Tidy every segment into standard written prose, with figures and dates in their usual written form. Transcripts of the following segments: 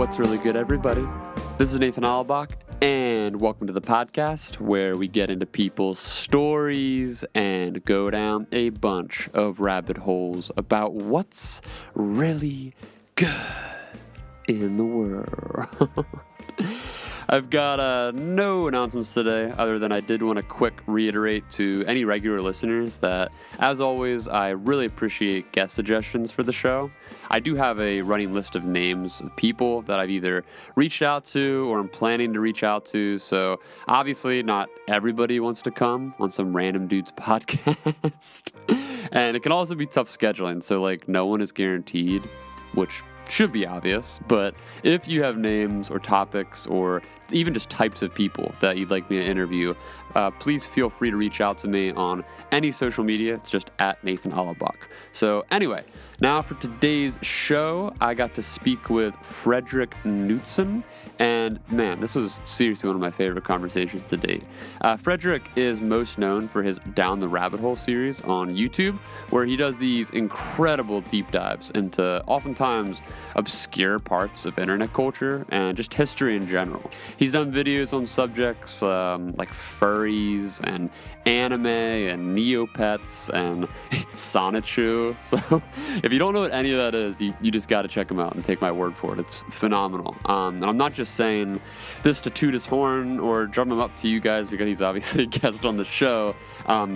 What's really good, everybody? This is Nathan Allebach, and welcome to the podcast where we get into people's stories and go down a bunch of rabbit holes about what's really good in the world. I've got no announcements today, other than I did want to quick reiterate to any regular listeners that, as always, I really appreciate guest suggestions for the show. I do have a running list of names of people that I've either reached out to or I'm planning to reach out to, so obviously not everybody wants to come on some random dude's podcast. And it can also be tough scheduling, so no one is guaranteed, which should be obvious, but if you have names or topics or even just types of people that you'd like me to interview, please feel free to reach out to me on any social media. It's just at Nathan Allebach. So anyway, now for today's show, I got to speak with Fredrik Knudsen, and man, this was seriously one of my favorite conversations to date. Fredrik is most known for his Down the Rabbit Hole series on YouTube, where he does these incredible deep dives into oftentimes obscure parts of internet culture and just history in general. He's done videos on subjects like furries and anime and Neopoets and Sonichu. So if you don't know what any of that is, you just got to check him out and take my word for it. It's phenomenal. And I'm not just saying this to toot his horn or drum him up to you guys because he's obviously a guest on the show.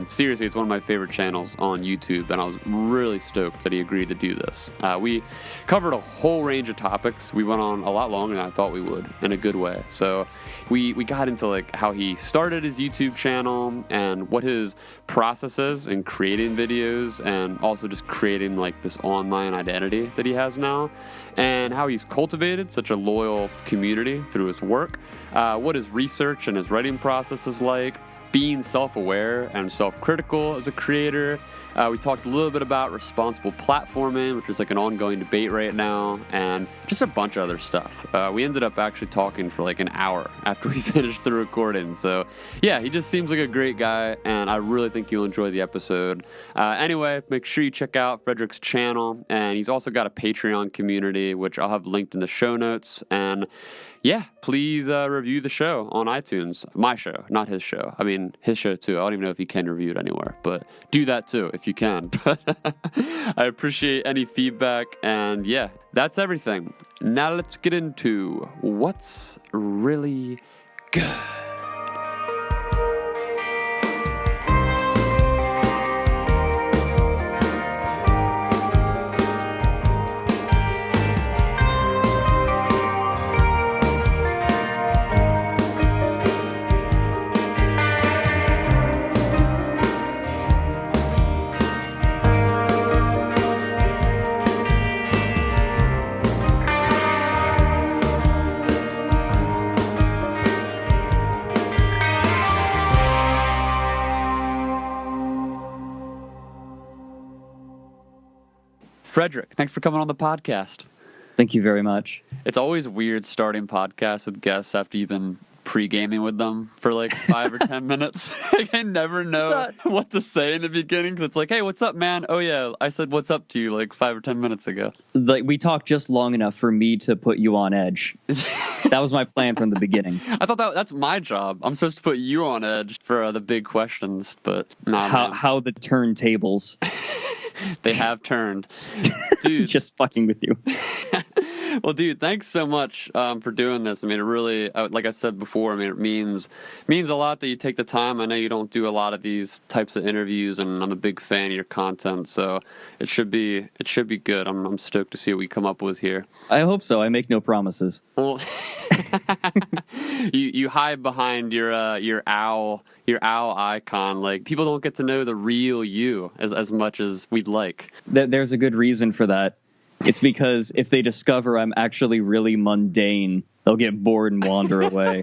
Seriously, it's one of my favorite channels on YouTube, and I was really stoked that he agreed to do this. We covered a whole range of topics. We went on a lot longer than I thought we would, in a good way. So we got into how he started his YouTube channel and what his process is in creating videos and also just creating this online identity that he has now, and how he's cultivated such a loyal community through his work, what his research and his writing process is like, being self-aware and self-critical as a creator. We talked a little bit about responsible platforming, which is an ongoing debate right now, and just a bunch of other stuff. We ended up actually talking for an hour after we finished the recording. So yeah, he just seems like a great guy, and I really think you'll enjoy the episode. Anyway, make sure you check out Fredrik's channel, and he's also got a Patreon community, which I'll have linked in the show notes. And yeah, please review the show on iTunes. My show, not his show. I mean, his show too. I don't even know if he can review it anywhere, but do that too if you can. I appreciate any feedback, and yeah, that's everything. Now let's get into what's really good. Fredrik, thanks for coming on the podcast. Thank you very much. It's always weird starting podcasts with guests after you've been pre-gaming with them for 5 or 10 minutes. I never know what to say in the beginning because it's hey, what's up, man? Oh yeah, I said what's up to you 5 or 10 minutes ago. We talked just long enough for me to put you on edge. That was my plan from the beginning. I thought that's my job. I'm supposed to put you on edge for the big questions, but nah, how the turntables. They have turned. Dude. Just fucking with you. Well, dude, thanks so much for doing this. I mean, it really, like I said before, it means a lot that you take the time. I know you don't do a lot of these types of interviews, and I'm a big fan of your content, so it should be good. I'm stoked to see what we come up with here. I hope so. I make no promises. Well, you hide behind your owl icon. People don't get to know the real you as much as we'd like. There's a good reason for that. It's because if they discover I'm actually really mundane, they'll get bored and wander away.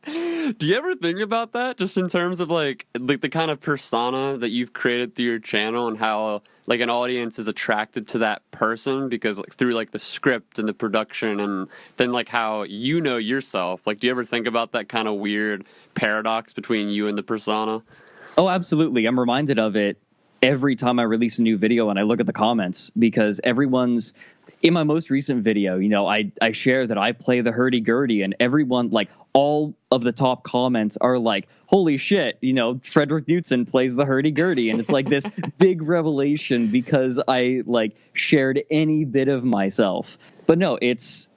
Do you ever think about that, just in terms of the kind of persona that you've created through your channel and how an audience is attracted to that person because through the script and the production, and then how yourself? Do you ever think about that kind of weird paradox between you and the persona? Oh, absolutely. I'm reminded of it every time I release a new video and I look at the comments, because everyone's in my most recent video, I share that I play the hurdy-gurdy, and everyone, like, all of the top comments are like, holy shit, Fredrik Knudsen plays the hurdy-gurdy. And it's like this big revelation because I, like, shared any bit of myself. But no, it's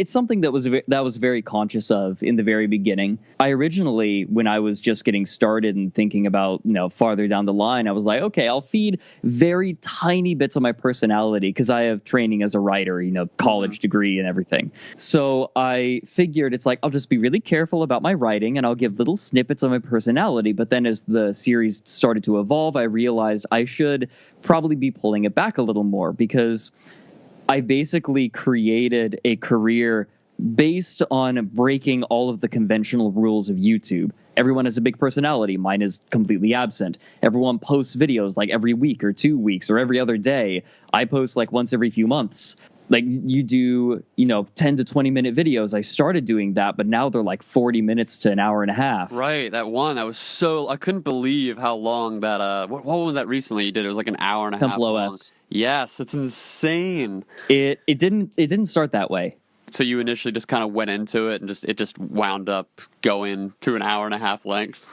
something that was very conscious of in the very beginning. I originally, when I was just getting started and thinking about, farther down the line, I was like, okay, I'll feed very tiny bits of my personality because I have training as a writer, college degree and everything. So I figured it's like, I'll just be really careful about my writing and I'll give little snippets of my personality. But then as the series started to evolve, I realized I should probably be pulling it back a little more because I basically created a career based on breaking all of the conventional rules of YouTube. Everyone has a big personality. Mine is completely absent. Everyone posts videos like every week or 2 weeks or every other day. I post like once every few months. Like you do, 10 to 20 minute videos. I started doing that, but now they're like 40 minutes to an hour and a half. Right. That was I couldn't believe how long that, what was that recently you did? It was like an hour and a half long. TempleOS. Yes, it's insane. It didn't start that way. So you initially just kind of went into it and it just wound up going to an hour and a half length.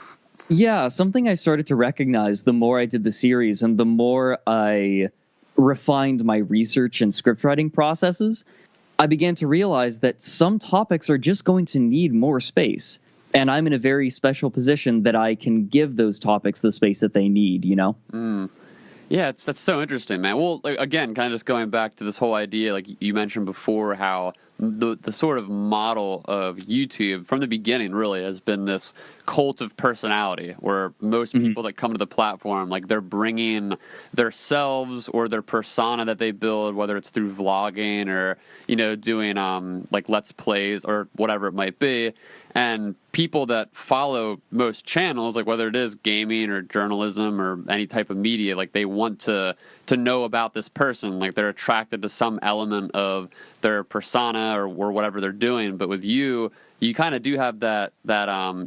Yeah, something I started to recognize the more I did the series and the more I refined my research and script writing processes, I began to realize that some topics are just going to need more space. And I'm in a very special position that I can give those topics the space that they need, Yeah, that's so interesting, man. Well, again, kind of just going back to this whole idea, like you mentioned before, how the sort of model of YouTube from the beginning really has been this cult of personality, where most people that come to the platform, like they're bringing themselves or their persona that they build, whether it's through vlogging or doing like let's plays or whatever it might be. And people that follow most channels, like whether it is gaming or journalism or any type of media, like they want to know about this person. Like they're attracted to some element of their persona or whatever they're doing. But with you kind of do have that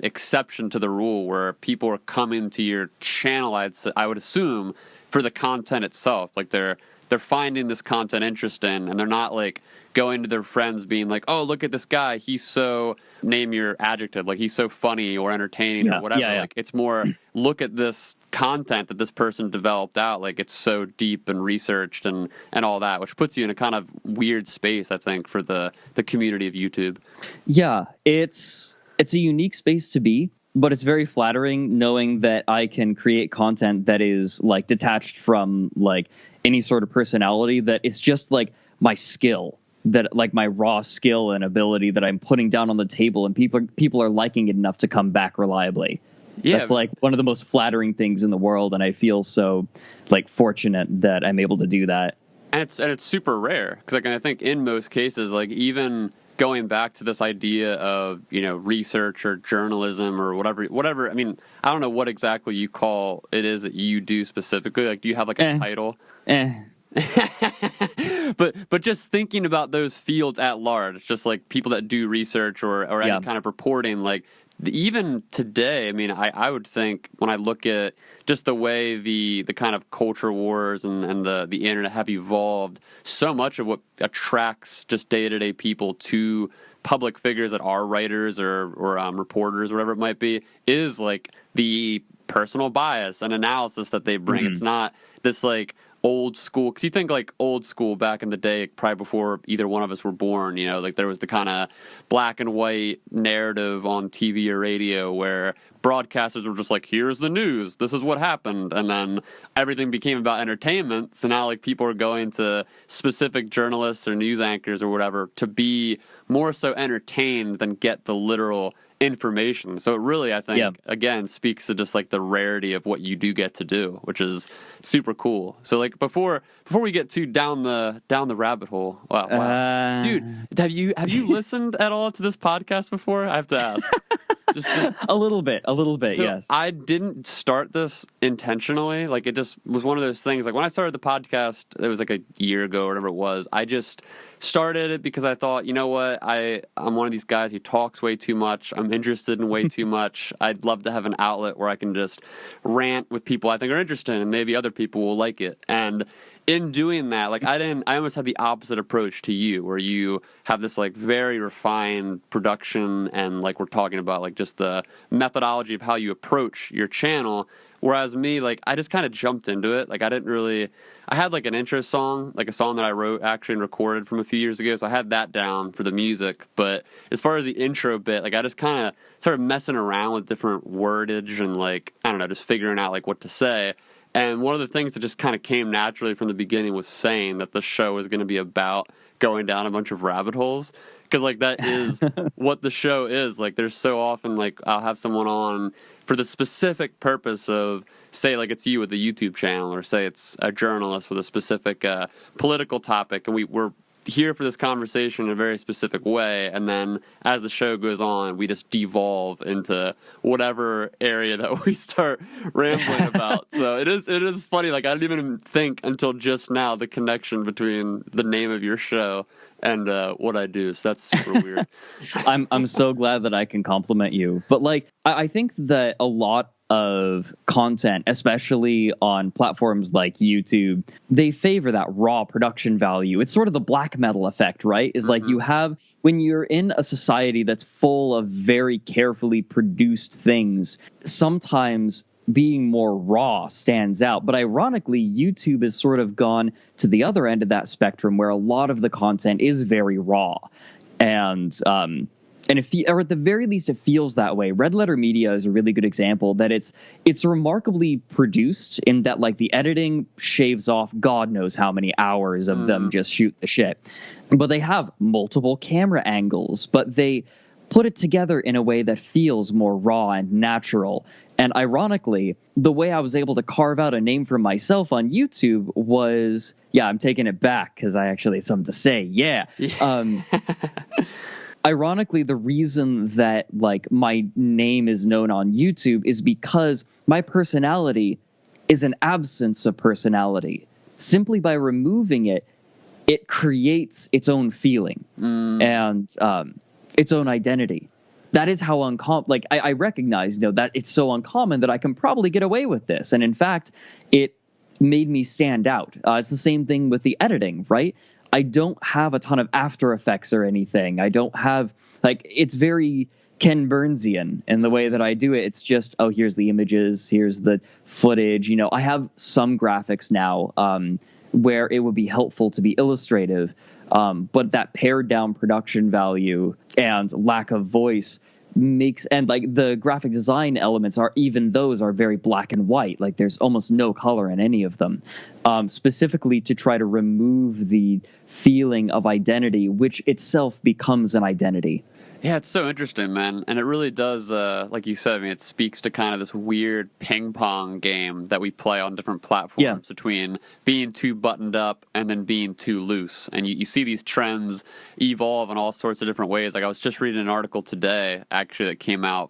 exception to the rule where people are coming to your channel, I would assume, for the content itself. Like they're finding this content interesting, and they're not like going to their friends being like, oh, look at this guy, he's so, name your adjective, like he's so funny or entertaining or whatever. Like it's more, look at this content that this person developed out, like it's so deep and researched and all that, which puts you in a kind of weird space, I think, for the community of YouTube. Yeah, it's a unique space to be, but it's very flattering knowing that I can create content that is like detached from like any sort of personality, that it's just like my skill, that like my raw skill and ability that I'm putting down on the table, and people are liking it enough to come back reliably. Yeah. That's like one of the most flattering things in the world, and I feel so like fortunate that I'm able to do that. And it's super rare because I think in most cases, like even going back to this idea of research or journalism or whatever. I mean, I don't know what exactly you call it is that you do specifically. Like, do you have like a title? But just thinking about those fields at large, just like people that do research or any kind of reporting, like even today, I mean, I would think when I look at just the way the kind of culture wars and the internet have evolved, so much of what attracts just day-to-day people to public figures that are writers or reporters or whatever it might be is like the personal bias and analysis that they bring. It's not this like old school, because you think like old school back in the day, probably before either one of us were born, like there was the kind of black and white narrative on TV or radio where broadcasters were just like, here's the news, this is what happened, and then everything became about entertainment. So now like people are going to specific journalists or news anchors or whatever to be more so entertained than get the literal information. So it really, I think, again, speaks to just like the rarity of what you do get to do, which is super cool. So like before we get too down the rabbit hole, wow. Dude, have you listened at all to this podcast before? I have to ask. Just a little bit, so yes. I didn't start this intentionally. Like it just was one of those things. Like when I started the podcast, it was like a year ago or whatever it was. I just started it because I thought, you know what, I'm one of these guys who talks way too much. I'm interested in way too much. I'd love to have an outlet where I can just rant with people I think are interesting, and maybe other people will like it. And in doing that, like I almost had the opposite approach to you, where you have this like very refined production and like we're talking about like just the methodology of how you approach your channel. Whereas me, like I just kind of jumped into it. Like I had like an intro song, like a song that I wrote actually and recorded from a few years ago. So I had that down for the music. But as far as the intro bit, like I just kind of started messing around with different wordage and like, I don't know, just figuring out like what to say. And one of the things that just kind of came naturally from the beginning was saying that the show was going to be about going down a bunch of rabbit holes. Because, like, that is what the show is. Like, there's so often, like, I'll have someone on for the specific purpose of, say, like, it's you with the YouTube channel, or say it's a journalist with a specific political topic, and we're here for this conversation in a very specific way, and then as the show goes on, we just devolve into whatever area that we start rambling about. So it is funny. Like I didn't even think until just now the connection between the name of your show and what I do. So that's super weird. I'm so glad that I can compliment you. But like I think that a lot of content, especially on platforms like YouTube, they favor that raw production value. It's sort of the black metal effect, right? Is like you have, when you're in a society that's full of very carefully produced things, sometimes being more raw stands out. But ironically, YouTube has sort of gone to the other end of that spectrum where a lot of the content is very raw. And or at the very least, it feels that way. Red Letter Media is a really good example that it's remarkably produced in that, like, the editing shaves off God knows how many hours of them just shoot the shit. But they have multiple camera angles, but they put it together in a way that feels more raw and natural. And ironically, the way I was able to carve out a name for myself on YouTube was, I'm taking it back because I actually had something to say. Ironically, the reason that like my name is known on YouTube is because my personality is an absence of personality. Simply by removing it, it creates its own feeling and its own identity. That is how uncommon. Like I recognize, that it's so uncommon that I can probably get away with this. And in fact, it made me stand out. It's the same thing with the editing, right? I don't have a ton of After Effects or anything. I don't have, like, it's very Ken Burnsian in the way that I do it. It's just, here's the images, here's the footage. I have some graphics now where it would be helpful to be illustrative, but that pared down production value and lack of voice and like the graphic design elements are very black and white. Like there's almost no color in any of them, specifically to try to remove the feeling of identity, which itself becomes an identity. Yeah, it's so interesting, man. And it really does, like you said, it speaks to kind of this weird ping pong game that we play on different platforms between being too buttoned up and then being too loose. And you see these trends evolve in all sorts of different ways. Like I was just reading an article today, actually, that came out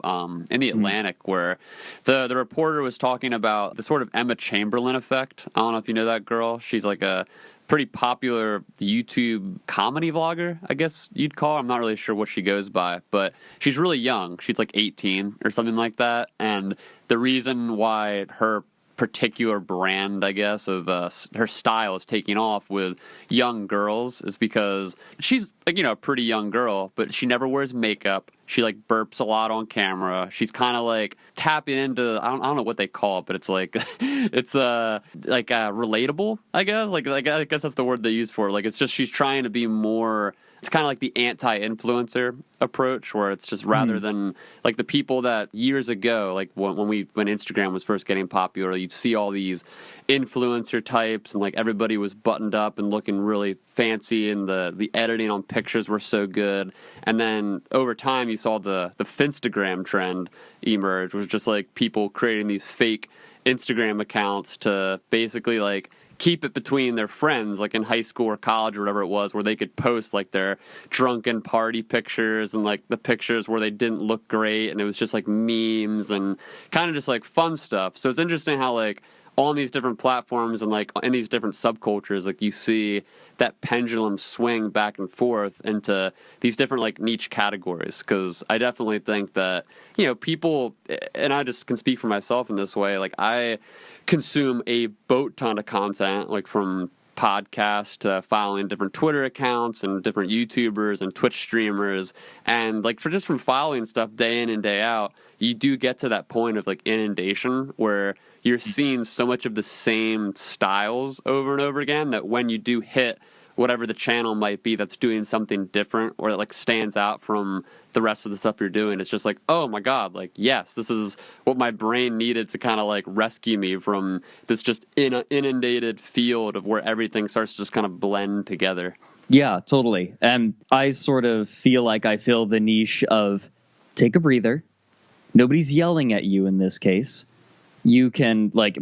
in the Atlantic, where the reporter was talking about the sort of Emma Chamberlain effect. I don't know if you know that girl. She's like a pretty popular YouTube comedy vlogger, I guess you'd call her. I'm not really sure what she goes by, but she's really young. She's like 18 or something like that. And the reason why her particular brand, I guess, of her style is taking off with young girls is because she's, like, a pretty young girl, but she never wears makeup. She, like, burps a lot on camera. She's kind of, like, tapping into, I don't know what they call it, but it's, like, it's, relatable, I guess. Like, I guess that's the word they use for it. Like, it's just she's trying to be more, it's kind of like the anti-influencer approach, where it's just rather than, like, the people that years ago, like, when Instagram was first getting popular, you'd see all these influencer types, and, like, everybody was buttoned up and looking really fancy, and the editing on pictures were so good. And then over time, you saw the Finstagram trend emerge, which was just, like, people creating these fake Instagram accounts to basically, like, keep it between their friends, like in high school or college or whatever it was, where they could post like their drunken party pictures and like the pictures where they didn't look great, and it was just like memes and kind of just like fun stuff. So it's interesting how like on these different platforms and like in these different subcultures, like you see that pendulum swing back and forth into these different like niche categories. Because I definitely think that, people, and I just can speak for myself in this way, like I consume a boat ton of content, like from podcast to following different Twitter accounts and different YouTubers and Twitch streamers. And like from following stuff day in and day out, you do get to that point of like inundation where you're seeing so much of the same styles over and over again that when you do hit whatever the channel might be that's doing something different or that like stands out from the rest of the stuff you're doing, it's just like, oh my God, like, yes, this is what my brain needed to kind of like rescue me from this just inundated field of where everything starts to just kind of blend together. Yeah, totally. And I sort of feel like I fill the niche of take a breather. Nobody's yelling at you in this case. You can, like,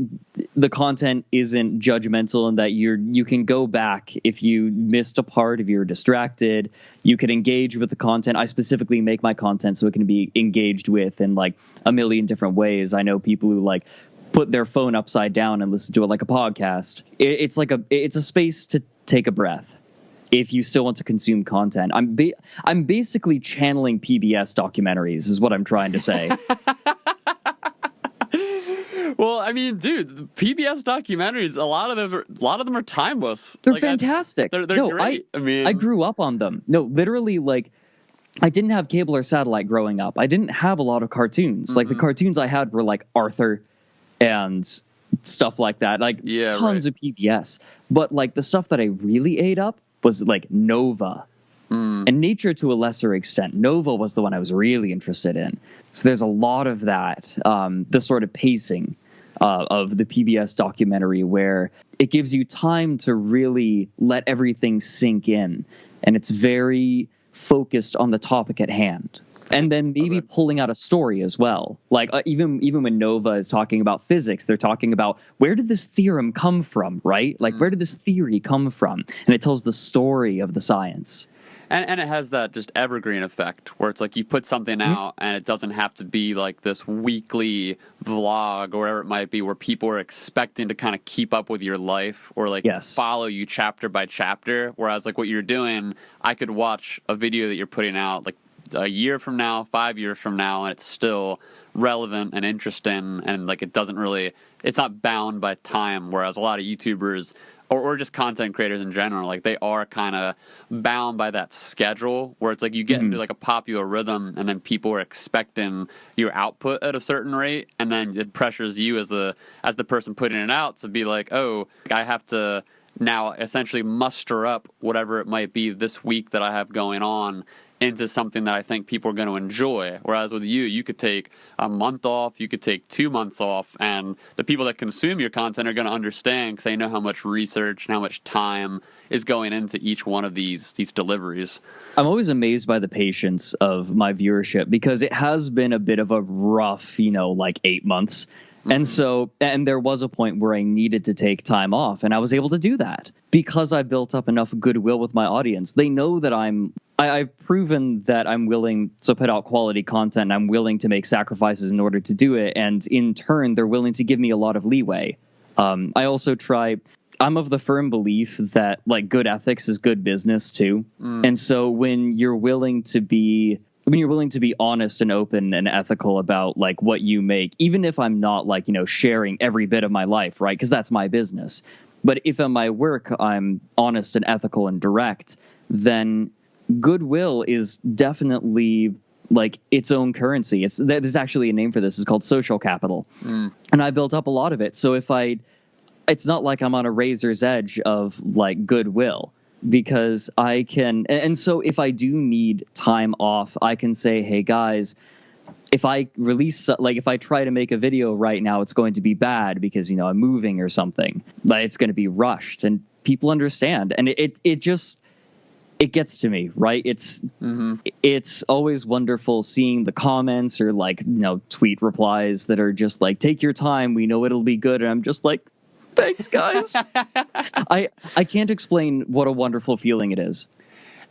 the content isn't judgmental in that you can go back if you missed a part, if you're distracted. You can engage with the content. I specifically make my content so it can be engaged with in like a million different ways. I know people who like put their phone upside down and listen to it like a podcast. It's a space to take a breath if you still want to consume content. I'm basically channeling PBS documentaries is what I'm trying to say. Well, I mean, dude, PBS documentaries, a lot of them are timeless. They're like, fantastic. They're great. I grew up on them. No, literally, like, I didn't have cable or satellite growing up. I didn't have a lot of cartoons. Mm-hmm. Like, the cartoons I had were, like, Arthur and stuff like that. Like, tons of PBS. But, like, the stuff that I really ate up was, like, Nova. And nature to a lesser extent. Nova was the one I was really interested in. So there's a lot of that, the sort of pacing of the PBS documentary where it gives you time to really let everything sink in. And it's very focused on the topic at hand. And then maybe pulling out a story as well. Like even when Nova is talking about physics, they're talking about where did this theorem come from, right? Like where did this theory come from? And it tells the story of the science. And it has that just evergreen effect where it's like you put something out and it doesn't have to be like this weekly vlog or whatever it might be where people are expecting to kind of keep up with your life or like follow you chapter by chapter. Whereas like what you're doing, I could watch a video that you're putting out like a year from now, 5 years from now, and it's still relevant and interesting and like it's not bound by time. Whereas a lot of YouTubers or just content creators in general, like they are kind of bound by that schedule where it's like you get into like a popular rhythm and then people are expecting your output at a certain rate and then it pressures you as the person putting it out to be like, oh, I have to now essentially muster up whatever it might be this week that I have going on into something that I think people are going to enjoy. Whereas with you could take a month off, you could take 2 months off, and the people that consume your content are going to understand because they know how much research and how much time is going into each one of these deliveries. I'm always amazed by the patience of my viewership because it has been a bit of a rough, like 8 months. And there was a point where I needed to take time off, and I was able to do that because I built up enough goodwill with my audience. They know that I've proven that I'm willing to put out quality content. And I'm willing to make sacrifices in order to do it. And in turn, they're willing to give me a lot of leeway. I also I'm of the firm belief that like good ethics is good business too. And so when you're willing to be honest and open and ethical about like what you make, even if I'm not like, sharing every bit of my life, right? Because that's my business. But if in my work I'm honest and ethical and direct, then goodwill is definitely like its own currency. There's actually a name for this. It's called social capital. And I built up a lot of it. So it's not like I'm on a razor's edge of like goodwill. Because I can, and so if I do need time off, I can say, hey guys, if I try to make a video right now, it's going to be bad because, I'm moving or something. Like it's going to be rushed and people understand. And it gets to me, right? It's always wonderful seeing the comments or like, tweet replies that are just like, take your time. We know it'll be good. And I'm just like, thanks, guys. I can't explain what a wonderful feeling it is.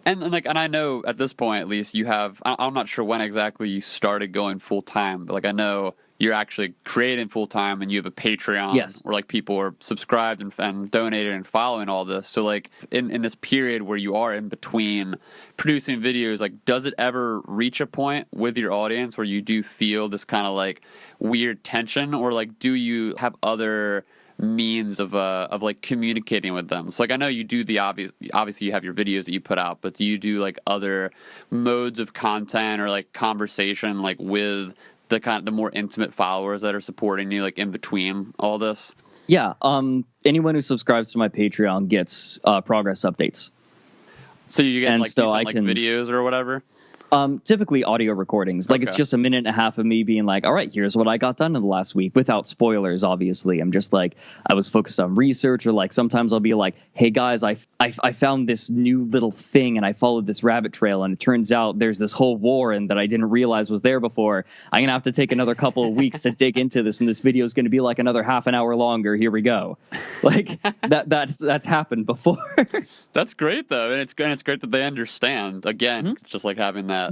And I know at this point, at least, you have, I'm not sure when exactly you started going full time, but like I know you're actually creating full time and you have a Patreon where like people are subscribed and donated and following all this. So like in this period where you are in between producing videos, like does it ever reach a point with your audience where you do feel this kind of like weird tension or like do you have other means of like communicating with them? So like I know you do the obviously you have your videos that you put out, but do you do like other modes of content or like conversation like with the more intimate followers that are supporting you like in between all this? Yeah. Anyone who subscribes to my Patreon gets progress updates. So you get And like so decent, like videos or whatever? Typically audio recordings. Like, it's just a minute and a half of me being like, all right, here's what I got done in the last week, without spoilers, obviously. I'm just like, I was focused on research, or like sometimes I'll be like, hey guys, I found this new little thing and I followed this rabbit trail, and it turns out there's this whole war and that I didn't realize was there before. I'm gonna have to take another couple of weeks to dig into this, and this video is gonna be like another half an hour longer. Here we go. Like that's happened before. That's great though, and it's great that they understand. Again, It's just like having that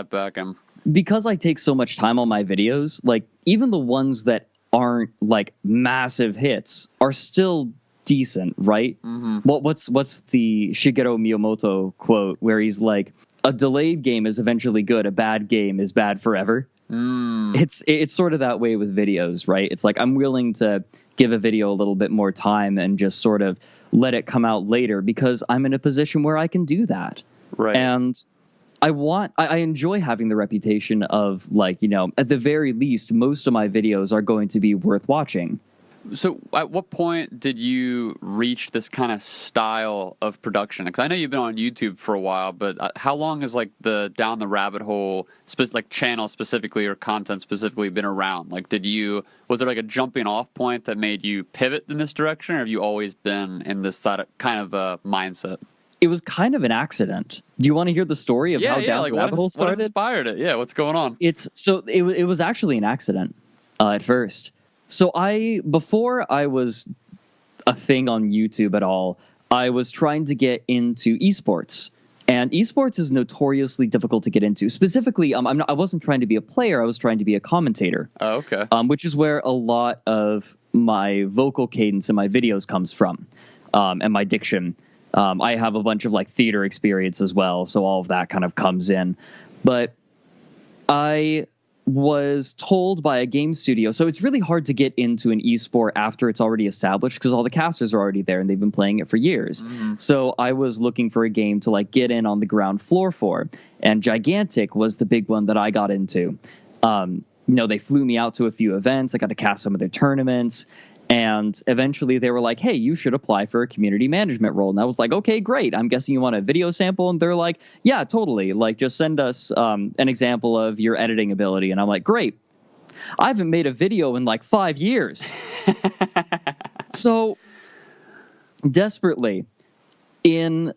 back end. Because I take so much time on my videos, like even the ones that aren't like massive hits are still decent, right? What's the Shigeru Miyamoto quote where he's like, a delayed game is eventually good, a bad game is bad forever? It's sort of that way with videos, right? It's like I'm willing to give a video a little bit more time and just sort of let it come out later because I'm in a position where I can do that. Right. And I enjoy having the reputation of, like, you know, at the very least, most of my videos are going to be worth watching. So at what point did you reach this kind of style of production? Because I know you've been on YouTube for a while, but how long has like the Down the Rabbit Hole like channel specifically or content specifically been around? Like was there like a jumping off point that made you pivot in this direction, or have you always been in this kind of mindset? It was kind of an accident. Do you want to hear the story of how Down the Rabbit Hole started? What inspired it? Yeah, what's going on? It was actually an accident at first. So before I was a thing on YouTube at all, I was trying to get into esports. And esports is notoriously difficult to get into. Specifically, I wasn't trying to be a player. I was trying to be a commentator. Oh, okay. Which is where a lot of my vocal cadence in my videos comes from, and my diction. I have a bunch of like theater experience as well, so all of that kind of comes in. But I was told by a game studio, so it's really hard to get into an esport after it's already established because all the casters are already there and they've been playing it for years. So I was looking for a game to like get in on the ground floor for, and Gigantic was the big one that I got into. They flew me out to a few events. I got to cast some of their tournaments. And eventually they were like, hey, you should apply for a community management role. And I was like, okay, great. I'm guessing you want a video sample. And they're like, yeah, totally. Like, just send us an example of your editing ability. And I'm like, great. I haven't made a video in like 5 years. So desperately, in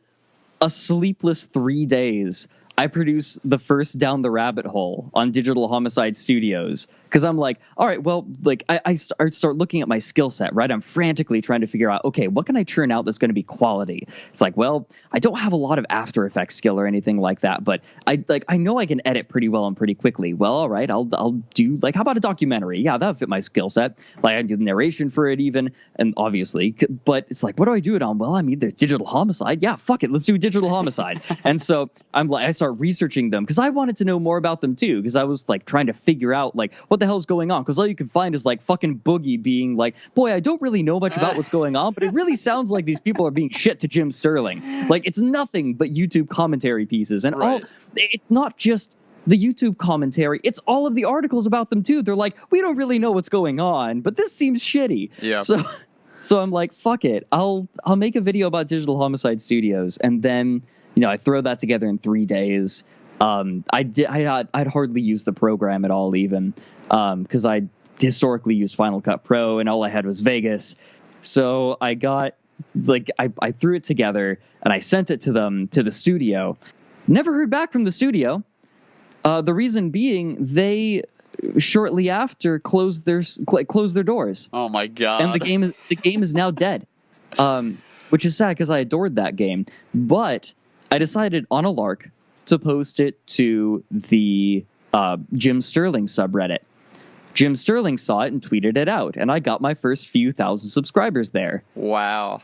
a sleepless 3 days, I produced the first Down the Rabbit Hole on Digital Homicide Studios because I'm like, all right, well, like I start looking at my skill set, right? I'm frantically trying to figure out, okay, what can I churn out that's going to be quality? It's like, well, I don't have a lot of After Effects skill or anything like that, but I know I can edit pretty well and pretty quickly. Well, all right, I'll do like, how about a documentary? Yeah, that would fit my skill set. Like I do the narration for it even, and obviously, but it's like, what do I do it on? Well, I mean, there's Digital Homicide. Yeah, fuck it, let's do Digital Homicide. And so I start researching them because I wanted to know more about them too, because I was like trying to figure out like what the hell's going on, because all you can find is like fucking Boogie being like, boy, I don't really know much about what's going on, but it really sounds like these people are being shit to Jim Sterling. Like, it's nothing but YouTube commentary pieces, and it's not just the YouTube commentary, it's all of the articles about them too. They're like, we don't really know what's going on, but this seems shitty. Yeah. So I'm like, fuck it, I'll make a video about Digital Homicide Studios, and then I throw that together in 3 days. I'd hardly used the program at all, even because I historically used Final Cut Pro, and all I had was Vegas. So I got I threw it together and I sent it to them, to the studio. Never heard back from the studio. The reason being, they shortly after closed their doors. Oh my god! And the game is now dead, which is sad because I adored that game. But I decided on a lark to post it to the Jim Sterling subreddit. Jim Sterling saw it and tweeted it out, and I got my first few thousand subscribers there. Wow.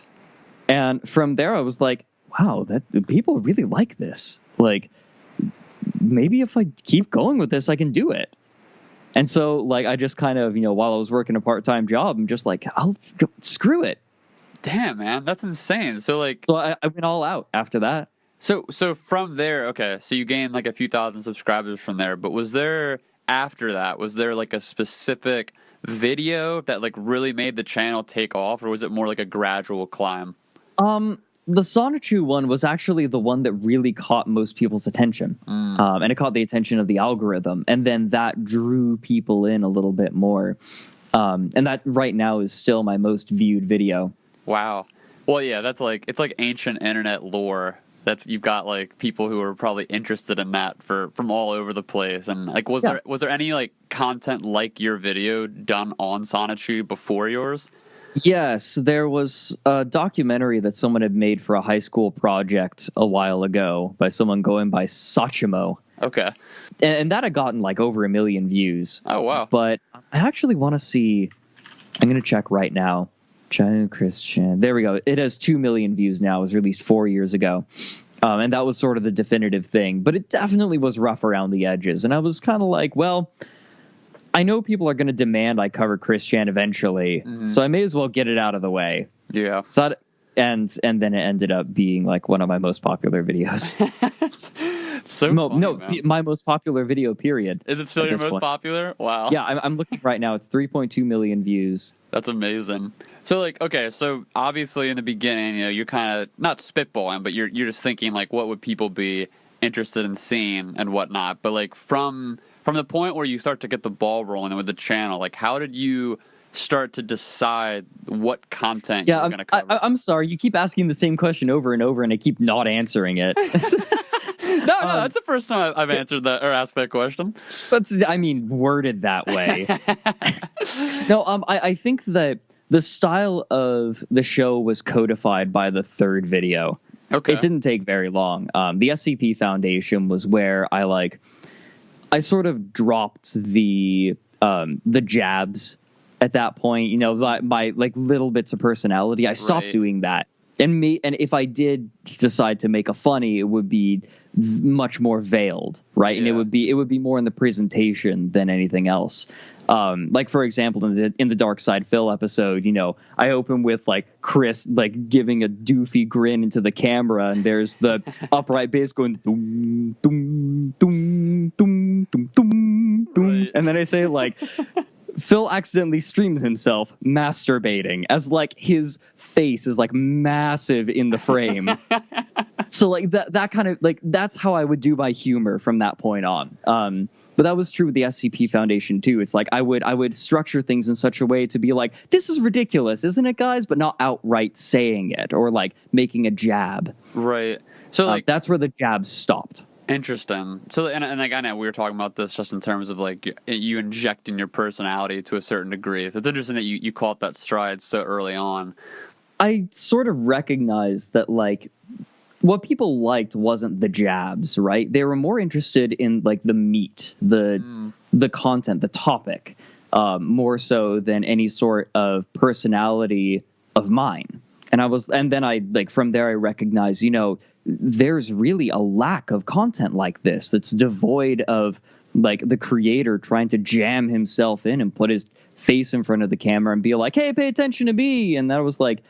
And from there I was like, wow, that people really like this. Like, maybe if I keep going with this, I can do it. And so, like, I just kind of, while I was working a part-time job, I'm just like, screw it. Damn, man, that's insane. So like, So I went all out after that. So from there, okay, so you gained like a few thousand subscribers from there, but was there after that, was there like a specific video that like really made the channel take off, or was it more like a gradual climb? The Sonichu one was actually the one that really caught most people's attention. And it caught the attention of the algorithm, and then that drew people in a little bit more. And that right now is still my most viewed video. Wow. Well, yeah, that's like, it's like ancient internet lore. You've got like people who are probably interested in that from all over the place. And like, was there any like content like your video done on Sonichu before yours? Yes, there was a documentary that someone had made for a high school project a while ago by someone going by Sachimo. Okay. And that had gotten like over 1 million views. Oh, wow. But I actually want to see, I'm going to check right now. China Christian. There we go. It has 2 million views now. It was released 4 years ago. And that was sort of the definitive thing. But it definitely was rough around the edges. And I was kind of like, well, I know people are going to demand I cover Christian eventually. So I may as well get it out of the way. Yeah. So and then it ended up being like one of my most popular videos. My most popular video, period. Is it still your most popular? Wow. Yeah, I'm looking right now. It's 3.2 million views. That's amazing. So, like, okay, so obviously in the beginning, you're kind of not spitballing, but you're just thinking, like, what would people be interested in seeing and whatnot. But, like, from the point where you start to get the ball rolling with the channel, like, how did you start to decide what content you're going to cover? I'm sorry. You keep asking the same question over and over, and I keep not answering it. No, that's the first time I've answered that or asked that question. But worded that way. No, I think that the style of the show was codified by the third video. Okay. It didn't take very long. The SCP Foundation was where I sort of dropped the jabs at that point. My like little bits of personality. I stopped doing that. And if I did decide to make a funny, it would be much more veiled, right? Yeah. And it would be more in the presentation than anything else. Like, for example, in the Dark Side Phil episode, I open with like Chris like giving a doofy grin into the camera, and there's the upright bass going doom doom doom doom doom doom doom, and then I say like. Phil accidentally streams himself masturbating as like his face is like massive in the frame. So like that kind of like that's how I would do my humor from that point on. But that was true with the SCP Foundation too. It's like I would structure things in such a way to be like, this is ridiculous, isn't it, guys? But not outright saying it or like making a jab. Right. So like that's where the jabs stopped. Interesting. So, and like, I know we were talking about this just in terms of like you injecting your personality to a certain degree. So it's interesting that you caught that stride so early on. I sort of recognized that like what people liked wasn't the jabs, right? They were more interested in like the meat, the content, the topic, more so than any sort of personality of mine. And then I like from there I recognized, there's really a lack of content like this that's devoid of like the creator trying to jam himself in and put his face in front of the camera and be like, hey, pay attention to me. And that was like,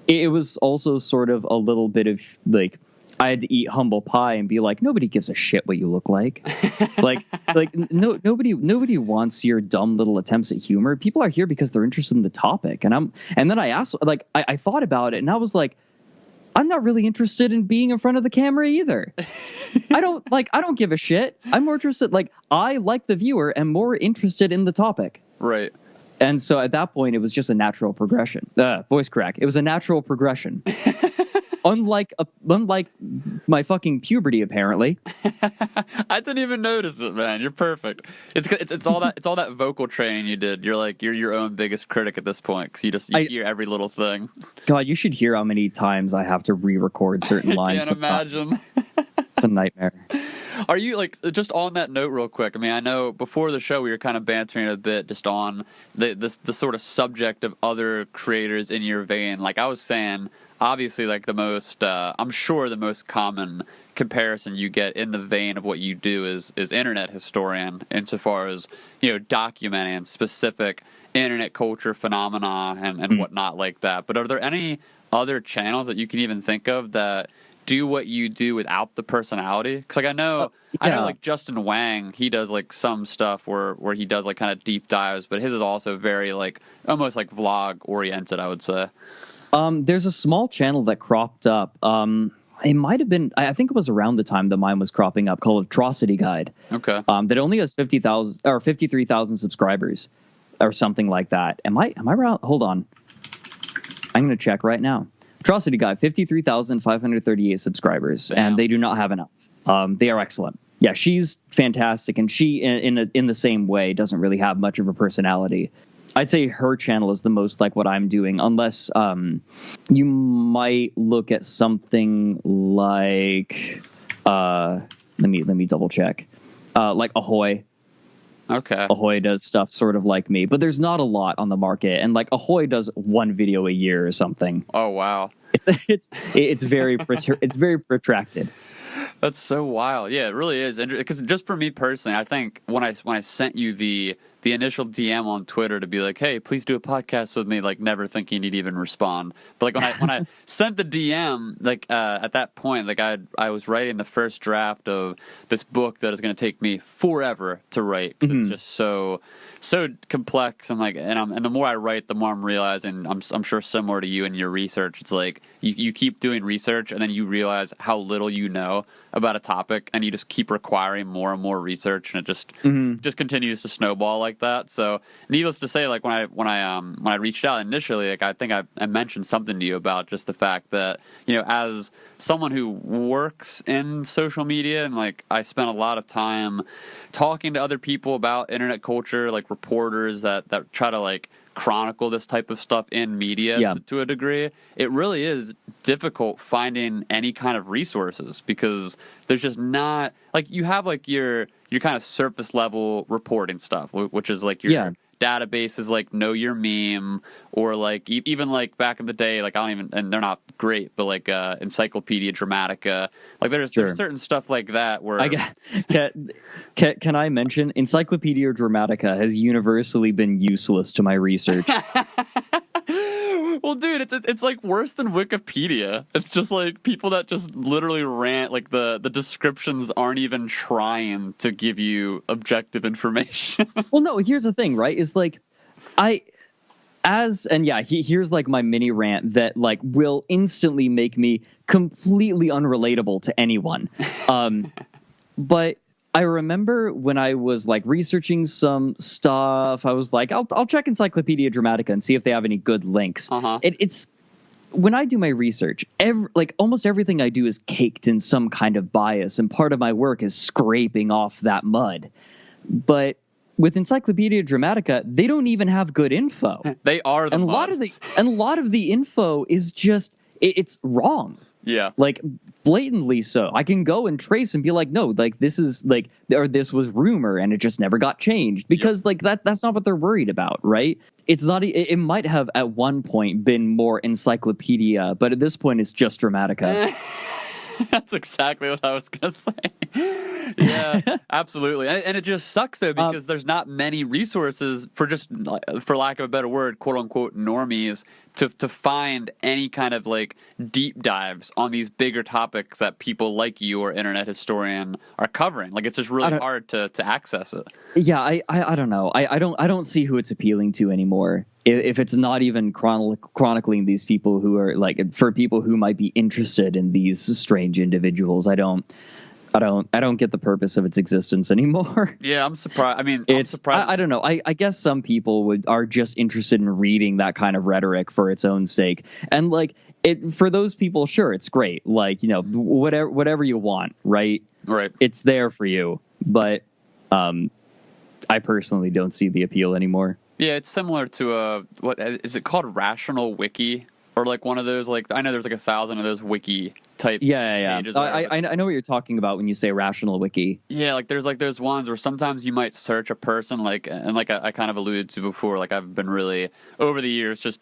it was also sort of a little bit of like, I had to eat humble pie and be like, nobody gives a shit what you look like. Nobody wants your dumb little attempts at humor. People are here because they're interested in the topic. And then I asked, like, I thought about it and I was like, I'm not really interested in being in front of the camera either. I don't give a shit. I'm more interested, like, I, like the viewer, am more interested in the topic. Right. And so at that point, it was just a natural progression. Voice crack. It was a natural progression. Unlike my fucking puberty, apparently. I didn't even notice it, man. You're perfect. It's all that vocal training you did. You're your own biggest critic at this point because you hear every little thing. God, you should hear how many times I have to re-record certain lines. I can't imagine. It's a nightmare. Are you, like, just on that note real quick, I mean, I know before the show we were kind of bantering a bit just on the sort of subject of other creators in your vein. Like I was saying, obviously like the most, I'm sure the most common comparison you get in the vein of what you do is internet historian, insofar as, documenting specific internet culture phenomena and whatnot like that. But are there any other channels that you can even think of that do what you do without the personality? Because like I know like Justin Wang, he does like some stuff where he does like kind of deep dives, but his is also very like almost like vlog oriented, I would say. There's a small channel that cropped up. It might have been, I think it was around the time that mine was cropping up, called Atrocity Guide. Okay. That only has 50,000 or 53,000 subscribers or something like that. Am I around? Hold on. I'm going to check right now. Atrocity Guide, 53,538 subscribers. Damn. And they do not have enough. They are excellent. Yeah, she's fantastic. And she, in the same way, doesn't really have much of a personality. I'd say her channel is the most like what I'm doing, unless you might look at something like let me double check, like Ahoy. Okay. Ahoy does stuff sort of like me, but there's not a lot on the market, and like Ahoy does one video a year or something. Oh wow. It's very it's very protracted. That's so wild. Yeah, it really is. Because just for me personally, I think when I sent you the initial DM on Twitter to be like, hey, please do a podcast with me, like never thinking you'd even respond. But like when I sent the DM, like at that point, like I was writing the first draft of this book that is going to take me forever to write, because it's just so complex, and like and the more I write, the more I'm realizing, I'm sure similar to you in your research, it's like you keep doing research and then you realize how little you know about a topic, and you just keep requiring more and more research, and it just continues to snowball like that. So needless to say, like when I reached out initially, like I think I mentioned something to you about just the fact that, as someone who works in social media, and like I spent a lot of time talking to other people about internet culture, like reporters that try to like chronicle this type of stuff in media to a degree, it really is difficult finding any kind of resources, because there's just not, like, you have like your kind of surface level reporting stuff, which is like your databases like Know Your Meme, or like even like back in the day, like I don't even, and they're not great, but like Encyclopedia Dramatica, like there's certain stuff like that where can I mention Encyclopedia Dramatica has universally been useless to my research. Well, dude, it's like worse than Wikipedia. It's just like people that just literally rant, like the descriptions aren't even trying to give you objective information. Well, no, here's the thing, right? Is like here's like my mini rant that like will instantly make me completely unrelatable to anyone. But I remember when I was like researching some stuff, I was like, I'll check Encyclopedia Dramatica and see if they have any good links. It's when I do my research, almost everything I do is caked in some kind of bias, and part of my work is scraping off that mud. But with Encyclopedia Dramatica, they don't even have good info. They are the mud. A lot of the info is just it's wrong. Yeah. Like blatantly so. I can go and trace and be like, no, like this is like, or this was rumor and it just never got changed, because like that's not what they're worried about, right? It's not, it might have at one point been more encyclopedia, but at this point it's just Dramatica. That's exactly what I was going to say. Yeah, absolutely. And it just sucks, though, because there's not many resources for lack of a better word, quote unquote, normies to find any kind of like deep dives on these bigger topics that people like you or internet historian are covering. Like, it's just really hard to access it. Yeah, I don't know. I don't see who it's appealing to anymore. If it's not even chronicling these people who are like, for people who might be interested in these strange individuals, I don't get the purpose of its existence anymore. Yeah, I'm surprised. I mean, I'm surprised. I don't know. I guess some people are just interested in reading that kind of rhetoric for its own sake, and like for those people, sure, it's great. Like, whatever you want, right? Right. It's there for you, but I personally don't see the appeal anymore. Yeah, it's similar to what is it called? Rational Wiki, or like one of those, like, I know there's like 1,000 of those wiki type pages. I know what you're talking about when you say rational wiki. Yeah, like there's ones where sometimes you might search a person, like, and like I kind of alluded to before, like I've been really over the years just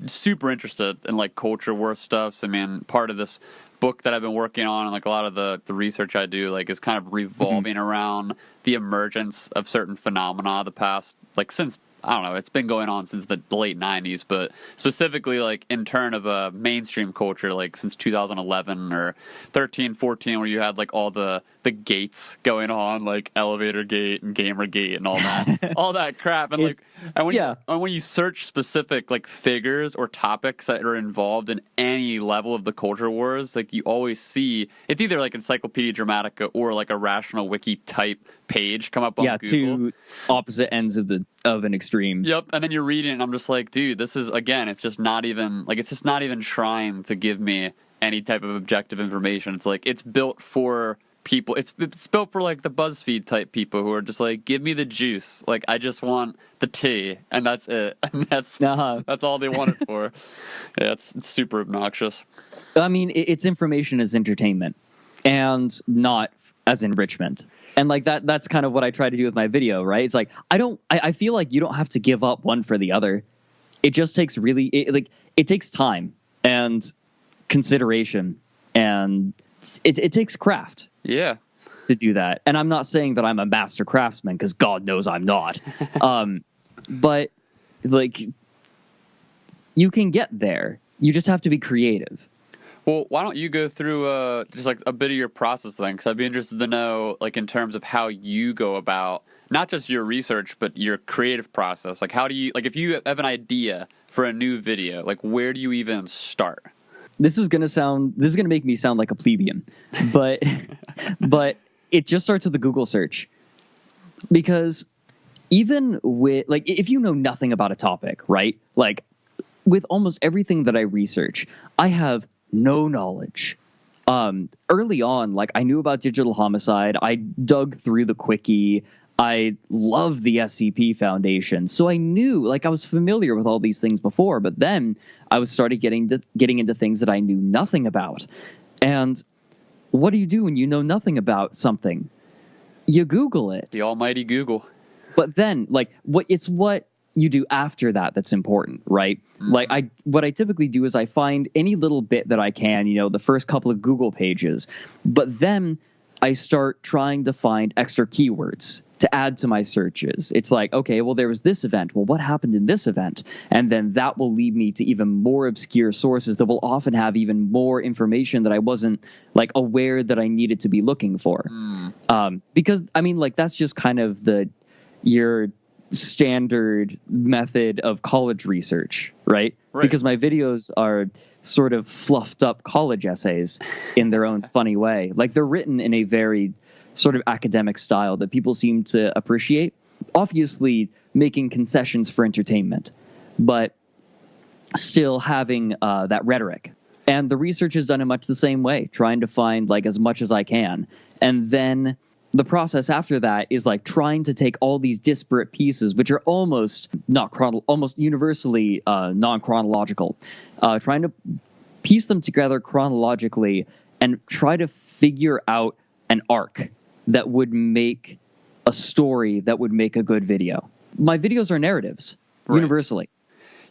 super interested in like culture war stuff. So I mean, part of this book that I've been working on and like a lot of the research I do like is kind of revolving around the emergence of certain phenomena the past, like, since, I don't know, it's been going on since the late 90s, but specifically like in turn of a mainstream culture, like since 2011 or 13, 14, where you had like all the gates going on, like Elevator Gate and Gamer Gate and all that, all that crap. And when you search specific like figures or topics that are involved in any level of the culture wars, like you always see it's either like Encyclopedia Dramatica or like a rational wiki type page come up on Google. Two opposite ends of an extreme. Yep, and then you're reading it, and I'm just like, dude, this is, again, it's just not even trying to give me any type of objective information. It's like, it's built for people, it's built for like the BuzzFeed type people who are just like, give me the juice, like I just want the tea, and that's it, and that's all they want it for. Yeah, it's super obnoxious. I mean, it's information as entertainment, and not as enrichment. And like that's kind of what I try to do with my video, right? It's like I feel like you don't have to give up one for the other. It just takes it takes time and consideration, and it takes craft. Yeah. To do that. And I'm not saying that I'm a master craftsman, because God knows I'm not. But like, you can get there. You just have to be creative. Well, why don't you go through just like a bit of your process then? Because I'd be interested to know, like, in terms of how you go about not just your research, but your creative process. Like, how do you, like, if you have an idea for a new video, like, where do you even start? This is gonna make me sound like a plebeian, but it just starts with the Google search. Because even with, like, if you know nothing about a topic, right? Like, with almost everything that I research, I have no knowledge. Early on, like, I knew about digital homicide. I dug through the Quickie. I love the SCP Foundation. So I knew, like, I was familiar with all these things before, but then I was started getting into things that I knew nothing about. And what do you do when you know nothing about something? You Google it. The almighty Google. But then, like, what you do after that that's important, right? Mm-hmm. Like, what I typically do is I find any little bit that I can, the first couple of Google pages, but then I start trying to find extra keywords to add to my searches. It's like, okay, well, there was this event. Well, what happened in this event? And then that will lead me to even more obscure sources that will often have even more information that I wasn't, like, aware that I needed to be looking for. Because, I mean, like, that's just kind of your standard method of college research, right? Because my videos are sort of fluffed up college essays in their own funny way. Like, they're written in a very sort of academic style that people seem to appreciate, obviously making concessions for entertainment, but still having that rhetoric. And the research is done in much the same way, trying to find, like, as much as I can. And then the process after that is, like, trying to take all these disparate pieces, which are almost universally non-chronological, trying to piece them together chronologically and try to figure out an arc that would make a story that would make a good video. My videos are narratives, universally.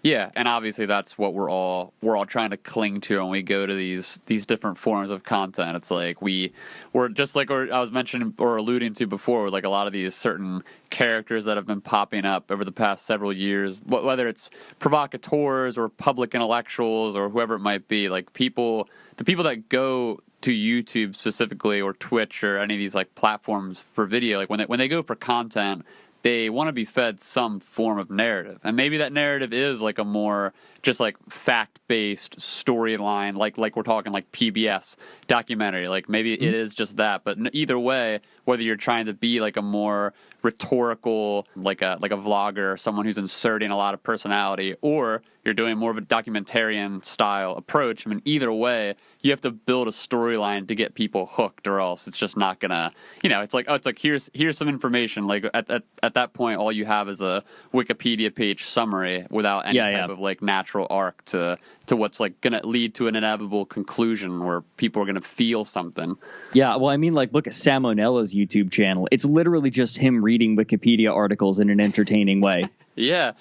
Yeah, and obviously that's what we're all trying to cling to when we go to these different forms of content. It's like we're just like I was mentioning or alluding to before, like a lot of these certain characters that have been popping up over the past several years, whether it's provocateurs or public intellectuals or whoever it might be, like the people that go to YouTube specifically or Twitch or any of these, like, platforms for video, like when they go for content, they want to be fed some form of narrative. And maybe that narrative is like a more just like fact-based storyline, like we're talking like PBS documentary. Like maybe it is just that. But either way, whether you're trying to be like a more rhetorical, like a vlogger, someone who's inserting a lot of personality, or you're doing more of a documentarian style approach. I mean, either way, you have to build a storyline to get people hooked, or else it's just not gonna, it's like, here's some information. Like at that point, all you have is a Wikipedia page summary without any type of like natural arc to what's like gonna lead to an inevitable conclusion where people are gonna feel something. Yeah, well, I mean, like, look at Sam Onella's YouTube channel. It's literally just him reading Wikipedia articles in an entertaining way. Yeah.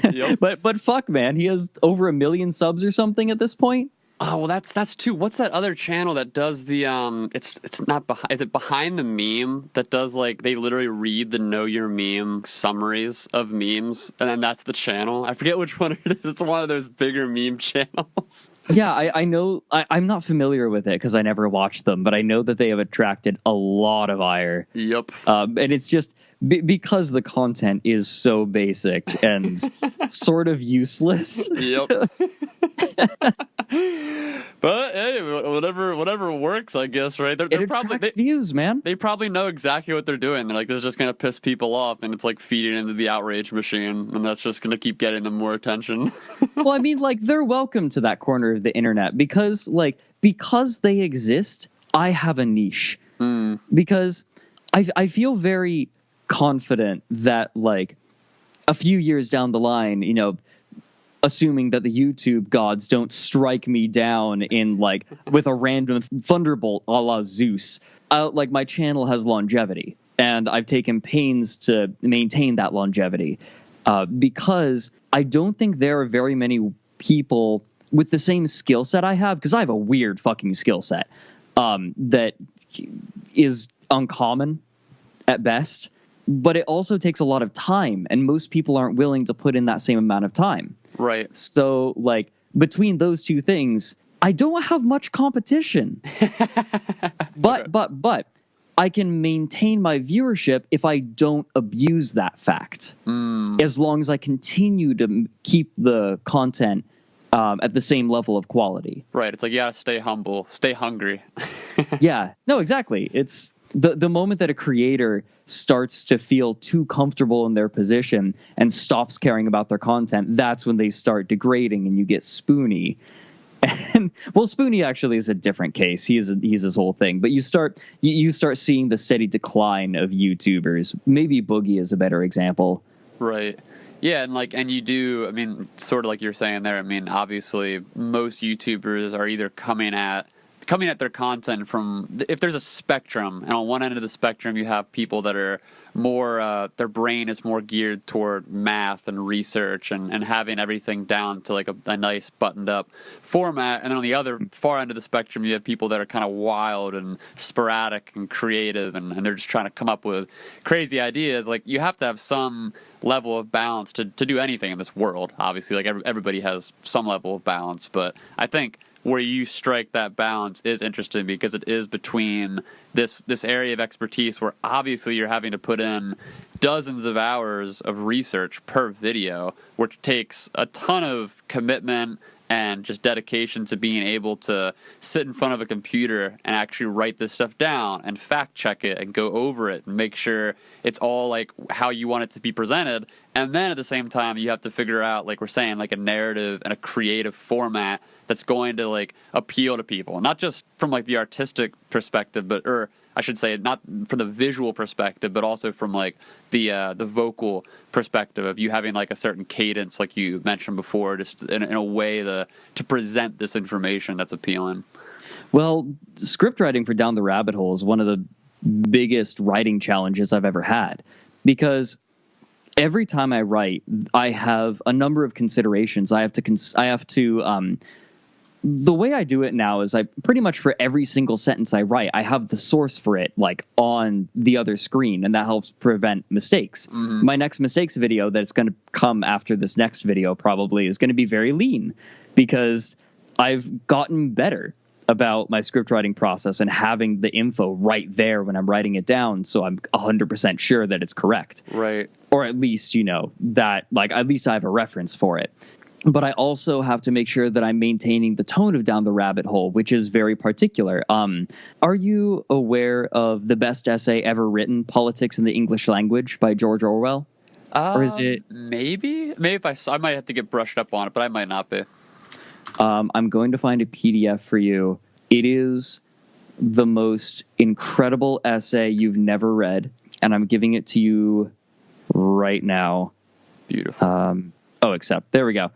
Yep. But fuck, man, he has over 1 million subs or something at this point. Oh, well, that's too. What's that other channel that does the it's not behind, is it Behind the Meme, that does like, they literally read the Know Your Meme summaries of memes, and then that's the channel. I forget which one it is. It's one of those bigger meme channels. Yeah, I know. I'm not familiar with it because I never watched them, but I know that they have attracted a lot of ire. Yep. And it's just because the content is so basic and sort of useless. Yep. But hey, whatever works, I guess, right? They're probably views, man. They probably know exactly what they're doing. They're like, this is just gonna piss people off, and it's like feeding into the outrage machine, and that's just gonna keep getting them more attention. Well, I mean, like, they're welcome to that corner of the internet because they exist. I have a niche because I feel very confident that, like, a few years down the line, assuming that the YouTube gods don't strike me down in like with a random thunderbolt a la Zeus, like, my channel has longevity, and I've taken pains to maintain that longevity because I don't think there are very many people with the same skill set I have, because I have a weird fucking skill set that is uncommon at best, but it also takes a lot of time, and most people aren't willing to put in that same amount of time. Right. So, like, between those two things, I don't have much competition. But I can maintain my viewership if I don't abuse that fact. As long as I continue to keep the content at the same level of quality. Right. It's like, you gotta stay humble, stay hungry. Yeah. No, exactly. It's the moment that a creator starts to feel too comfortable in their position and stops caring about their content, that's when they start degrading and you get Spoony. And well, Spoony actually is a different case. He's his whole thing. But you start seeing the steady decline of YouTubers. Maybe Boogie is a better example. Right. Yeah, and you do, I mean, sort of like you're saying there, I mean, obviously most YouTubers are either coming at their content from, if there's a spectrum, and on one end of the spectrum you have people that are more, their brain is more geared toward math and research and having everything down to like a nice buttoned up format, and then on the other far end of the spectrum you have people that are kind of wild and sporadic and creative, and they're just trying to come up with crazy ideas. Like, you have to have some level of balance to do anything in this world. Obviously, like, everybody has some level of balance, but I think where you strike that balance is interesting, because it is between this area of expertise where obviously you're having to put in dozens of hours of research per video, which takes a ton of commitment and just dedication to being able to sit in front of a computer and actually write this stuff down and fact check it and go over it and make sure it's all like how you want it to be presented. And then at the same time, you have to figure out, like we're saying, like a narrative and a creative format that's going to like appeal to people, not just from like the artistic perspective, or I should say, not from the visual perspective, but also from like the vocal perspective of you having like a certain cadence, like you mentioned before, just in a way to present this information that's appealing. Well, script writing for Down the Rabbit Hole is one of the biggest writing challenges I've ever had, because every time I write, I have a number of considerations. I have to the way I do it now is I pretty much, for every single sentence I write, I have the source for it like on the other screen, and that helps prevent mistakes. Mm-hmm. My next mistakes video that's going to come after this next video probably is going to be very lean, because I've gotten better about my script writing process and having the info right there when I'm writing it down, so I'm 100% sure that it's correct. Right. Or at least, that, like, at least I have a reference for it. But I also have to make sure that I'm maintaining the tone of Down the Rabbit Hole, which is very particular. Are you aware of the best essay ever written, Politics in the English Language, by George Orwell? Or is it maybe? Maybe if I might have to get brushed up on it, but I might not be. I'm going to find a PDF for you. It is the most incredible essay you've never read, and I'm giving it to you right now. Beautiful. Except there we go.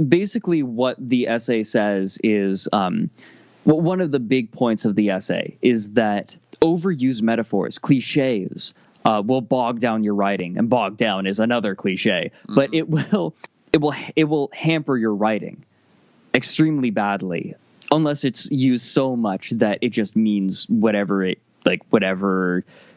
Basically, what the essay says is, one of the big points of the essay is that overused metaphors, cliches, will bog down your writing, and bog down is another cliche, but it will hamper your writing extremely badly unless it's used so much that it just means whatever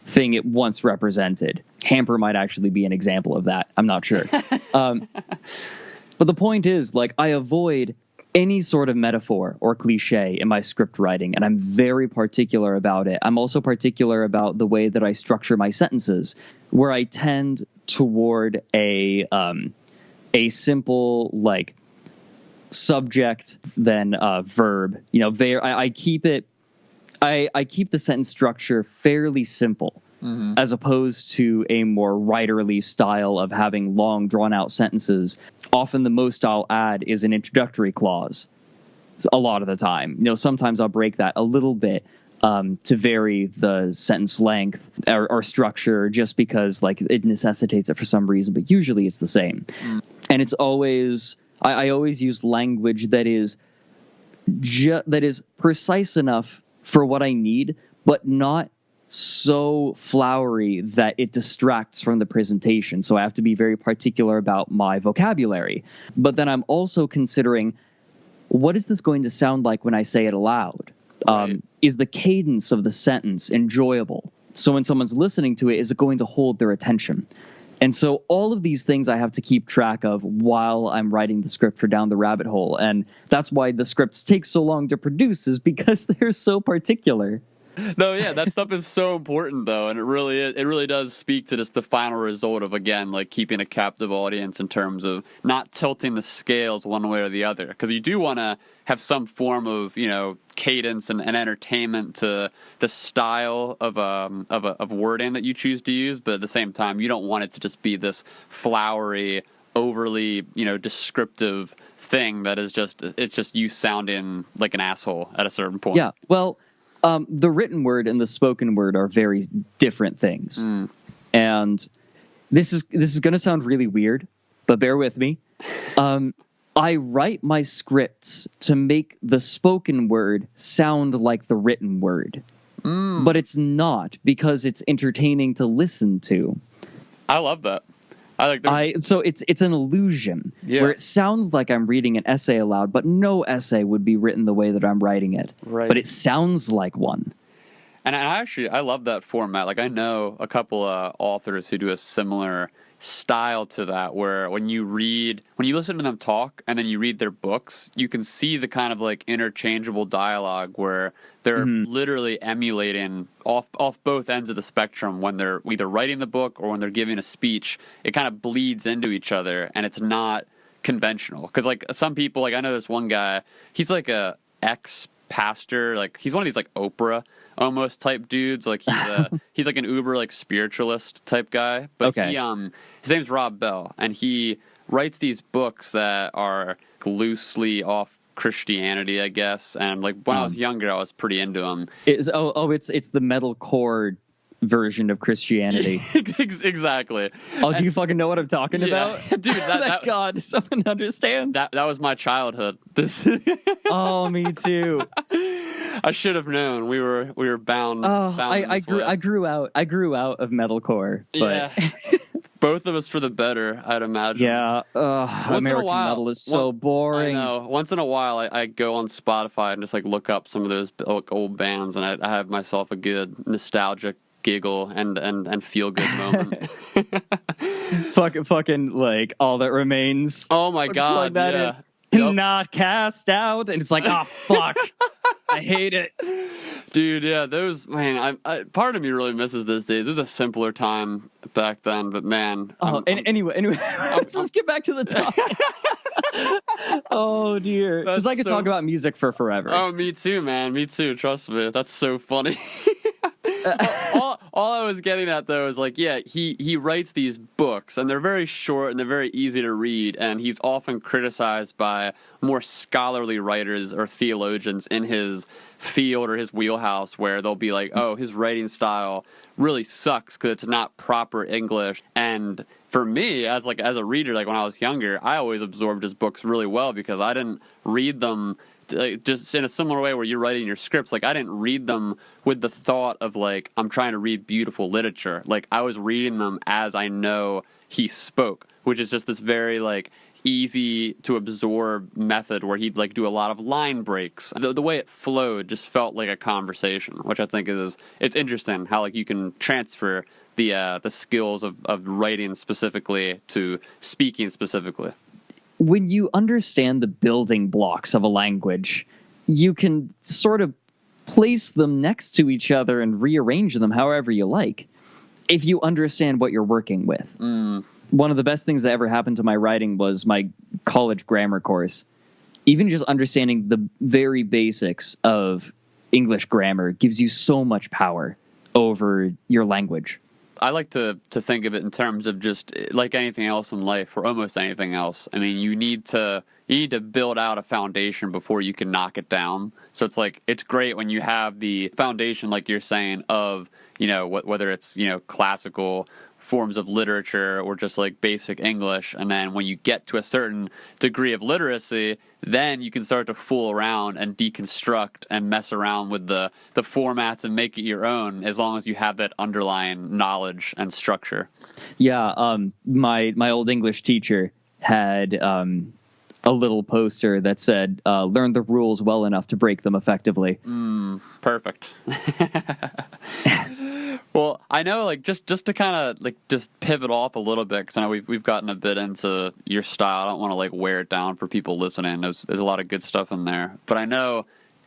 thing it once represented. Hamper might actually be an example of that. I'm not sure. But the point is, like, I avoid any sort of metaphor or cliche in my script writing, and I'm very particular about it. I'm also particular about the way that I structure my sentences, where I tend toward a simple, like, subject then verb. You know, I keep the sentence structure fairly simple, as opposed to a more writerly style of having long, drawn-out sentences. Often the most I'll add is an introductory clause a lot of the time. You know, sometimes I'll break that a little bit to vary the sentence length or structure just because, like, it necessitates it for some reason, but usually it's the same. And it's always... I always use language that is precise enough for what I need, but not so flowery that it distracts from the presentation. So I have to be very particular about my vocabulary. But then I'm also considering, what is this going to sound like when I say it aloud? Right. Is the cadence of the sentence enjoyable? So when someone's listening to it, is it going to hold their attention? And so all of these things I have to keep track of while I'm writing the script for Down the Rabbit Hole. And that's why the scripts take so long to produce, is because they're so particular. No, yeah, that stuff is so important, though, and it really does speak to just the final result of, again, like, keeping a captive audience in terms of not tilting the scales one way or the other, because you do want to have some form of, you know, cadence and entertainment to the style of wording that you choose to use, but at the same time, you don't want it to just be this flowery, overly, you know, descriptive thing that is just you sounding like an asshole at a certain point. Yeah, well, the written word and the spoken word are very different things. And this is going to sound really weird, but bear with me. I write my scripts to make the spoken word sound like the written word. But it's not, because it's entertaining to listen to. I love that. So it's an illusion where it sounds like I'm reading an essay aloud, but no essay would be written the way that I'm writing it. Right. But it sounds like one. And I love that format. Like, I know a couple of authors who do a similar style to that, where when you listen to them talk and then you read their books, you can see the kind of, like, interchangeable dialogue where they're literally emulating off both ends of the spectrum. When they're either writing the book or when they're giving a speech, it kind of bleeds into each other, and it's not conventional. Because, like, some people, like, I know this one guy, he's like a ex-pastor, like, he's one of these, like, Oprah almost type dudes. Like, he's like an uber, like, spiritualist type guy. But okay. His name's Rob Bell, and he writes these books that are loosely off Christianity, I guess. And, like, when I was younger, I was pretty into them. It's the metalcore version of Christianity. Exactly. Oh, do you fucking know what I'm talking about? Dude, thank God someone understands. That was my childhood. Oh, me too. I should have known. We were bound. I grew out of metalcore, but both of us for the better, I'd imagine. Yeah. American metal is so boring. I know. Once in a while, I go on Spotify and just, like, look up some of those, like, old bands, and I have myself a good nostalgic giggle and feel good moment. fucking like All That Remains. Oh my God! Yeah. Yep. Not cast out, and it's like, oh fuck, I hate it, dude. Yeah, those, man. I part of me really misses those days. It was a simpler time back then, but man. Anyway, let's get back to the topic. Oh dear, because I could talk about music for forever. Oh, me too, man. Me too. Trust me, that's so funny. all I was getting at though is like, yeah, he writes these books and they're very short and they're very easy to read, and he's often criticized by more scholarly writers or theologians in his field or his wheelhouse, where they'll be like, oh, his writing style really sucks because it's not proper English. And for me, as a reader, like when I was younger, I always absorbed his books really well because I didn't read them just in a similar way where you're writing your scripts. Like, I didn't read them with the thought of like, I'm trying to read beautiful literature. Like, I was reading them as I know he spoke, which is just this very like easy to absorb method where he'd like do a lot of line breaks. The way it flowed just felt like a conversation, which I think it's interesting how like you can transfer the skills of writing specifically to speaking specifically. When you understand the building blocks of a language, you can sort of place them next to each other and rearrange them however you like, if you understand what you're working with. One of the best things that ever happened to my writing was my college grammar course. Even just understanding the very basics of English grammar gives you so much power over your language. I like to think of it in terms of just like anything else in life, or almost anything else. I mean, you need to build out a foundation before you can knock it down. So it's like, it's great when you have the foundation, like you're saying, of, whether it's, classical forms of literature or just like basic English. And then when you get to a certain degree of literacy, then you can start to fool around and deconstruct and mess around with the formats and make it your own, as long as you have that underlying knowledge and structure. Yeah. My old English teacher had a little poster that said, learn the rules well enough to break them effectively. Perfect. Well, I know, like, just to kind of like just pivot off a little bit, because I know we've gotten a bit into your style. I don't want to like wear it down for people listening. There's a lot of good stuff in there, but I know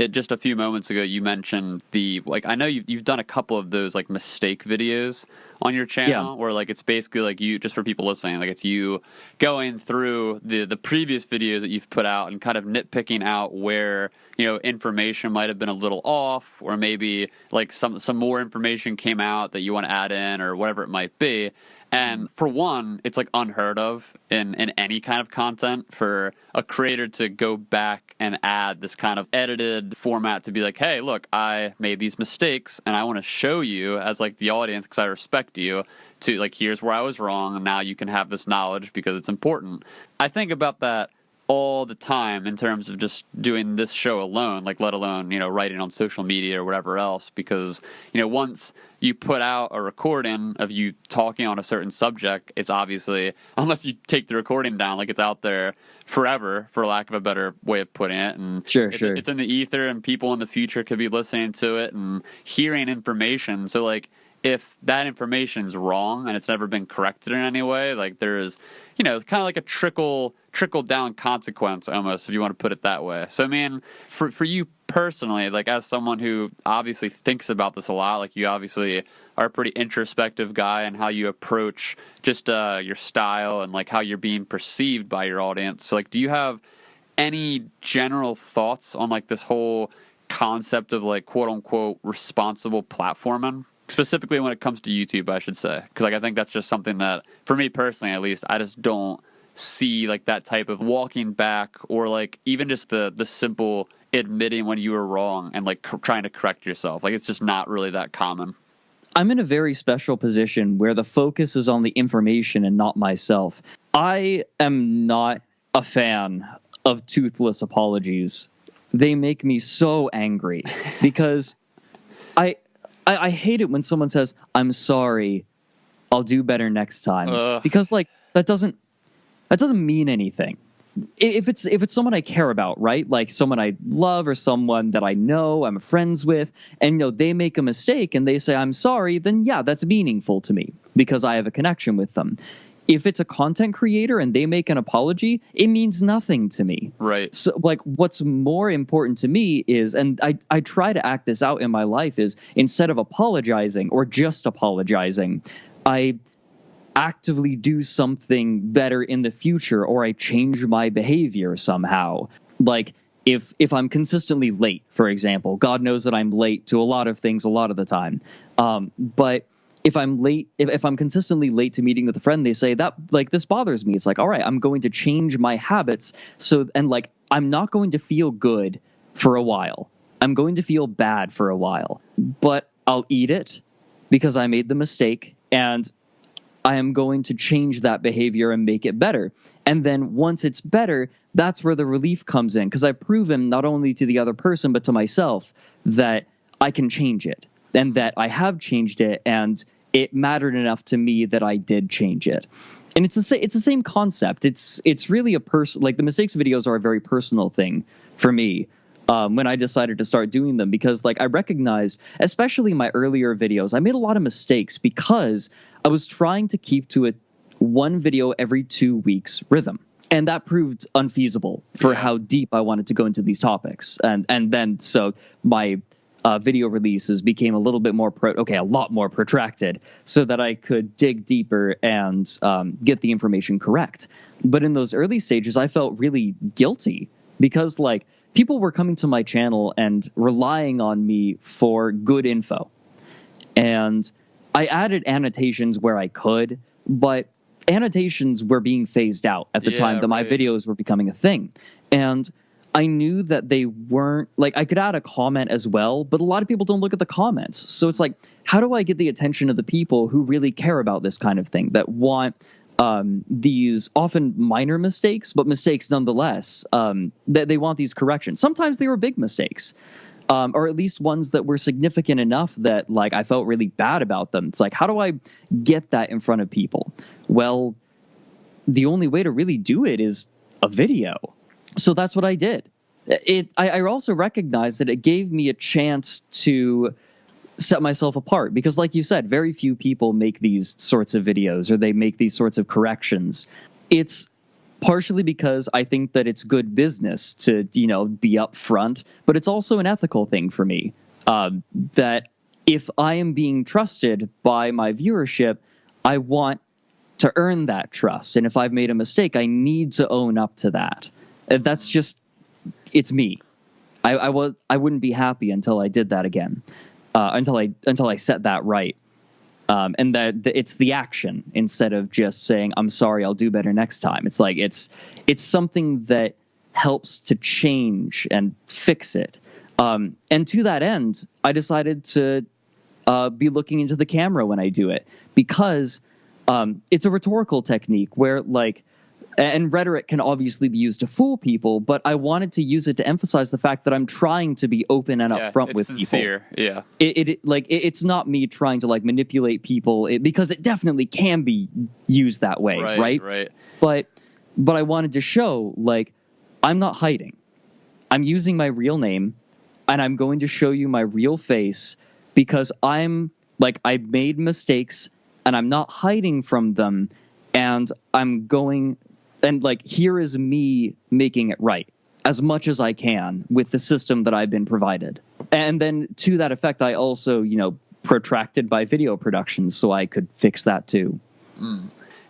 just a few moments ago you mentioned I know you've done a couple of those like mistake videos on your channel, where like it's basically like you, just for people listening, like it's you going through the previous videos that you've put out and kind of nitpicking out where information might have been a little off, or maybe like some more information came out that you want to add in, or whatever it might be. And for one, it's like unheard of in any kind of content for a creator to go back and add this kind of edited format to be like, hey, look, I made these mistakes and I want to show you as like the audience, because I respect you, to like, here's where I was wrong, and now you can have this knowledge because it's important. I think about that all the time in terms of just doing this show alone, like let alone, writing on social media or whatever else, because, once you put out a recording of you talking on a certain subject, it's obviously, unless you take the recording down, like it's out there forever, for lack of a better way of putting it. And it's in the ether, and people in the future could be listening to it and hearing information. So like, if that information's wrong and it's never been corrected in any way, like there is, kind of like a trickle down consequence almost, if you want to put it that way. So I mean, for you personally, like as someone who obviously thinks about this a lot, like you obviously are a pretty introspective guy in how you approach just your style and like how you're being perceived by your audience. So like, do you have any general thoughts on like this whole concept of like quote unquote responsible platforming? Specifically when it comes to YouTube, I should say. Because like, I think that's just something that, for me personally at least, I just don't see like that type of walking back, or like even just the simple admitting when you were wrong and like trying to correct yourself. Like, it's just not really that common. I'm in a very special position where the focus is on the information and not myself. I am not a fan of toothless apologies. They make me so angry because I hate it when someone says, I'm sorry, I'll do better next time. Because like that doesn't mean anything. If it's someone I care about, right? Like someone I love or someone that I know, I'm friends with, and they make a mistake and they say I'm sorry, then yeah, that's meaningful to me because I have a connection with them. If it's a content creator and they make an apology, it means nothing to me. Right. So like what's more important to me is, and I try to act this out in my life, is instead of apologizing or just apologizing, I actively do something better in the future, or I change my behavior somehow. Like if I'm consistently late, for example, God knows that I'm late to a lot of things a lot of the time. But if I'm late, if I'm consistently late to meeting with a friend, they say that like this bothers me. It's like, all right, I'm going to change my habits. So, and like, I'm not going to feel good for a while. I'm going to feel bad for a while, but I'll eat it because I made the mistake, and I am going to change that behavior and make it better. And then once it's better, that's where the relief comes in, because I've proven not only to the other person, but to myself that I can change it, and that I have changed it, and it mattered enough to me that I did change it. And it's the same concept. It's really like the mistakes videos are a very personal thing for me. When I decided to start doing them, because like I recognized, especially in my earlier videos, I made a lot of mistakes because I was trying to keep to a one video every 2 weeks rhythm. And that proved unfeasible for how deep I wanted to go into these topics. And then so my video releases became a little bit more a lot more protracted, so that I could dig deeper and get the information correct. But in those early stages, I felt really guilty because like people were coming to my channel and relying on me for good info. And I added annotations where I could, but annotations were being phased out at the time that my videos were becoming a thing. And I knew that they weren't, like, I could add a comment as well, but a lot of people don't look at the comments. So it's like, how do I get the attention of the people who really care about this kind of thing, that want these often minor mistakes, but mistakes nonetheless, that they want these corrections. Sometimes they were big mistakes, or at least ones that were significant enough that like I felt really bad about them. It's like, how do I get that in front of people? Well, the only way to really do it is a video. So that's what I did. I also recognized that it gave me a chance to set myself apart, because like you said, very few people make these sorts of videos, or they make these sorts of corrections. It's partially because I think that it's good business to, be upfront, but it's also an ethical thing for me, that if I am being trusted by my viewership, I want to earn that trust. And if I've made a mistake, I need to own up to that. That's just, it's me. I wouldn't be happy until I did that again. Until I set that right, and that it's the action instead of just saying I'm sorry, I'll do better next time. It's like it's something that helps to change and fix it. And to that end, I decided to be looking into the camera when I do it, because it's a rhetorical technique where like. And rhetoric can obviously be used to fool people, but I wanted to use it to emphasize the fact that I'm trying to be open and upfront with sincere. People. Yeah, it's not me trying to like manipulate people, because it definitely can be used that way, right? But I wanted to show like I'm not hiding. I'm using my real name, and I'm going to show you my real face, because I'm like I made mistakes and I'm not hiding from them, and I'm going. And like, here is me making it right as much as I can with the system that I've been provided. And then to that effect, I also, protracted my video productions so I could fix that too.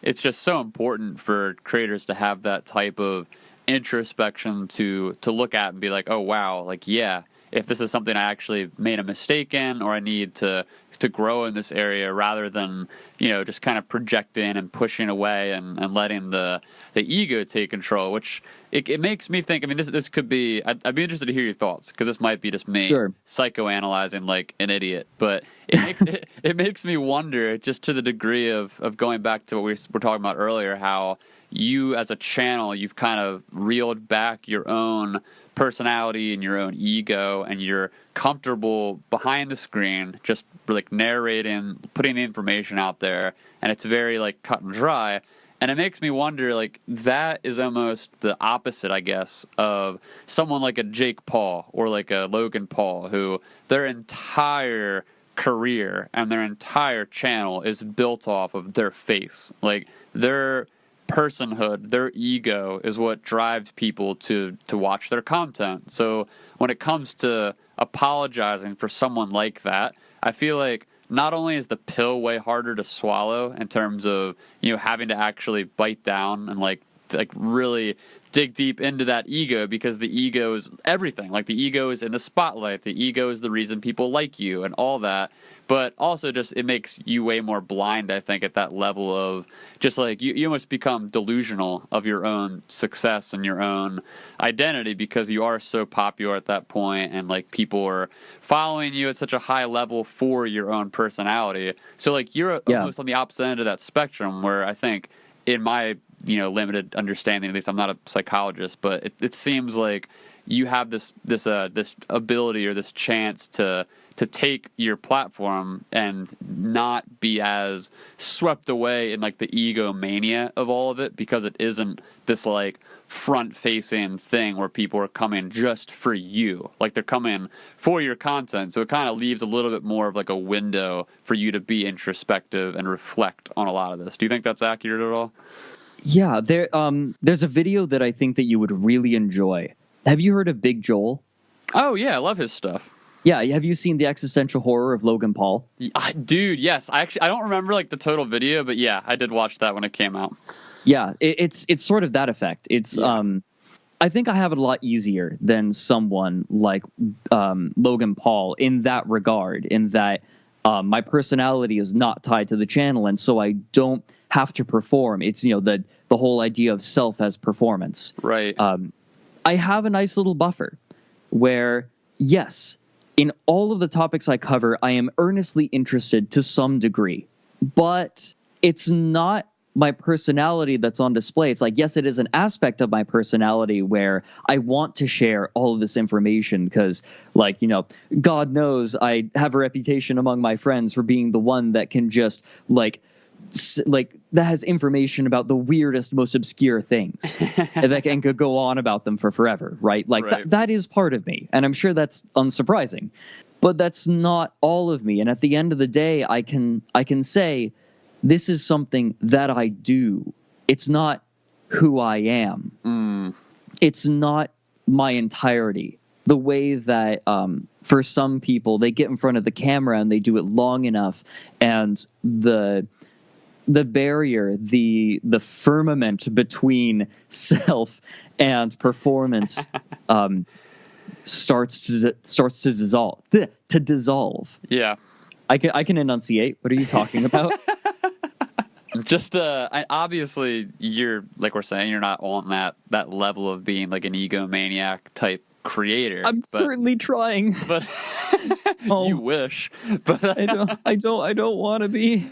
It's just so important for creators to have that type of introspection to look at and be like, oh, wow, like, yeah, if this is something I actually made a mistake in, or I need to grow in this area, rather than, just kind of projecting and pushing away and letting the ego take control, which it makes me think, I mean, this could be, I'd be interested to hear your thoughts, because this might be just me psychoanalyzing like an idiot, but it makes me wonder, just to the degree of going back to what we were talking about earlier, how you as a channel, you've kind of reeled back your own personality and your own ego, and you're comfortable behind the screen, just like narrating, putting the information out there, and it's very like cut and dry. And it makes me wonder, like, that is almost the opposite, I guess, of someone like a Jake Paul or like a Logan Paul, who their entire career and their entire channel is built off of their face. Like, their personhood, their ego is what drives people to watch their content. So when it comes to apologizing for someone like that, I feel like not only is the pill way harder to swallow in terms of, having to actually bite down and like like really dig deep into that ego, because the ego is everything. Like the ego is in the spotlight. The ego is the reason people like you and all that. But also just it makes you way more blind, I think, at that level of just like you almost become delusional of your own success and your own identity, because you are so popular at that point, and like people are following you at such a high level for your own personality. So like you're almost on the opposite end of that spectrum, where I think in my limited understanding, at least I'm not a psychologist, but it seems like you have this ability or this chance to take your platform and not be as swept away in like the egomania of all of it, because it isn't this like front-facing thing where people are coming just for you. Like they're coming for your content, so it kind of leaves a little bit more of like a window for you to be introspective and reflect on a lot of this. Do you think that's accurate at all? Yeah, there's a video that I think that you would really enjoy. Have you heard of Big Joel? Oh yeah, I love his stuff. Yeah, have you seen the existential horror of Logan Paul? Dude, yes. I don't remember like the total video, but yeah, I did watch that when it came out. Yeah, it's sort of that effect. It's I think I have it a lot easier than someone like Logan Paul in that regard, in that my personality is not tied to the channel, and so I don't have to perform. It's the whole idea of self as performance. Right. I have a nice little buffer where, yes, in all of the topics I cover, I am earnestly interested to some degree, but it's not my personality that's on display. It's like, yes, it is an aspect of my personality where I want to share all of this information because, like, God knows I have a reputation among my friends for being the one that can just, like that has information about the weirdest, most obscure things and could go on about them for forever, right? Like right. That is part of me, and I'm sure that's unsurprising, but that's not all of me. And at the end of the day, I can say this is something that I do. It's not who I am. It's not my entirety. The way that for some people, they get in front of the camera and they do it long enough, and the barrier, the firmament between self and performance starts to dissolve. Yeah, I can enunciate. What are you talking about? Just obviously, you're like we're saying, you're not on that level of being like an egomaniac type creator. I'm certainly trying, but you wish. But I don't want to be.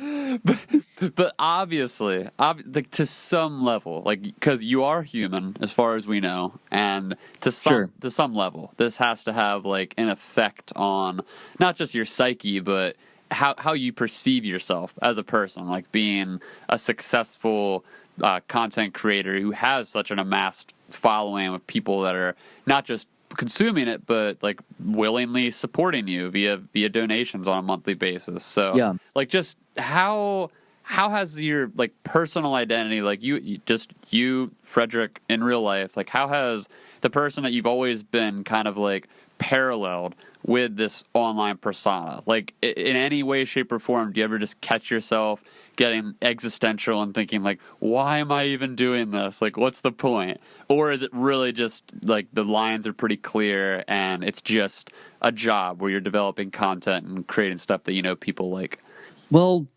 But obviously, like to some level, like because you are human as far as we know, and to some level, this has to have like an effect on not just your psyche, but how you perceive yourself as a person, like being a successful content creator who has such an amassed following of people that are not just consuming it, but like willingly supporting you via donations on a monthly basis. So yeah, like just how has your like personal identity, like you Fredrik in real life, like how has the person that you've always been kind of like paralleled with this online persona? Like in any way, shape, or form, do you ever just catch yourself getting existential and thinking like, why am I even doing this? Like, what's the point? Or is it really just like the lines are pretty clear and it's just a job where you're developing content and creating stuff that people like? Well,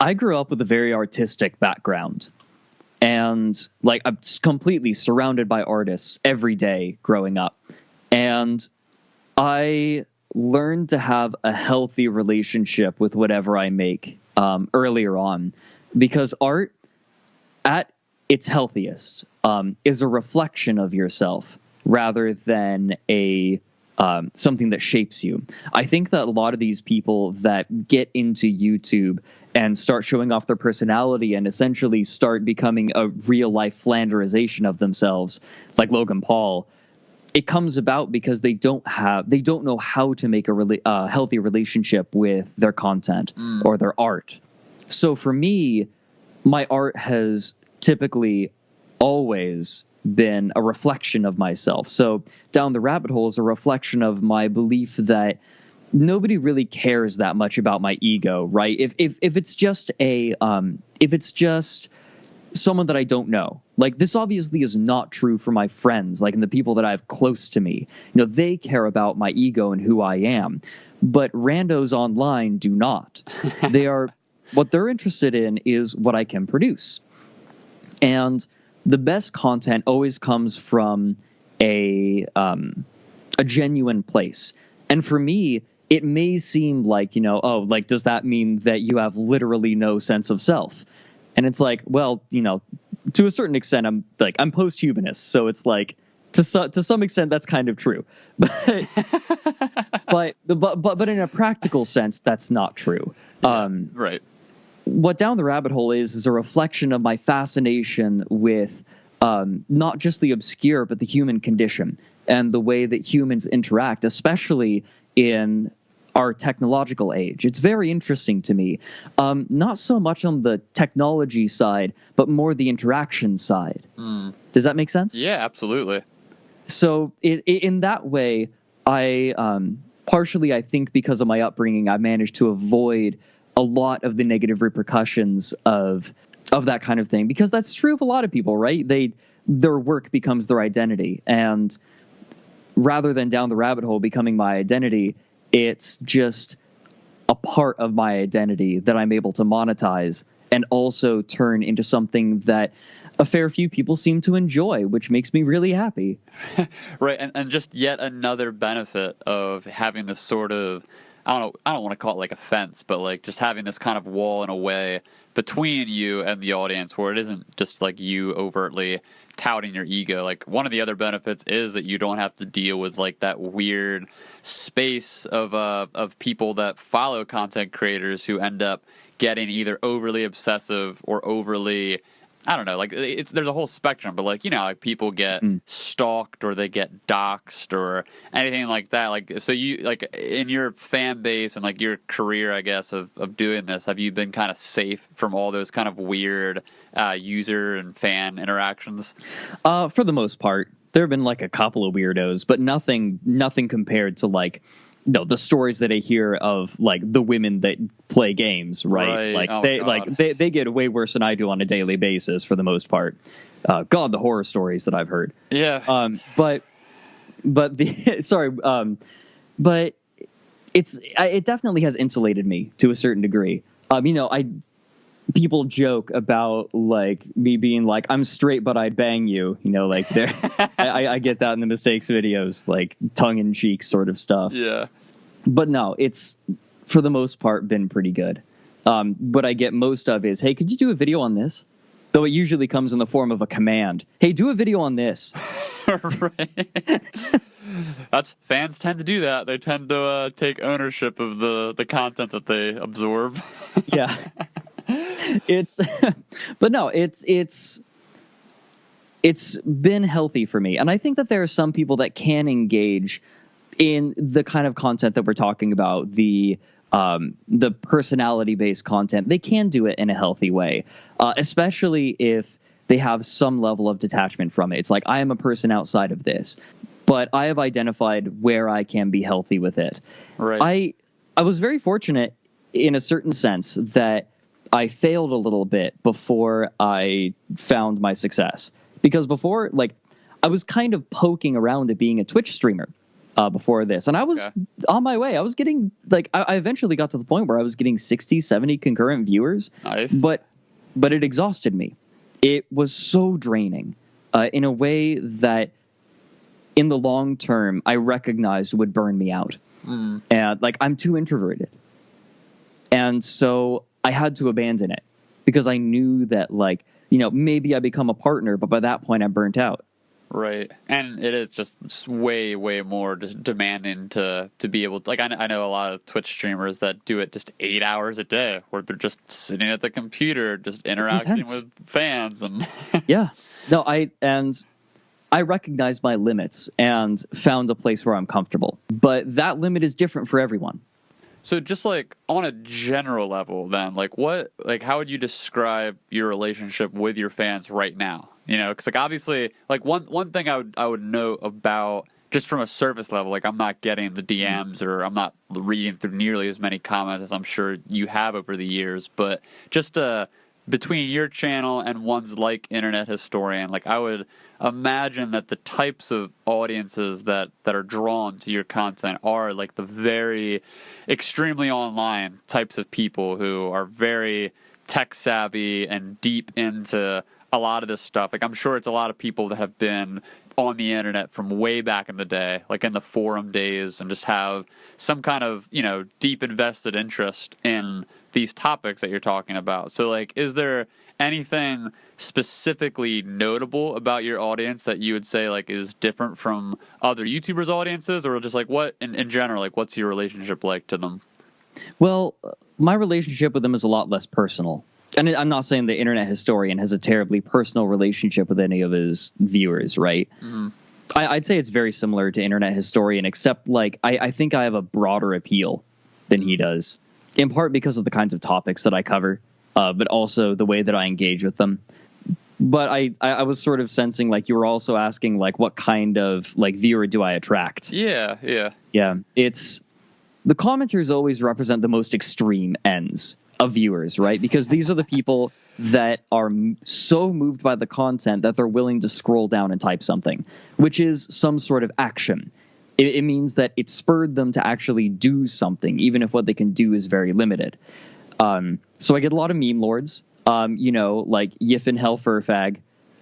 I grew up with a very artistic background, and like I'm completely surrounded by artists every day growing up, and I learned to have a healthy relationship with whatever I make earlier on, because art at its healthiest is a reflection of yourself rather than a something that shapes you. I think that a lot of these people that get into YouTube and start showing off their personality and essentially start becoming a real-life Flanderization of themselves, like Logan Paul, it comes about because they don't know how to make a healthy relationship with their content or their art. So for me, my art has typically always been a reflection of myself. So Down the Rabbit Hole is a reflection of my belief that nobody really cares that much about my ego, right? If it's just someone that I don't know. Like, this obviously is not true for my friends, like, and the people that I have close to me. You know, they care about my ego and who I am. But randos online do not. What they're interested in is what I can produce. And the best content always comes from a genuine place. And for me, it may seem like, you know, oh, like, does that mean that you have literally no sense of self? And it's like, well, you know, to a certain extent, I'm post-humanist, so it's like, to some extent, that's kind of true. But in a practical sense, that's not true. Right. What Down the Rabbit Hole is a reflection of my fascination with not just the obscure, but the human condition and the way that humans interact, especially in our technological age. It's very interesting to me. Not so much on the technology side, but more the interaction side. Does that make sense? Yeah, absolutely. So in that way, partially, I think because of my upbringing, I managed to avoid a lot of the negative repercussions of that kind of thing, because that's true of a lot of people, right? Their work becomes their identity, and rather than Down the Rabbit Hole becoming my identity, it's just a part of my identity that I'm able to monetize and also turn into something that a fair few people seem to enjoy, which makes me really happy. Right, and just yet another benefit of having this sort of, I don't want to call it like a fence, but like just having this kind of wall in a way between you and the audience, where it isn't just like you overtly touting your ego. Like, one of the other benefits is that you don't have to deal with like that weird space of people that follow content creators who end up getting either overly obsessive or overly, I don't know, like, there's a whole spectrum, but like, you know, like people get stalked or they get doxxed or anything like that. Like, so you, like, in your fan base and like your career, I guess, of doing this, have you been kind of safe from all those kind of weird user and fan interactions? For the most part. There have been like a couple of weirdos, but nothing compared to like, no, the stories that I hear of like the women that play games, right? Like, they get way worse than I do on a daily basis for the most part. God, the horror stories that I've heard. Yeah. But it definitely has insulated me to a certain degree. You know, people joke about like me being like, I'm straight, but I'd bang you, you know, like there, I get that in the mistakes videos, like tongue in cheek sort of stuff. Yeah. But no, it's for the most part been pretty good. What I get most of is, hey, could you do a video on this? Though it usually comes in the form of a command. Hey, do a video on this. Right. Fans tend to do that. They tend to take ownership of the content that they absorb. Yeah. But no, it's been healthy for me. And I think that there are some people that can engage in the kind of content that we're talking about, the personality-based content. They can do it in a healthy way, especially if they have some level of detachment from it. It's like, I am a person outside of this, but I have identified where I can be healthy with it. Right. I was very fortunate in a certain sense that I failed a little bit before I found my success. Because before, like, I was kind of poking around at being a Twitch streamer before this. And I was on my way. I was getting, like, I eventually got to the point where I was getting 60, 70 concurrent viewers. Nice. But it exhausted me. It was so draining in a way that in the long term I recognized would burn me out. And, like, I'm too introverted. And so I had to abandon it because I knew that, like, you know, maybe I become a partner, but by that point I'm burnt out. Right. And it is just way, way more just demanding to be able to, like, I know a lot of Twitch streamers that do it just 8 hours a day where they're just sitting at the computer, just interacting with fans. And yeah. No, I recognized my limits and found a place where I'm comfortable. But that limit is different for everyone. So just like on a general level then, like how would you describe your relationship with your fans right now? You know, because like obviously, like one thing I would note about just from a surface level, like I'm not getting the DMs or I'm not reading through nearly as many comments as I'm sure you have over the years, but just between your channel and ones like Internet Historian, like I would imagine that the types of audiences that are drawn to your content are like the very extremely online types of people who are very tech savvy and deep into a lot of this stuff. Like I'm sure it's a lot of people that have been on the internet from way back in the day, like in the forum days, and just have some kind of, deep invested interest in these topics that you're talking about. So like, is there anything specifically notable about your audience that you would say like is different from other YouTubers' audiences, or just like what in general, like what's your relationship like to them? Well, my relationship with them is a lot less personal. And I'm not saying the Internet Historian has a terribly personal relationship with any of his viewers, right? Mm-hmm. I'd say it's very similar to Internet Historian, except like I think I have a broader appeal than he does, in part because of the kinds of topics that I cover, but also the way that I engage with them. But I was sort of sensing like you were also asking like what kind of like viewer do I attract? Yeah. It's the commenters always represent the most extreme ends of viewers, right? Because these are the people that are so moved by the content that they're willing to scroll down and type something, which is some sort of action. It means that it spurred them to actually do something, even if what they can do is very limited. So I get a lot of meme lords, like Yiffin Hellfurfag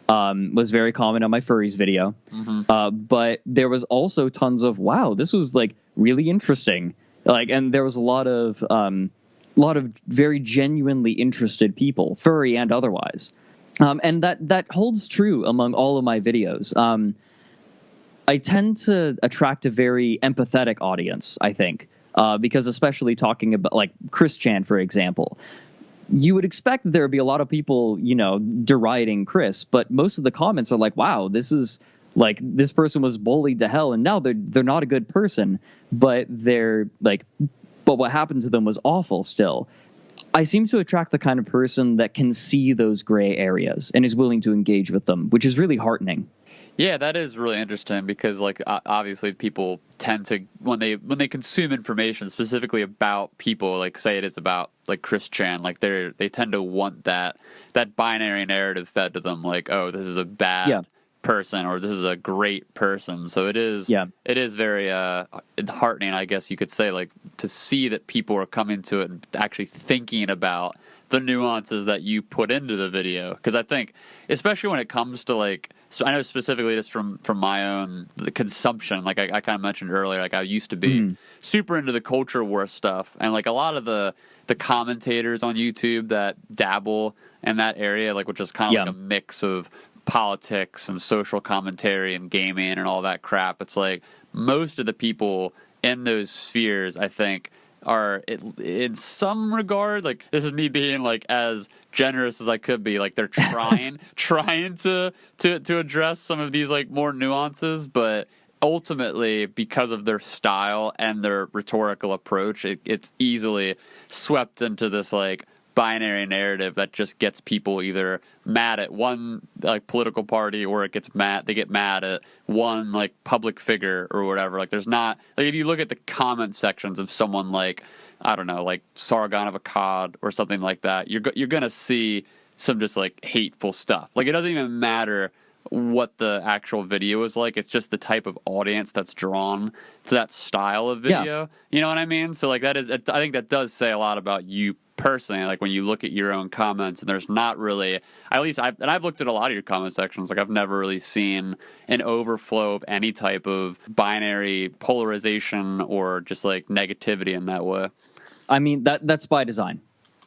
was very common on my Furries video. Mm-hmm. But there was also tons of, wow, this was like really interesting. Like, and there was a lot of very genuinely interested people, furry and otherwise. And that holds true among all of my videos. I tend to attract a very empathetic audience, I think, because especially talking about like Chris Chan, for example, you would expect that there would be a lot of people, deriding Chris, but most of the comments are like, wow, this is like this person was bullied to hell and now they're not a good person, but but what happened to them was awful still. I seem to attract the kind of person that can see those gray areas and is willing to engage with them, which is really heartening. Yeah, that is really interesting because, like, obviously people tend to, when they consume information specifically about people, like, say it is about, like, Chris Chan, like, they tend to want that binary narrative fed to them, like, oh, this is a bad person or this is a great person. So it is very heartening, I guess you could say, like, to see that people are coming to it and actually thinking about the nuances that you put into the video. Because I think, especially when it comes to, like, so I know specifically just from my own the consumption, like I kind of mentioned earlier, like I used to be super into the culture war stuff, and like a lot of the commentators on YouTube that dabble in that area, like which is kind of like a mix of politics and social commentary and gaming and all that crap. It's like most of the people in those spheres, I think, are in some regard, like this is me being like as generous as I could be, like they're trying to address some of these like more nuances, but ultimately because of their style and their rhetorical approach, it's easily swept into this like binary narrative that just gets people either mad at one like political party or they get mad at one like public figure or whatever. Like there's not, like if you look at the comment sections of someone like, I don't know, like Sargon of Akkad or something like that, you're gonna see some just like hateful stuff. Like it doesn't even matter what the actual video is like, it's just the type of audience that's drawn to that style of video. You know what I mean? So like that is, I think that does say a lot about you personally, like when you look at your own comments, and there's not really, at least I've looked at a lot of your comment sections, like I've never really seen an overflow of any type of binary polarization or just like negativity in that way. I mean, that's by design.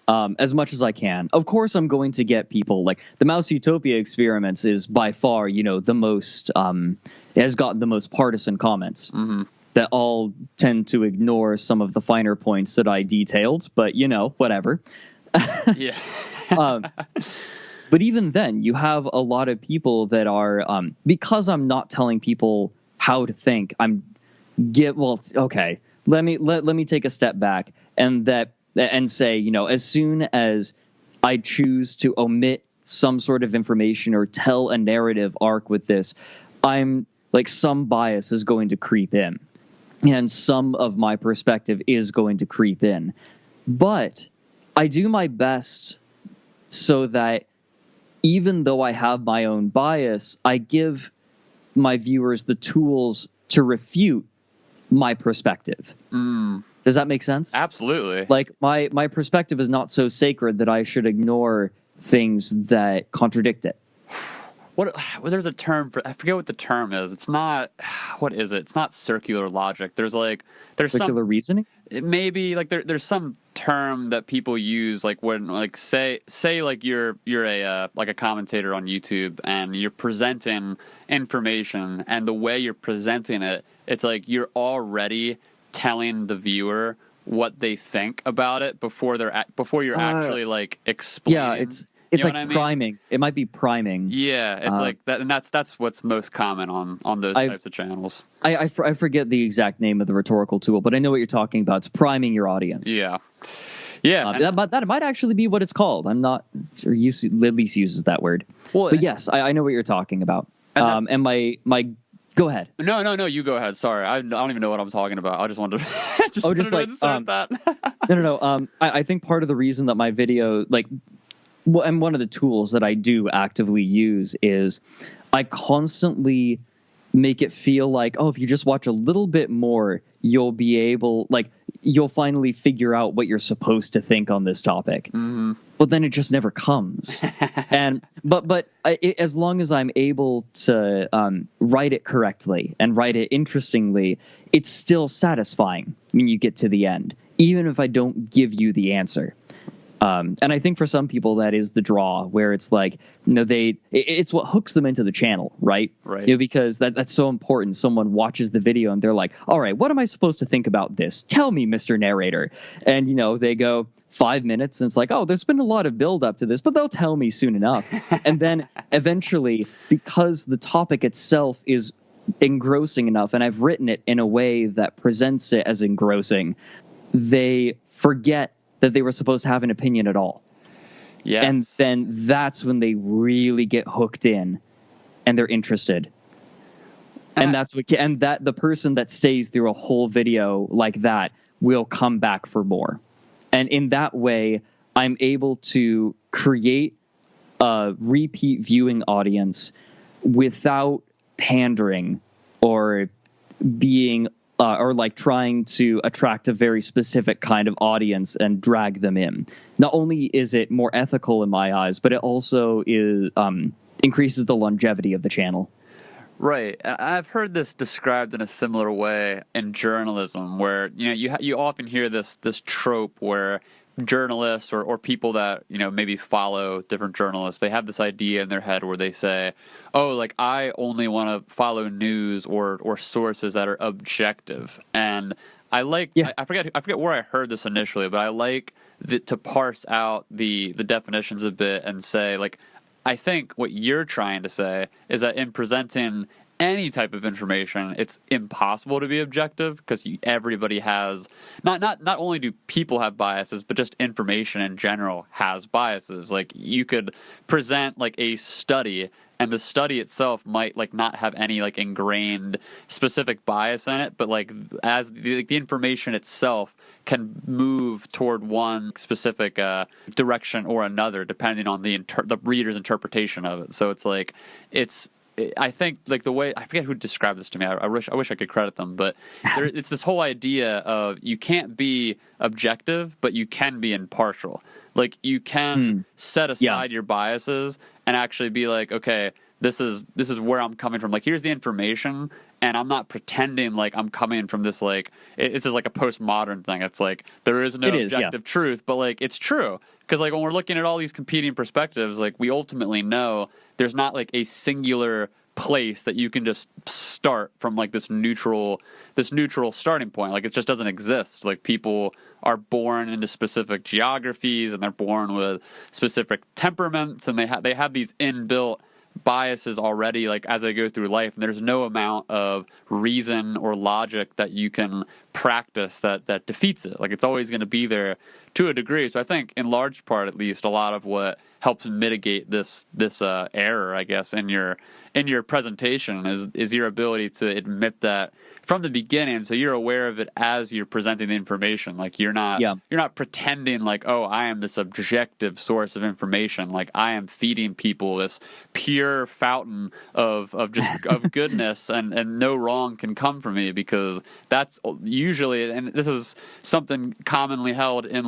As much as I can. Of course, I'm going to get people like the Mouse Utopia experiments is by far, the most, it has gotten the most partisan comments. Mm-hmm. That all tend to ignore some of the finer points that I detailed, but whatever. Yeah. But even then, you have a lot of people that are, because I'm not telling people how to think, okay, let me take a step back and say, as soon as I choose to omit some sort of information or tell a narrative arc with this, I'm like some bias is going to creep in. And some of my perspective is going to creep in. But I do my best so that even though I have my own bias, I give my viewers the tools to refute my perspective. Does that make sense? Absolutely. Like my perspective is not so sacred that I should ignore things that contradict it. Well, there's a term for, I forget what the term is. It's not, what is it? It's not circular logic. There's Circular reasoning? Maybe like there's some term that people use, like when, like say like you're a like a commentator on YouTube and you're presenting information, and the way you're presenting it, it's like you're already telling the viewer what they think about it before you're actually like explaining. Yeah, it's like priming. It might be priming. Yeah, it's like that, and that's what's most common on those types of channels. I forget the exact name of the rhetorical tool, but I know what you're talking about. It's priming your audience. Yeah. That might actually be what it's called. I'm not sure. Lidlease uses that word. Well, but yes, I know what you're talking about. And my go ahead. No, you go ahead. Sorry, I don't even know what I'm talking about. I just wanted to insert that. No. I think part of the reason that my video, and one of the tools that I do actively use is I constantly make it feel like, oh, if you just watch a little bit more, you'll finally figure out what you're supposed to think on this topic. Mm-hmm. But then it just never comes. But as long as I'm able to write it correctly and write it interestingly, it's still satisfying when you get to the end, even if I don't give you the answer. And I think for some people that is the draw, where it's like, it's what hooks them into the channel, right? Right. Because that's so important. Someone watches the video and they're like, all right, what am I supposed to think about this? Tell me, Mr. Narrator. And, they go 5 minutes and it's like, oh, there's been a lot of build up to this, but they'll tell me soon enough. And then eventually, because the topic itself is engrossing enough, and I've written it in a way that presents it as engrossing, they forget that they were supposed to have an opinion at all. Yes. And then that's when they really get hooked in and they're interested. And that the person that stays through a whole video like that will come back for more. And in that way, I'm able to create a repeat viewing audience without pandering or being trying to attract a very specific kind of audience and drag them in. Not only is it more ethical in my eyes, but it also increases the longevity of the channel. Right. I've heard this described in a similar way in journalism, where you often hear this trope where journalists or people that maybe follow different journalists, they have this idea in their head where they say, oh, like, I only want to follow news or sources that are objective. And I forget where I heard this initially, but I like to parse out the definitions a bit and say, like, I think what you're trying to say is that in presenting any type of information, it's impossible to be objective, because everybody has not only do people have biases, but just information in general has biases. Like, you could present like a study, and the study itself might not have any ingrained specific bias in it, but as the information itself can move toward one specific direction or another depending on the reader's interpretation of it. So I think the way, I forget who described this to me. I wish I could credit them, but it's this whole idea of you can't be objective, but you can be impartial. Like, you can set aside your biases and actually be like, okay, this is where I'm coming from. Like, here's the information, and I'm not pretending like I'm coming from this it's just like a postmodern thing. It's like there is no objective truth, but it's true. Because when we're looking at all these competing perspectives, we ultimately know there's not a singular place that you can just start from this neutral starting point. It just doesn't exist. People are born into specific geographies, and they're born with specific temperaments, and they have these inbuilt biases already as they go through life, and there's no amount of reason or logic that you can practice that defeats it. It's always going to be there to a degree. So I think in large part, at least, a lot of what helps mitigate this error, I guess, in your presentation is your ability to admit that from the beginning, so you're aware of it as you're presenting the information. Like you're not pretending like, oh, I am this objective source of information. Like I am feeding people this pure fountain of goodness, and no wrong can come from me, because that's usually, and this is something commonly held in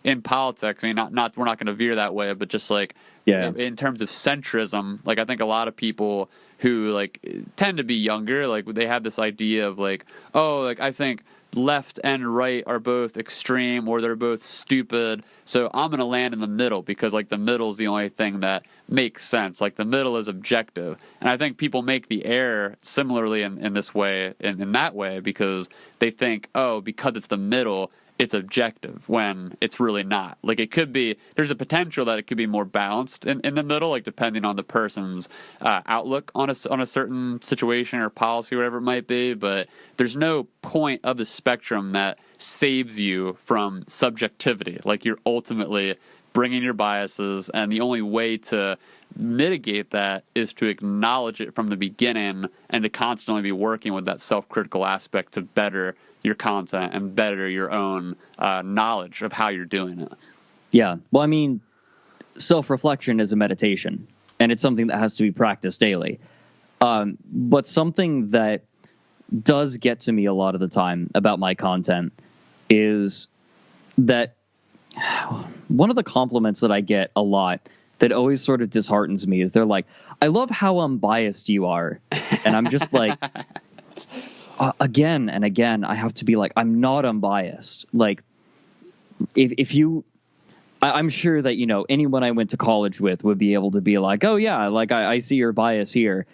in politics. I mean, not we're not going to veer that way, but just in terms of centrism, like I think a lot of people who tend to be younger, they have this idea of I think left and right are both extreme, or they're both stupid, so I'm going to land in the middle because the middle is the only thing that makes sense. The middle is objective. And I think people make the error similarly in this way, in that way, because they think, oh, because it's the middle, it's objective, when it's really not. It could be, there's a potential that it could be more balanced in the middle, depending on the person's outlook on a certain situation or policy, or whatever it might be. But there's no point of the spectrum that saves you from subjectivity. You're ultimately bringing your biases, and the only way to mitigate that is to acknowledge it from the beginning, and to constantly be working with that self-critical aspect to better your content and better your own knowledge of how you're doing it. Yeah. Well, I mean, self-reflection is a meditation, and it's something that has to be practiced daily. But something that does get to me a lot of the time about my content is that one of the compliments that I get a lot that always sort of disheartens me is they're like, I love how unbiased you are. And I'm just like, again and again, I have to be like, I'm not unbiased. If you, I'm sure that, anyone I went to college with would be able to be like, oh yeah, I see your bias here.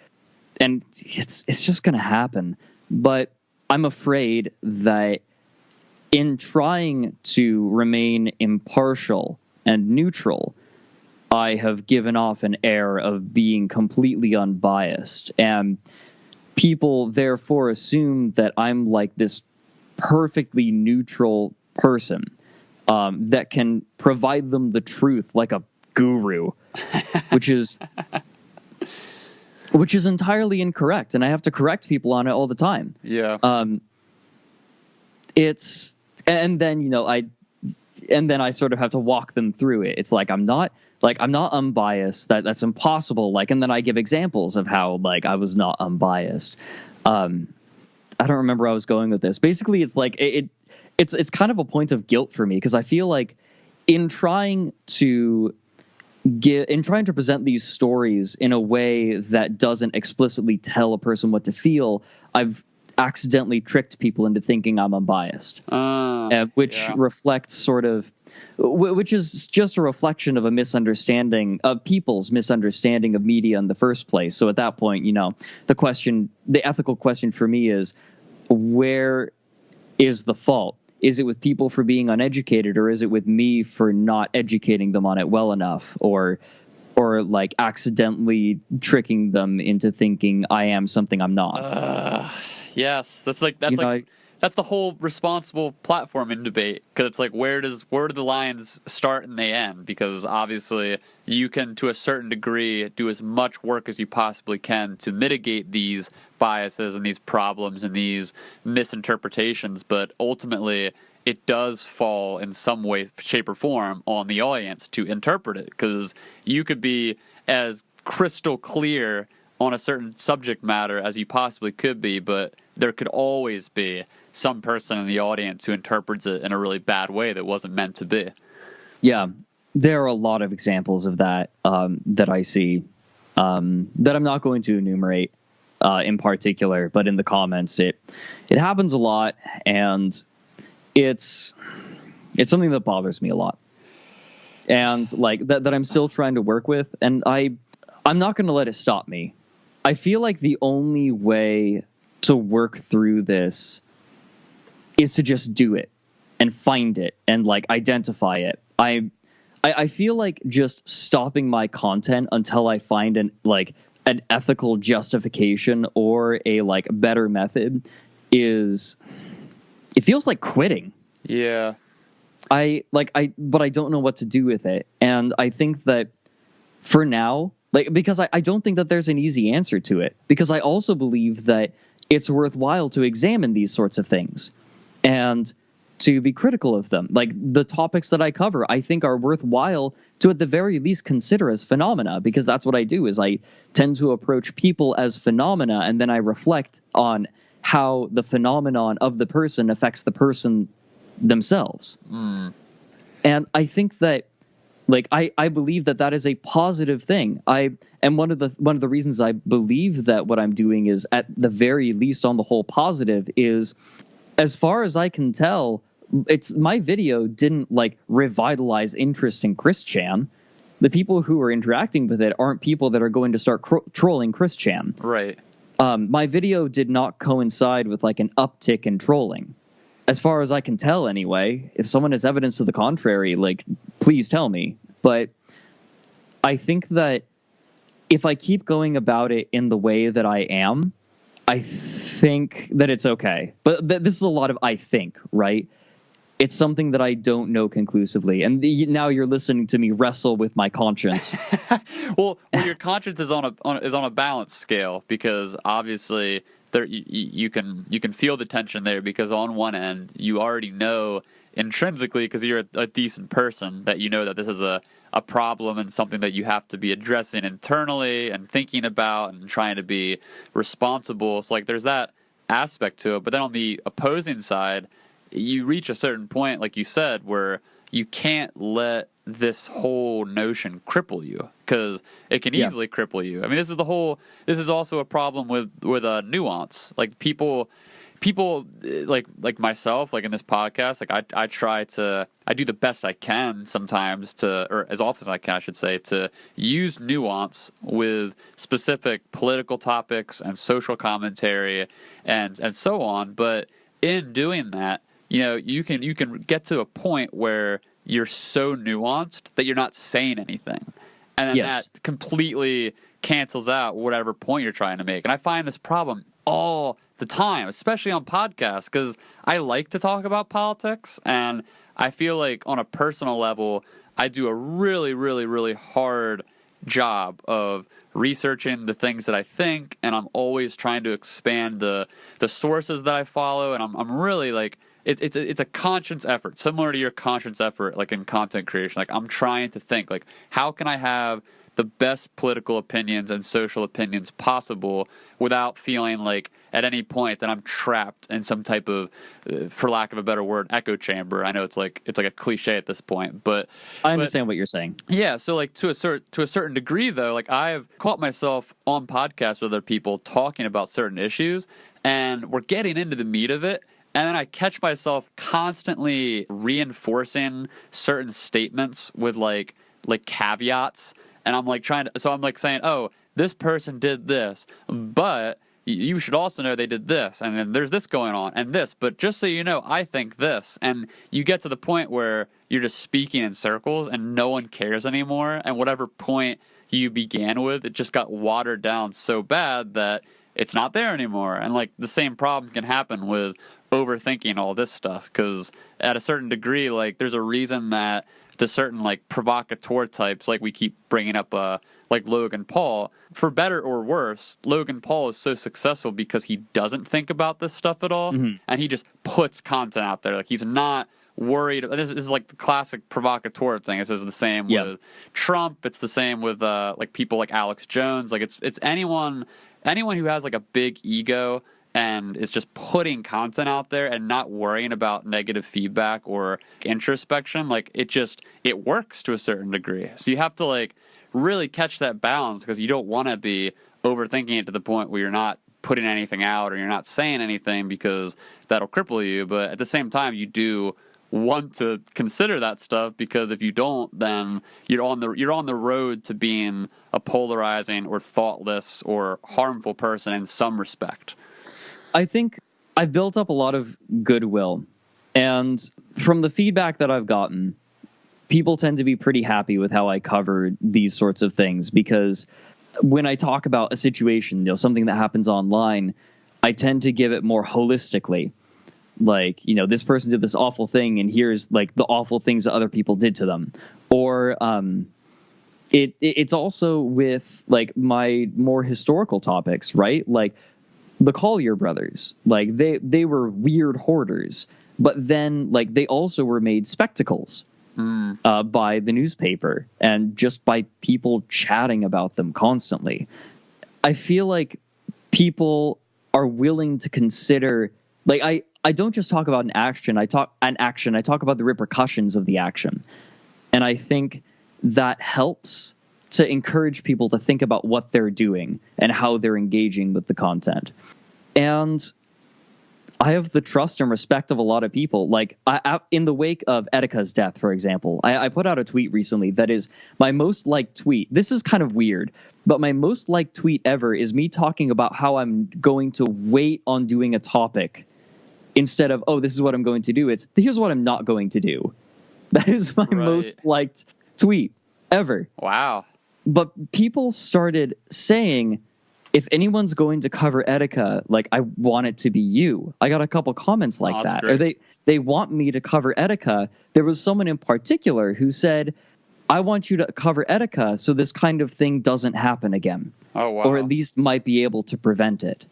And it's just going to happen. But I'm afraid that in trying to remain impartial and neutral, I have given off an air of being completely unbiased. And people therefore assume that I'm this perfectly neutral person that can provide them the truth like a guru, which is entirely incorrect. And I have to correct people on it all the time. Yeah. And then I sort of have to walk them through it. It's I'm not unbiased. That's impossible. And then I give examples of how I was not unbiased. I don't remember where I was going with this. Basically, it's it's kind of a point of guilt for me, because I feel in trying to present these stories in a way that doesn't explicitly tell a person what to feel, I've accidentally tricked people into thinking I'm unbiased, which reflects which is just a reflection of a misunderstanding of people's misunderstanding of media in the first place. So at that point, the ethical question for me is, where is the fault? Is it with people for being uneducated, or is it with me for not educating them on it well enough, or accidentally tricking them into thinking I am something I'm not? Yes, that's the whole responsible platforming debate, because it's where do the lines start and they end? Because obviously you can, to a certain degree, do as much work as you possibly can to mitigate these biases and these problems and these misinterpretations, but ultimately it does fall in some way, shape, or form on the audience to interpret it, because you could be as crystal clear on a certain subject matter as you possibly could be, but there could always be some person in the audience who interprets it in a really bad way that wasn't meant to be. Yeah, there are a lot of examples of that that I see that I'm not going to enumerate in particular, but in the comments it happens a lot, and it's something that bothers me a lot, and that I'm still trying to work with, and I'm not going to let it stop me. I feel the only way to work through this is to just do it and find it and identify it. I feel just stopping my content until I find an ethical justification or a better method it feels like quitting. Yeah. but I don't know what to do with it. And I think that for now, because I don't think that there's an easy answer to it, because I also believe that it's worthwhile to examine these sorts of things and to be critical of them. Like, the topics that I cover, I think are worthwhile to at the very least consider as phenomena, because that's what I do, is I tend to approach people as phenomena, and then I reflect on how the phenomenon of the person affects the person themselves. And I think that, like, I believe that is a positive thing. And one of the reasons I believe that what I'm doing is at the very least on the whole positive is, as far as I can tell, my video didn't like revitalize interest in Chris Chan. The people who are interacting with it aren't people that are going to start trolling Chris Chan. Right. My video did not coincide with like an uptick in trolling. As far as I can tell, anyway. If someone has evidence to the contrary, like, please tell me. But I think that if I keep going about it in the way that I am, I think that it's okay. But this is a lot of I think, right? It's something that I don't know conclusively. And now you're listening to me wrestle with my conscience. Well, your conscience is on a balance scale, because obviously there you can feel the tension there, because on one end you already know intrinsically, because you're a decent person, that you know that this is a problem and something that you have to be addressing internally and thinking about and trying to be responsible. So like there's that aspect to it. But then on the opposing side, you reach a certain point, like you said, where you can't let this whole notion cripple you, because it can easily cripple you. I mean, this is also a problem with nuance. Like people like myself, like in this podcast, like I do the best I can sometimes or as often as I can, I should say, to use nuance with specific political topics and social commentary and so on. But in doing that, you can get to a point where you're so nuanced that you're not saying anything. And then that completely cancels out whatever point you're trying to make. And I find this problem all the time, especially on podcasts, because I like to talk about politics, and I feel like on a personal level, I do a really, really, really hard job of researching the things that I think, and I'm always trying to expand the sources that I follow, and I'm really like, it's a conscious effort, similar to your conscious effort, like in content creation. Like, I'm trying to think, like, how can I have the best political opinions and social opinions possible without feeling like at any point that I'm trapped in some type of, for lack of a better word, echo chamber. I know it's like a cliche at this point, but I understand what you're saying. Yeah, so like to a certain degree though, like I've caught myself on podcasts with other people talking about certain issues, and we're getting into the meat of it. And then I catch myself constantly reinforcing certain statements with like caveats. And I'm like I'm like saying, oh, this person did this, but you should also know they did this. And then there's this going on and this, but just so you know, I think this. And you get to the point where you're just speaking in circles and no one cares anymore. And whatever point you began with, it just got watered down so bad that it's not there anymore. And like the same problem can happen with overthinking all this stuff, because at a certain degree, like there's a reason that the certain like provocateur types, like we keep bringing up like Logan Paul, for better or worse, Logan Paul is so successful because he doesn't think about this stuff at all, and he just puts content out there. Like he's not worried. This is like the classic provocateur thing. This is the same with Trump. It's the same with like people like Alex Jones. Like it's anyone who has like a big ego and is just putting content out there and not worrying about negative feedback or introspection. Like it works to a certain degree. So you have to like really catch that balance, because you don't want to be overthinking it to the point where you're not putting anything out or you're not saying anything, because that'll cripple you. But at the same time, you do want to consider that stuff, because if you don't, then you're on the road to being a polarizing or thoughtless or harmful person in some respect. I think I've built up a lot of goodwill, and from the feedback that I've gotten, people tend to be pretty happy with how I cover these sorts of things, because when I talk about a situation, something that happens online, I tend to give it more holistically. like, you know, this person did this awful thing, and here's like the awful things that other people did to them. Or it's also with like my more historical topics, right? Like the Collier brothers, like they were weird hoarders, but then like they also were made spectacles by the newspaper and just by people chatting about them constantly. I feel like people are willing to consider, like, I don't just talk about an action. I talk about the repercussions of the action. And I think that helps to encourage people to think about what they're doing and how they're engaging with the content. And I have the trust and respect of a lot of people. Like, in the wake of Etika's death, for example, I put out a tweet recently that is my most liked tweet. This is kind of weird, but my most liked tweet ever is me talking about how I'm going to wait on doing a topic instead of, oh, this is what I'm going to do. It's, here's what I'm not going to do. That is my most liked tweet ever. Wow. But people started saying, if anyone's going to cover Etika, like, I want it to be you. I got a couple comments like that. Great. Or they want me to cover Etika. There was someone in particular who said, I want you to cover Etika so this kind of thing doesn't happen again. Oh, wow. Or at least might be able to prevent it.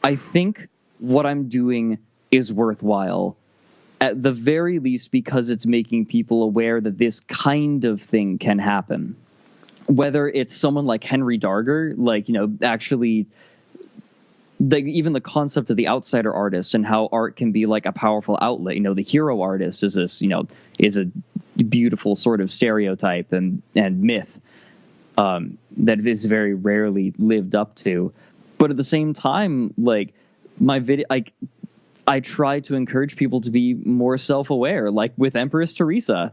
I think what I'm doing is worthwhile, at the very least because it's making people aware that this kind of thing can happen. Whether it's someone like Henry Darger, like, you know, actually, even the concept of the outsider artist and how art can be like a powerful outlet. You know, the hero artist is this, you know, is a beautiful sort of stereotype and myth that is very rarely lived up to. But at the same time, like, my video, I try to encourage people to be more self-aware, like with Empress Teresa.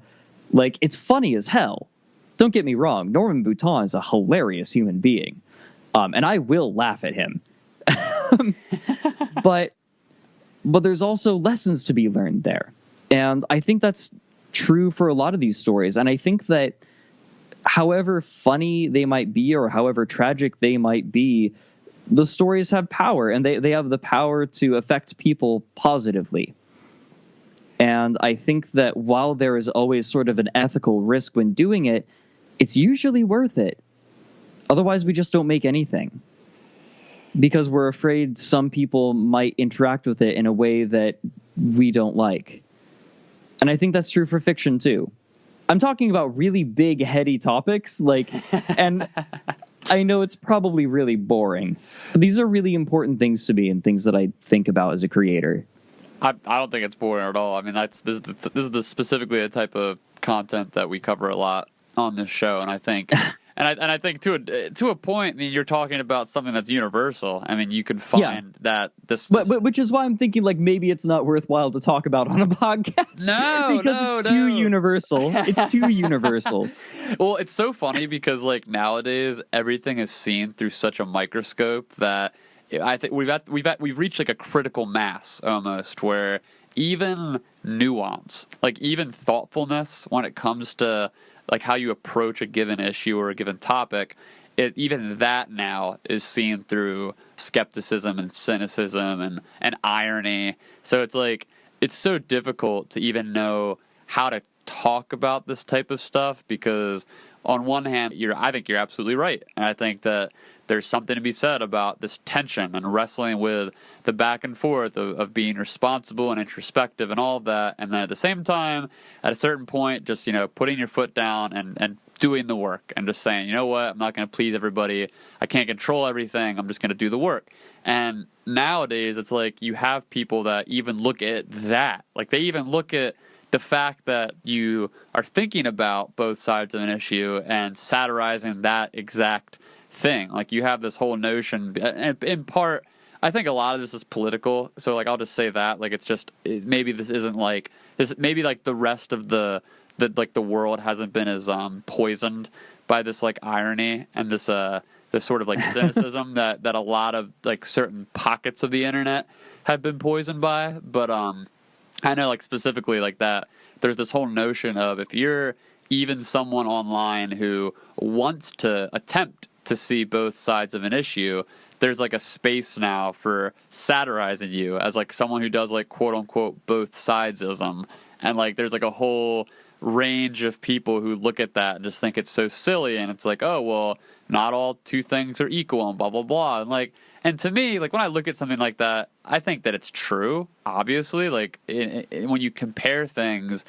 Like, it's funny as hell. Don't get me wrong, Norman Boutin is a hilarious human being, and I will laugh at him. but there's also lessons to be learned there. And I think that's true for a lot of these stories. And I think that however funny they might be or however tragic they might be, the stories have power, and they have the power to affect people positively. And I think that while there is always sort of an ethical risk when doing it, it's usually worth it. Otherwise, we just don't make anything. Because we're afraid some people might interact with it in a way that we don't like. And I think that's true for fiction, too. I'm talking about really big, heady topics, like, and I know it's probably really boring, but these are really important things to me and things that I think about as a creator. I don't think it's boring at all. I mean, this is specifically the type of content that we cover a lot on this show, and I think, I think to a point, I mean, you're talking about something that's universal. I mean, you could find that this, but which is why I'm thinking like maybe it's not worthwhile to talk about on a podcast. Because it's too universal. It's too universal. Well, it's so funny because like nowadays everything is seen through such a microscope that I think we've reached like a critical mass almost where even nuance, like even thoughtfulness when it comes to like how you approach a given issue or a given topic, even that now is seen through skepticism and cynicism and irony. So it's like, it's so difficult to even know how to talk about this type of stuff because on one hand, I think you're absolutely right. And I think that there's something to be said about this tension and wrestling with the back and forth of being responsible and introspective and all of that. And then at the same time, at a certain point, just, you know, putting your foot down and doing the work and just saying, you know what, I'm not going to please everybody. I can't control everything. I'm just going to do the work. And nowadays, it's like you have people that even look at that. Like they even look at the fact that you are thinking about both sides of an issue and satirizing that exact thing. Like you have this whole notion, and in part, I think a lot of this is political. So like, I'll just say that, like, maybe this isn't like this. Maybe like the rest of the world hasn't been as poisoned by this like irony and this sort of like cynicism that a lot of like certain pockets of the internet have been poisoned by. But I know like specifically like that, there's this whole notion of if you're even someone online who wants to attempt to see both sides of an issue, there's like a space now for satirizing you as like someone who does like quote unquote both sidesism, and like there's like a whole range of people who look at that and just think it's so silly, and it's like, oh well, not all two things are equal and blah blah blah, and like, and to me, like when I look at something like that, I think that it's true, obviously, like when you compare things,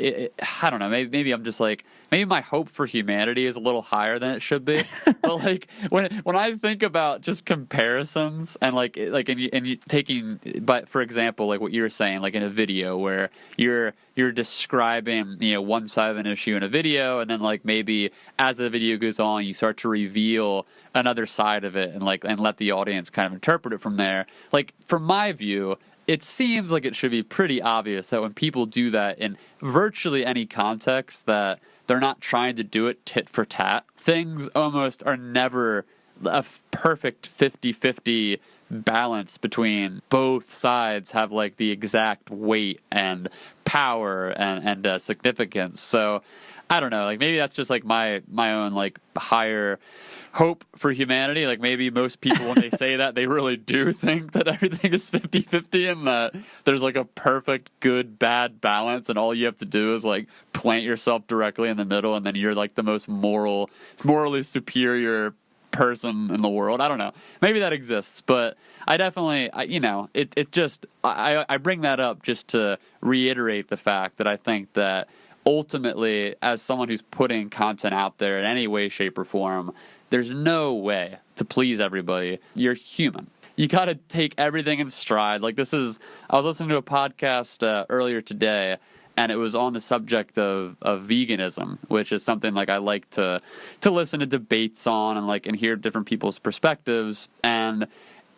I don't know, maybe I'm just like, maybe my hope for humanity is a little higher than it should be. But like when I think about just comparisons and like and you taking, but for example, like what you were saying, like in a video where you're describing, you know, one side of an issue in a video, and then like maybe as the video goes on, you start to reveal another side of it and like and let the audience kind of interpret it from there. Like from my view, it seems like it should be pretty obvious that when people do that in virtually any context, that they're not trying to do it tit for tat. Things almost are never a perfect 50-50 balance between both sides have like the exact weight and power and significance. So I don't know, like maybe that's just like my own like higher hope for humanity. Like maybe most people when they say that, they really do think that everything is 50-50 and that there's like a perfect good bad balance, and all you have to do is like plant yourself directly in the middle, and then you're like the most morally superior person in the world. I don't know, maybe that exists, but I definitely you know, it just I bring that up just to reiterate the fact that I think that ultimately, as someone who's putting content out there in any way, shape, or form, there's no way to please everybody. You're human. You got to take everything in stride. Like I was listening to a podcast earlier today, and it was on the subject of veganism, which is something like I like to listen to debates on and hear different people's perspectives. And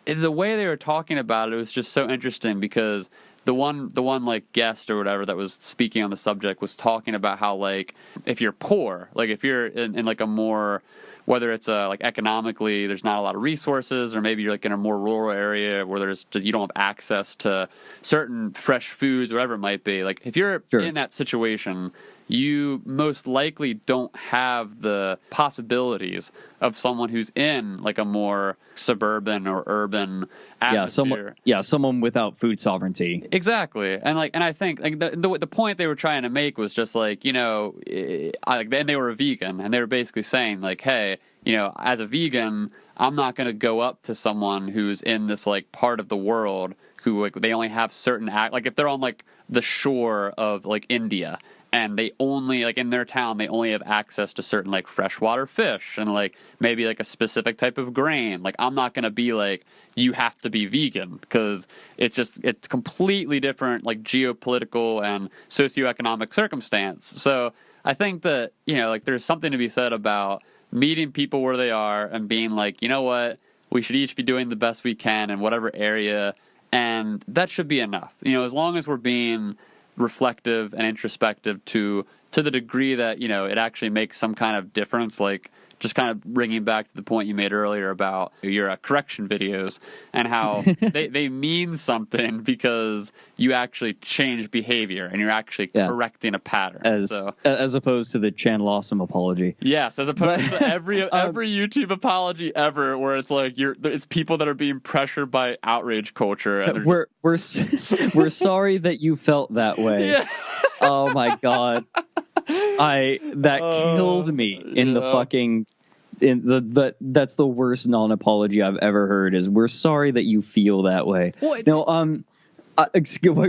the way they were talking about it was just so interesting, because the one like guest or whatever that was speaking on the subject was talking about how like if you're poor, like if you're in like a more, whether it's like economically there's not a lot of resources, or maybe you're like in a more rural area where you don't have access to certain fresh foods, whatever it might be. Like if you're in that situation, you most likely don't have the possibilities of someone who's in like a more suburban or urban atmosphere. Someone without food sovereignty. Exactly. And I think like the point they were trying to make was just like, you know, and they were a vegan, and they were basically saying like, hey, you know, as a vegan, I'm not going to go up to someone who's in this like part of the world who like they only have certain like if they're on like the shore of like India, and they only, like in their town, they only have access to certain like freshwater fish and like maybe like a specific type of grain. Like I'm not going to be like, you have to be vegan, because it's completely different like geopolitical and socioeconomic circumstance. So I think that, you know, like there's something to be said about meeting people where they are and being like, you know what, we should each be doing the best we can in whatever area, and that should be enough. You know, as long as we're being reflective and introspective to the degree that, you know, it actually makes some kind of difference, like just kind of bringing back to the point you made earlier about your correction videos and how they mean something because you actually change behavior and you're actually correcting a pattern. As opposed to the channel awesome apology. Yes, as opposed to every YouTube apology ever, where it's like it's people that are being pressured by outrage culture. And we're sorry that you felt that way. Yeah. Oh my god. Killed me in the fucking that's the worst non-apology I've ever heard, is we're sorry that you feel that way. What were you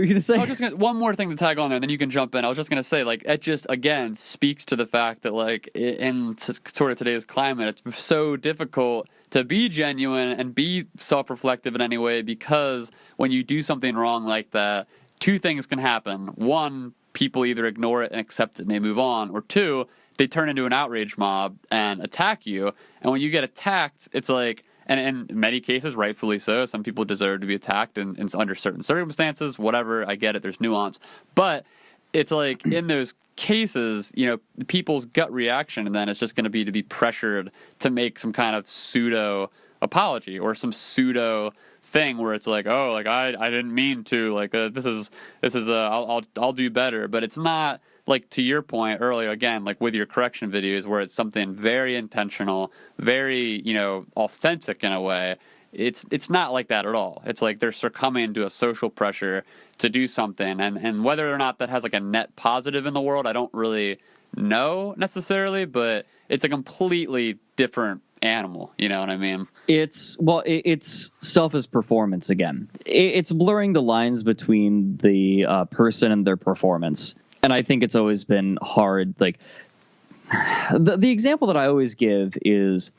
gonna say? One more thing to tag on there, and then you can jump in. I was just gonna say, like, it just again speaks to the fact that, like, in sort of today's climate, it's so difficult to be genuine and be self-reflective in any way, because when you do something wrong like that, two things can happen. One, people either ignore it and accept it and they move on, or two, they turn into an outrage mob and attack you. And when you get attacked, it's like, and in many cases, rightfully so, some people deserve to be attacked and under certain circumstances, whatever, I get it, there's nuance. But it's like, in those cases, you know, people's gut reaction then is just going to be pressured to make some kind of pseudo apology or some pseudo thing where it's like, oh, like I didn't mean to, like this is I'll do better. But it's not, like, to your point earlier, again, like with your correction videos, where it's something very intentional, very, you know, authentic in a way. it's not like that at all. It's like they're succumbing to a social pressure to do something, and whether or not that has like a net positive in the world, I don't really know necessarily, but it's a completely different animal, you know what I mean? It's self as performance again. It's blurring the lines between the person and their performance, and I think it's always been hard. Like the example that I always give is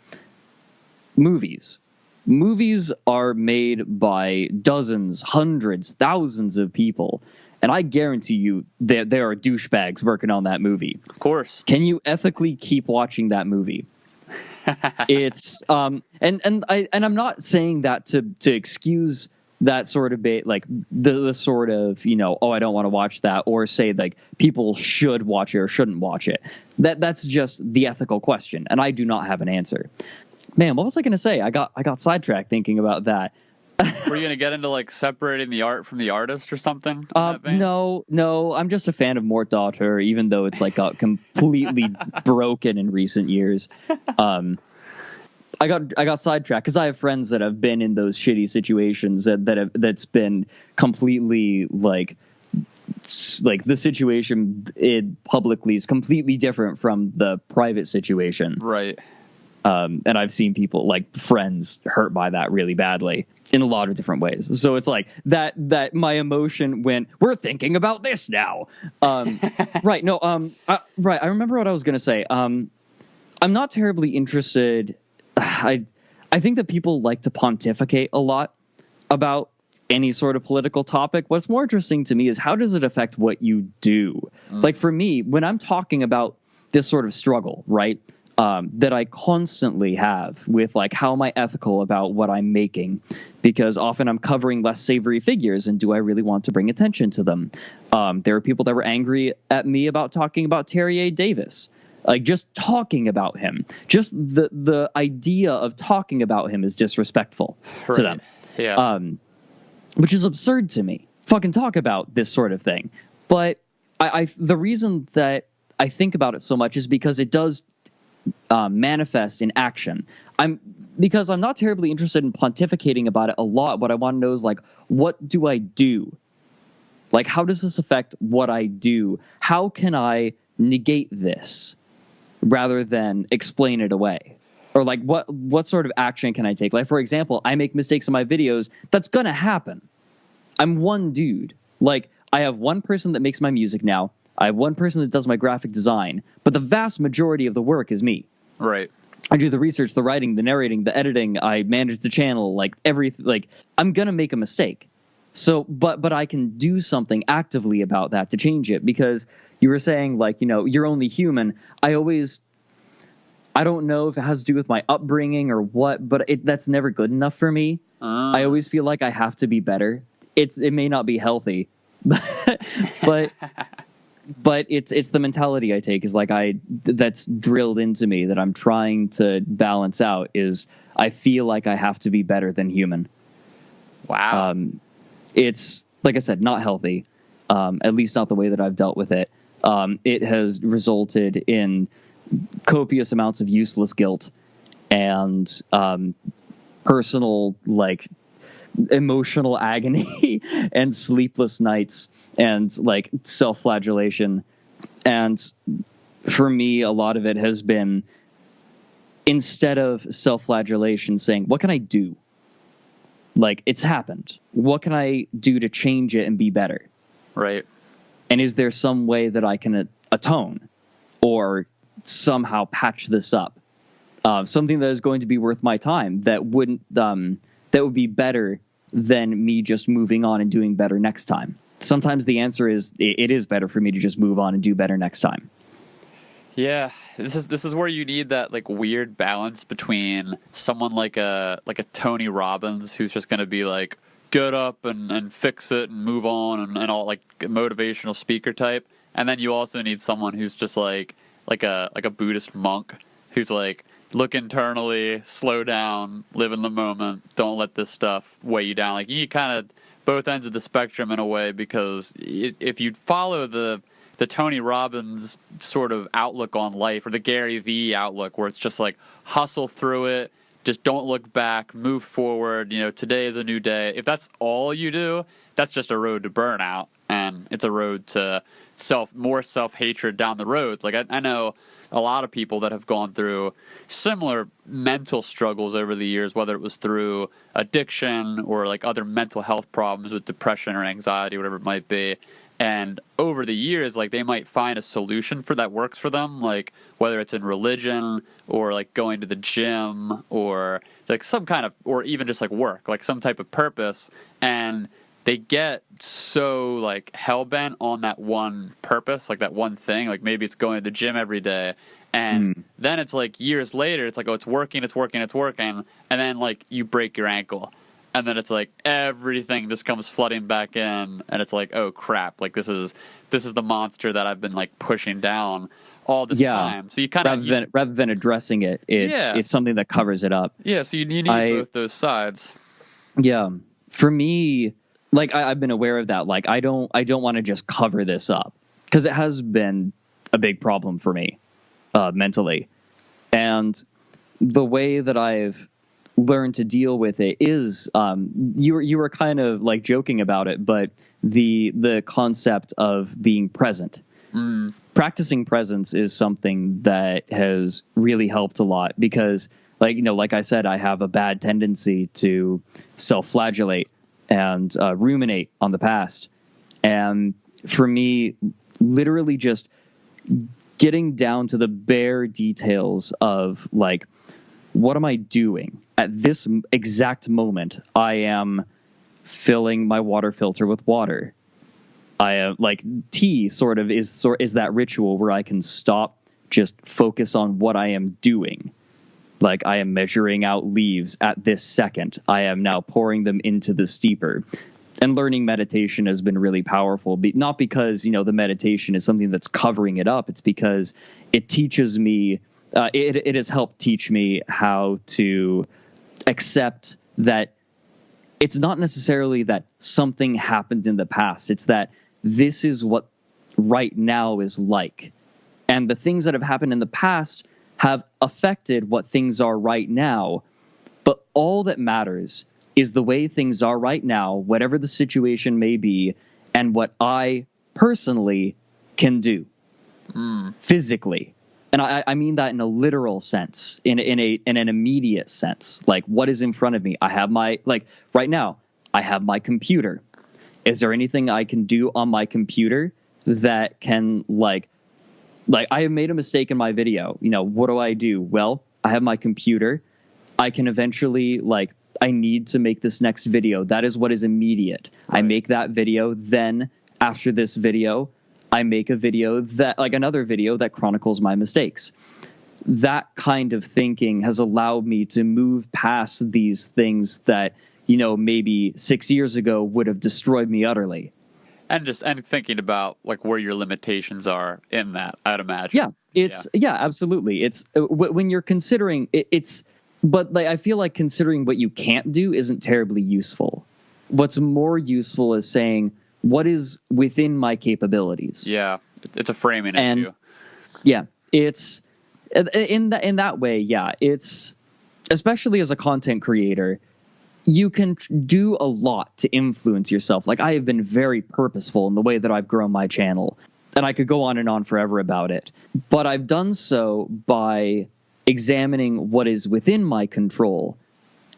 movies. Movies are made by dozens, hundreds, thousands of people, and I guarantee you that there are douchebags working on that movie. Of course. Can you ethically keep watching that movie? It's and I'm not saying that to excuse that sort of like the sort of, you know, oh, I don't want to watch that, or say like people should watch it or shouldn't watch it. That's just the ethical question, and I do not have an answer. Man, what was I going to say? I got sidetracked thinking about that. Were you going to get into like separating the art from the artist or something? No, I'm just a fan of Mort Daughter, even though it's like got completely broken in recent years. I got sidetracked because I have friends that have been in those shitty situations that's been completely like the situation publicly is completely different from the private situation. Right. And I've seen people, like friends, hurt by that really badly in a lot of different ways. So it's like that my emotion went, we're thinking about this now. Right. No. Right. I remember what I was going to say. I'm not terribly interested. I think that people like to pontificate a lot about any sort of political topic. What's more interesting to me is how does it affect what you do? Like for me, when I'm talking about this sort of struggle, right? That I constantly have with like how am I ethical about what I'm making, because often I'm covering less savory figures, and do I really want to bring attention to them? There are people that were angry at me about talking about Terry A. Davis, like just talking about him. Just the idea of talking about him is disrespectful to them. Yeah. Which is absurd to me. Fucking talk about this sort of thing. But the reason that I think about it so much is because it does manifest in action. Because I'm not terribly interested in pontificating about it a lot. What I want to know is like, what do I do? Like, how does this affect what I do? How can I negate this rather than explain it away? Or like, what sort of action can I take? Like, for example, I make mistakes in my videos. That's gonna happen. I'm one dude. Like, I have one person that makes my music now. I have one person that does my graphic design, but the vast majority of the work is me. Right. I do the research, the writing, the narrating, the editing. I manage the channel, like everything. Like, I'm gonna make a mistake. So, but I can do something actively about that to change it, because you were saying like, you know, you're only human. I don't know if it has to do with my upbringing or what, but that's never good enough for me. I always feel like I have to be better. It may not be healthy, but it's the mentality I take, is like that's drilled into me that I'm trying to balance out, is I feel like I have to be better than human. Wow. It's, like I said, not healthy, at least not the way that I've dealt with it. It has resulted in copious amounts of useless guilt and personal, like, emotional agony and sleepless nights and, like, self-flagellation. And for me, a lot of it has been, instead of self-flagellation, saying, what can I do? Like, it's happened. What can I do to change it and be better? Right. And is there some way that I can atone or somehow patch this up? Something that is going to be worth my time, that would be better than me just moving on and doing better next time. Sometimes the answer is it is better for me to just move on and do better next time. Yeah, this is where you need that like weird balance between someone like a Tony Robbins, who's just going to be like, get up and fix it and move on and all, like a motivational speaker type. And then you also need someone who's just like a Buddhist monk, who's like, look internally, slow down, live in the moment, don't let this stuff weigh you down. Like, you need kind of both ends of the spectrum in a way, because if you follow the Tony Robbins sort of outlook on life, or the Gary Vee outlook, where it's just like hustle through it, just don't look back, move forward. Today is a new day. If that's all you do, that's just a road to burnout, and it's a road to more self-hatred down the road. Like I know a lot of people that have gone through similar mental struggles over the years, whether it was through addiction or like other mental health problems with depression or anxiety, whatever it might be. And over the years, like they might find a solution that works for them, like whether it's in religion or like going to the gym or like some kind of, or even just like work, like some type of purpose. And they get so like hell-bent on that one purpose, like that one thing, like maybe it's going to the gym every day. And then it's like years later, it's like, oh, it's working. And then like you break your ankle. And then it's like everything just comes flooding back in. And it's like, oh crap, like this is the monster that I've been like pushing down all this time. So you kind of rather than addressing it, it's something that covers it up. Yeah, so you need both those sides. Yeah. For me, like I've been aware of that. Like I don't want to just cover this up, because it has been a big problem for me mentally. And the way that I've learned to deal with it is you were kind of like joking about it, but the concept of being present. Practicing presence is something that has really helped a lot, because like I said, I have a bad tendency to self-flagellate and ruminate on the past. And for me, literally just getting down to the bare details of like, what am I doing at this exact moment? I am filling my water filter with water. I am like tea sort of is that ritual where I can stop, just focus on what I am doing. Like I am measuring out leaves at this second. I am now pouring them into the steeper. And learning meditation has been really powerful, not because, the meditation is something that's covering it up. It's because it teaches me, it has helped teach me how to accept that it's not necessarily that something happened in the past. It's that this is what right now is like. And the things that have happened in the past have affected what things are right now. But all that matters is the way things are right now, whatever the situation may be, and what I personally can do physically. And I mean that in a literal sense, in an immediate sense. Like, what is in front of me? I have right now, I have my computer. Is there anything I can do on my computer that can, like I have made a mistake in my video. What do I do? Well, I have my computer. I can eventually, I need to make this next video. That is what is immediate. Right. I make that video. Then after this video, I make a video another video that chronicles my mistakes. That kind of thinking has allowed me to move past these things that, maybe 6 years ago would have destroyed me utterly. And thinking about like where your limitations are in that, I'd imagine. Yeah, absolutely. It's when you're considering it's, but I feel like considering what you can't do isn't terribly useful. What's more useful is saying what is within my capabilities. Yeah, it's a framing issue. Yeah, it's in that way. Yeah, it's especially as a content creator, you can do a lot to influence yourself. Like I have been very purposeful in the way that I've grown my channel, and I could go on and on forever about it. But I've done so by examining what is within my control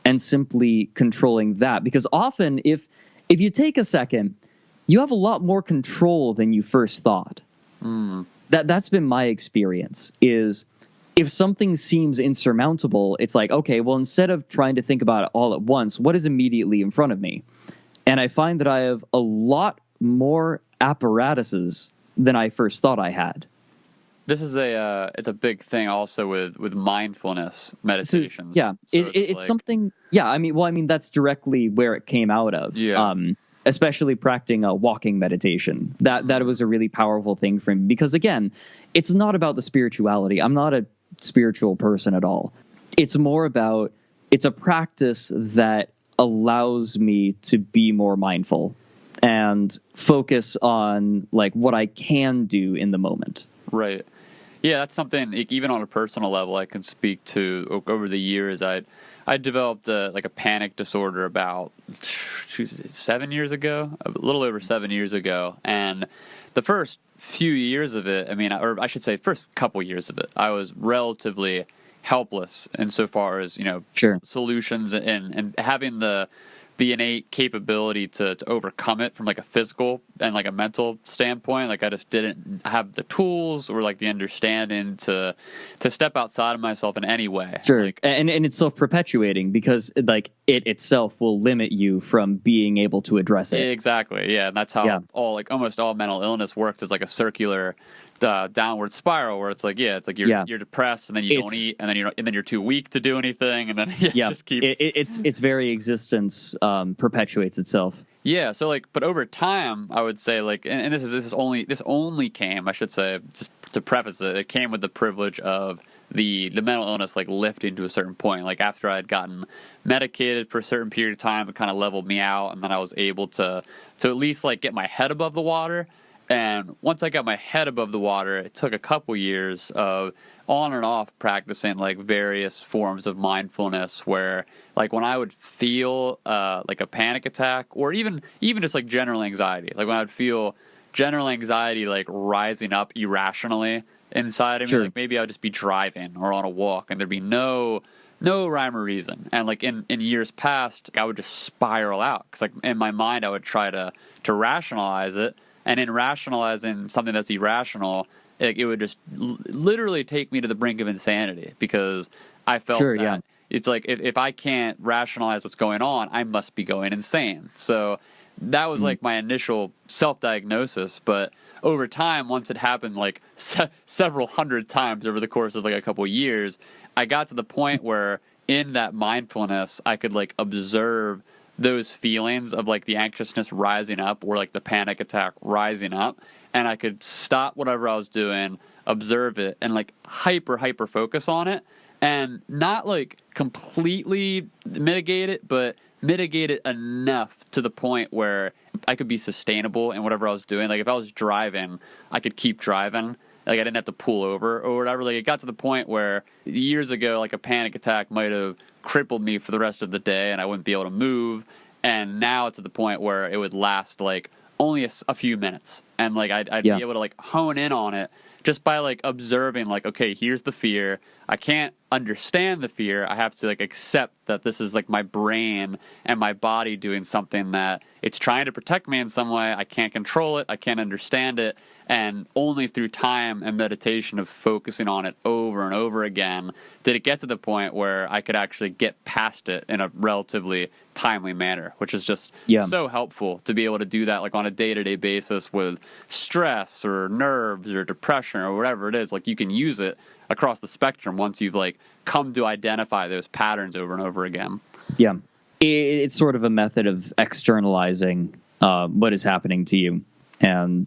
and simply controlling that. Because often if you take a second, you have a lot more control than you first thought. That's been my experience, is if something seems insurmountable, it's like, okay, well, instead of trying to think about it all at once, what is immediately in front of me? And I find that I have a lot more apparatuses than I first thought I had. This is it's a big thing also with mindfulness meditations. It's something. Yeah, I mean, that's directly where it came out of. Yeah. Especially practicing walking meditation. That was a really powerful thing for me, because again, it's not about the spirituality. I'm not a spiritual person at all. It's more about, it's a practice that allows me to be more mindful and focus on like what I can do in the moment. Right. Yeah, that's something, like, even on a personal level, I can speak to. Over the years, I developed like a panic disorder about 7 years ago, a little over 7 years ago. And the first few years of it, I mean, or I should say first couple years of it, I was relatively helpless insofar as, Sure. solutions and having the innate capability to overcome it from like a physical and like a mental standpoint. Like I just didn't have the tools or like the understanding to step outside of myself in any way. Sure. Like, and it's self-perpetuating because like it itself will limit you from being able to address it. exactly. Yeah. And that's how almost all mental illness works. Is like a circular downward spiral where it's like, you're depressed and then you don't eat and then you're too weak to do anything. And then it just keeps. Its very existence perpetuates itself. Yeah. So like, but over time, I would say like, and this only came, I should say, just to preface it, it came with the privilege of the mental illness like lifting to a certain point. Like after I'd gotten medicated for a certain period of time, it kind of leveled me out, and then I was able to at least like get my head above the water. And once I got my head above the water, it took a couple years of on and off practicing like various forms of mindfulness where like when I would feel like a panic attack or even just like general anxiety, like when I would feel general anxiety like rising up irrationally inside of me, like maybe I would just be driving or on a walk and there'd be no rhyme or reason. And like in years past, I would just spiral out because like in my mind I would try to rationalize it. And in rationalizing something that's irrational, it would just literally take me to the brink of insanity because I felt that it's like if I can't rationalize what's going on, I must be going insane. So that was like my initial self-diagnosis. But over time, once it happened like several hundred times over the course of like a couple of years, I got to the point where in that mindfulness, I could like observe those feelings of like the anxiousness rising up or like the panic attack rising up, and I could stop whatever I was doing, observe it, and like hyper focus on it, and not like completely mitigate it, but mitigate it enough to the point where I could be sustainable in whatever I was doing. Like if I was driving, I could keep driving. Like I didn't have to pull over or whatever. Like it got to the point where years ago, like a panic attack might have crippled me for the rest of the day and I wouldn't be able to move. And now it's at the point where it would last like only a few minutes. And like I'd be able to like hone in on it just by like observing like, okay, here's the fear. I can't understand the fear. I have to like accept that this is like my brain and my body doing something that it's trying to protect me in some way. I can't control it. I can't understand it. And only through time and meditation of focusing on it over and over again did it get to the point where I could actually get past it in a relatively timely manner, which is just so helpful to be able to do that like on a day-to-day basis with stress or nerves or depression or whatever it is. Like you can use it across the spectrum once you've like come to identify those patterns over and over again. Yeah. It's sort of a method of externalizing what is happening to you and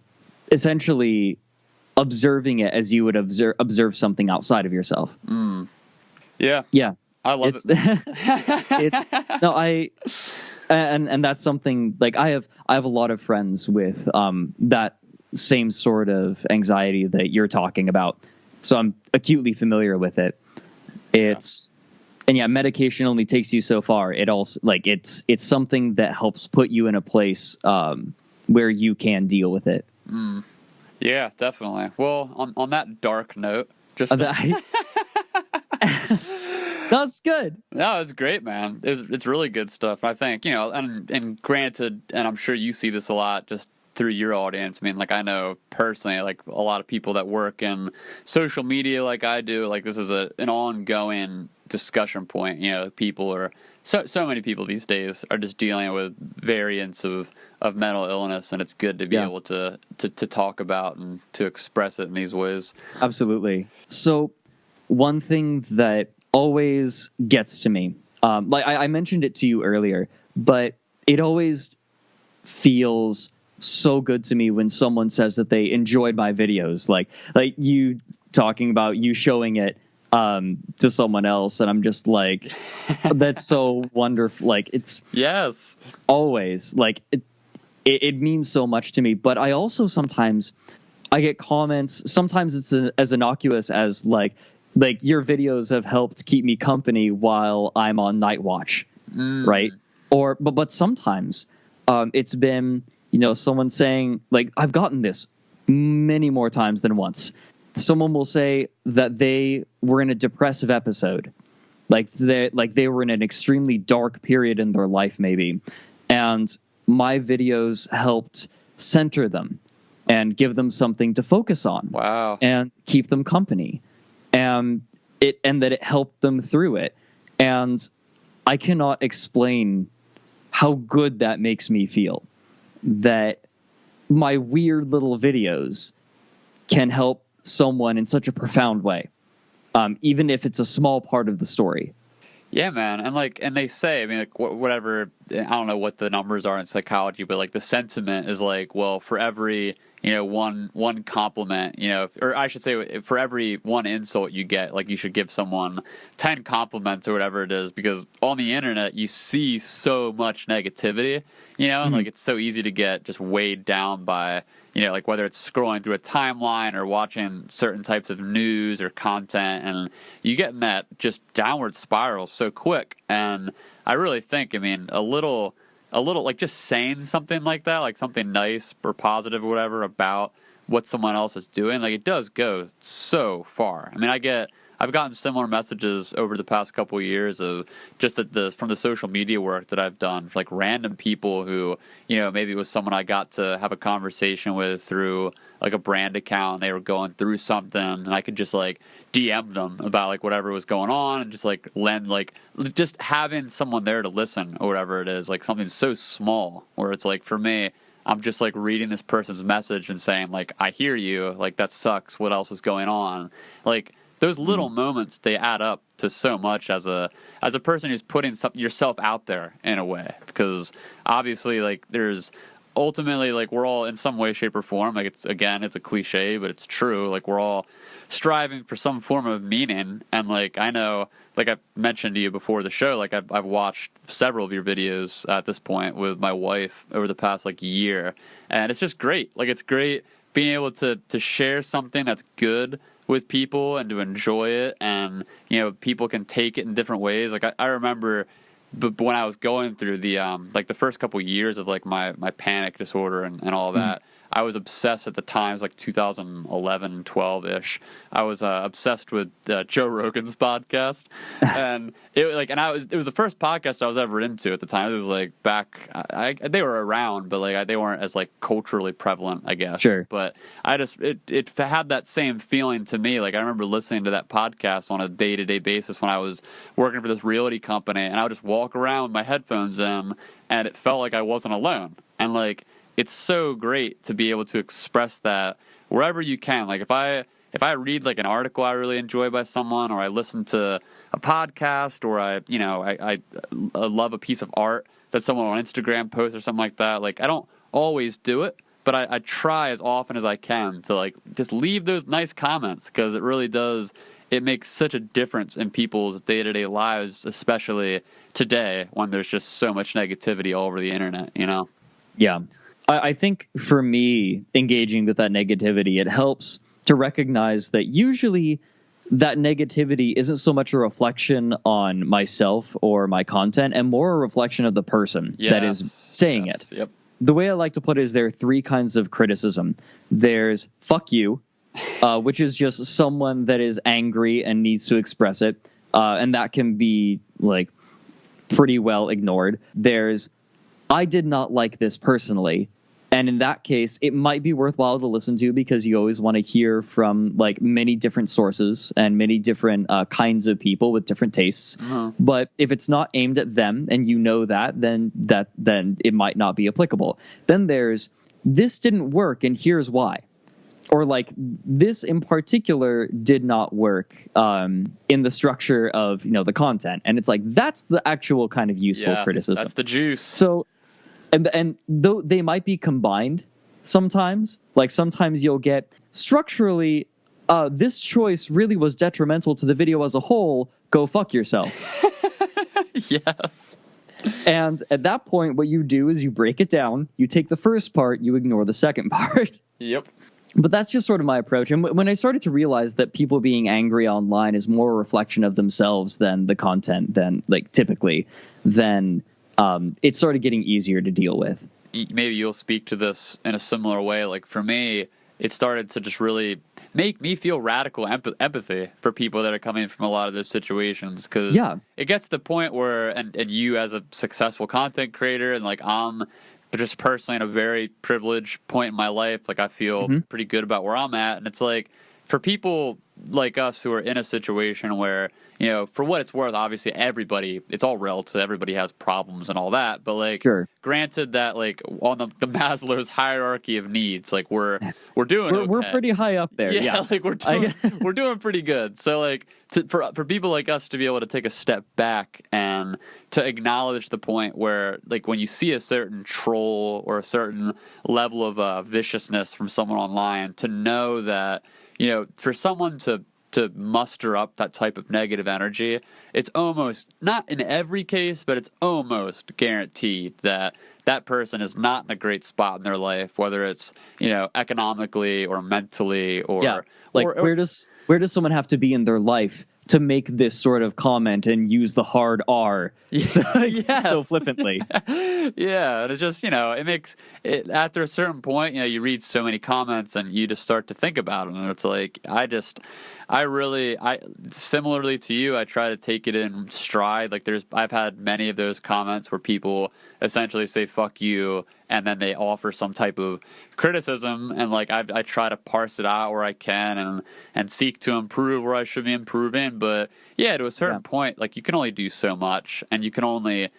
essentially observing it as you would observe something outside of yourself. Yeah. Yeah. I love it. And that's something like I have a lot of friends with that same sort of anxiety that you're talking about. So I'm acutely familiar with it. And medication only takes you so far. It also like it's something that helps put you in a place where you can deal with it. Yeah, definitely. Well, on that dark note, that's good. No, it's great, man. It's really good stuff. I think, and granted, and I'm sure you see this a lot just through your audience. I mean, like I know personally, like a lot of people that work in social media like I do, like this is an ongoing discussion point. People are so many people these days are just dealing with variants of mental illness, and it's good to be able to talk about and to express it in these ways. Absolutely. So one thing that always gets to me, like I mentioned it to you earlier, but it always feels so good to me when someone says that they enjoyed my videos, like you talking about you showing it to someone else, and I'm just like, that's so wonderful. Like it's always like it means so much to me. But I also sometimes I get comments. Sometimes it's as innocuous as like your videos have helped keep me company while I'm on night watch, right? Or but sometimes it's been, you know, someone saying, like, I've gotten this many more times than once. Someone will say that they were in a depressive episode, like they were in an extremely dark period in their life maybe, and my videos helped center them and give them something to focus on. Wow. And keep them company. And that it helped them through it. And I cannot explain how good that makes me feel, that my weird little videos can help someone in such a profound way, even if it's a small part of the story. Yeah, man. And they say, I mean, like, whatever, I don't know what the numbers are in psychology, but like the sentiment is like, well, for every, you know, one compliment, you know, or I should say for every one insult you get, like, you should give someone 10 compliments or whatever it is, because on the internet you see so much negativity, you know, and like it's so easy to get just weighed down by, you know, like whether it's scrolling through a timeline or watching certain types of news or content, and you get in that just downward spiral so quick. And I really think, I mean, a little like just saying something like that, like something nice or positive or whatever about what someone else is doing, like it does go so far. I mean, I've gotten similar messages over the past couple of years of just from the social media work that I've done, like random people who, you know, maybe it was someone I got to have a conversation with through like a brand account, and they were going through something, and I could just like DM them about like whatever was going on, and just like lend, like just having someone there to listen or whatever it is, like something so small where it's like, for me, I'm just like reading this person's message and saying like, I hear you, like that sucks, what else is going on? Like, those little moments, they add up to so much as a person who's putting yourself out there in a way, because obviously, like, there's ultimately, like, we're all in some way, shape, or form, like, it's a cliche, but it's true, like, we're all striving for some form of meaning. And like, I know, like I mentioned to you before the show, like I've watched several of your videos at this point with my wife over the past like year, and it's just great. Like, it's great being able to share something that's good with people and to enjoy it, and you know, people can take it in different ways. Like I remember when I was going through the like the first couple years of like my panic disorder and all that, I was obsessed at the time. It was like 2011, 12-ish. I was obsessed with Joe Rogan's podcast, and it was the first podcast I was ever into at the time. It was like back, they were around, but like they weren't as like culturally prevalent, I guess. Sure. But I just it had that same feeling to me. Like I remember listening to that podcast on a day-to-day basis when I was working for this realty company, and I would just walk around with my headphones in, and it felt like I wasn't alone. And like, it's so great to be able to express that wherever you can. Like if I read like an article I really enjoy by someone, or I listen to a podcast, or I love a piece of art that someone on Instagram posts or something like that. Like I don't always do it, but I try as often as I can to like just leave those nice comments, because it really does. It makes such a difference in people's day-to-day lives, especially today when there's just so much negativity all over the internet, you know? Yeah. I think for me, engaging with that negativity, it helps to recognize that usually that negativity isn't so much a reflection on myself or my content, and more a reflection of the person that is saying it. Yep. The way I like to put it is there are three kinds of criticism. There's fuck you, which is just someone that is angry and needs to express it, and that can be like pretty well ignored. There's I did not like this personally. And in that case, it might be worthwhile to listen to, because you always want to hear from like many different sources and many different kinds of people with different tastes. But if it's not aimed at them, and you know that, then it might not be applicable. Then there's this didn't work, and here's why. Or like this in particular did not work in the structure of, you know, the content. And it's like, that's the actual kind of useful criticism. That's the juice. So, and though they might be combined sometimes, like sometimes you'll get structurally, this choice really was detrimental to the video as a whole. Go fuck yourself. Yes. And at that point, what you do is you break it down. You take the first part, you ignore the second part. Yep. But that's just sort of my approach. And when I started to realize that people being angry online is more a reflection of themselves than the content, typically, then it started getting easier to deal with. Maybe you'll speak to this in a similar way. Like for me, it started to just really make me feel radical empathy for people that are coming from a lot of those situations. Because it gets to the point where, and you as a successful content creator, and like I'm just personally in a very privileged point in my life, like I feel pretty good about where I'm at. And it's like, for people like us who are in a situation where, you know, for what it's worth, obviously everybody, it's all relative, everybody has problems and all that, but like, granted that like on the Maslow's hierarchy of needs, like we're doing okay. We're pretty high up there. Yeah. Like we're doing pretty good. So like for people like us to be able to take a step back and to acknowledge the point where, like, when you see a certain troll or a certain level of viciousness from someone online, to know that, you know, for someone to muster up that type of negative energy, it's almost, not in every case, but it's almost guaranteed that that person is not in a great spot in their life, whether it's, you know, economically or mentally or where does someone have to be in their life to make this sort of comment and use the hard R so flippantly? Yeah, it just, you know, it makes it, after a certain point, you know, you read so many comments and you just start to think about it, and it's like, I similarly to you, I try to take it in stride. Like I've had many of those comments where people essentially say fuck you, and then they offer some type of criticism, and like I try to parse it out where I can and seek to improve where I should be improving. But yeah, to a certain point, like, you can only do so much, and you can only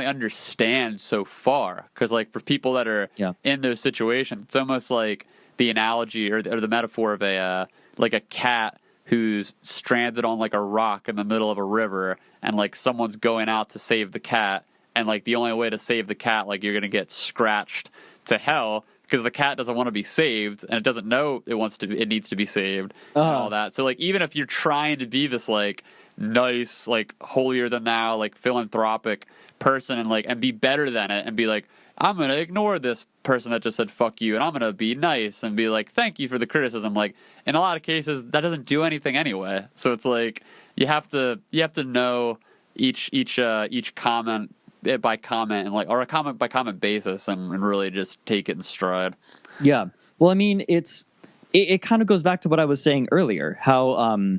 understand so far. Because like for people that are in those situations, it's almost like the analogy or the metaphor of a cat who's stranded on like a rock in the middle of a river, and like someone's going out to save the cat, and like the only way to save the cat, like, you're gonna get scratched to hell because the cat doesn't want to be saved, and it doesn't know it needs to be saved and all that. So like, even if you're trying to be this like nice, like holier than thou, like philanthropic person, and be better than it, and be like, I'm going to ignore this person that just said fuck you, and I'm going to be nice and be like, thank you for the criticism. Like, in a lot of cases, that doesn't do anything anyway. So it's like, you have to know each comment by comment, and like, or a comment by comment basis, and really just take it in stride. Yeah. Well, I mean, it kind of goes back to what I was saying earlier, how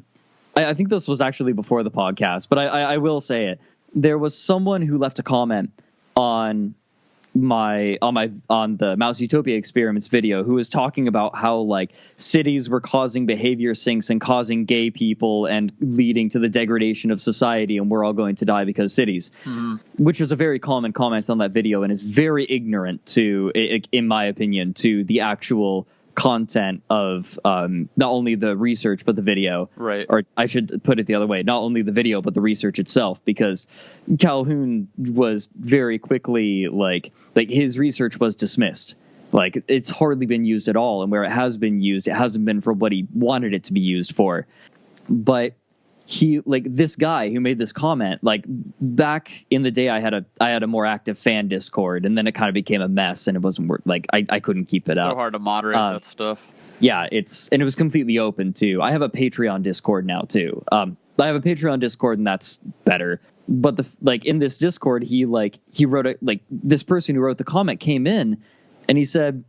I think this was actually before the podcast, but I will say it. There was someone who left a comment on the Mouse Utopia Experiments video, who was talking about how like cities were causing behavior sinks and causing gay people and leading to the degradation of society, and we're all going to die because cities, which is a very common comment on that video, and is very ignorant to, in my opinion, to the actual content of not only the research but the video, right? Or I should put it the other way, not only the video but the research itself, because Calhoun was very quickly like his research was dismissed. Like, it's hardly been used at all, and where it has been used, it hasn't been for what he wanted it to be used for. But he, like, this guy who made this comment, like, back in the day, I had a more active fan Discord, and then it kind of became a mess, and it wasn't like I couldn't keep it up. So hard to moderate that stuff. Yeah, and it was completely open too. I have a Patreon Discord now too. I have a Patreon Discord, and that's better. But in this Discord, he wrote this person who wrote the comment came in, and he said,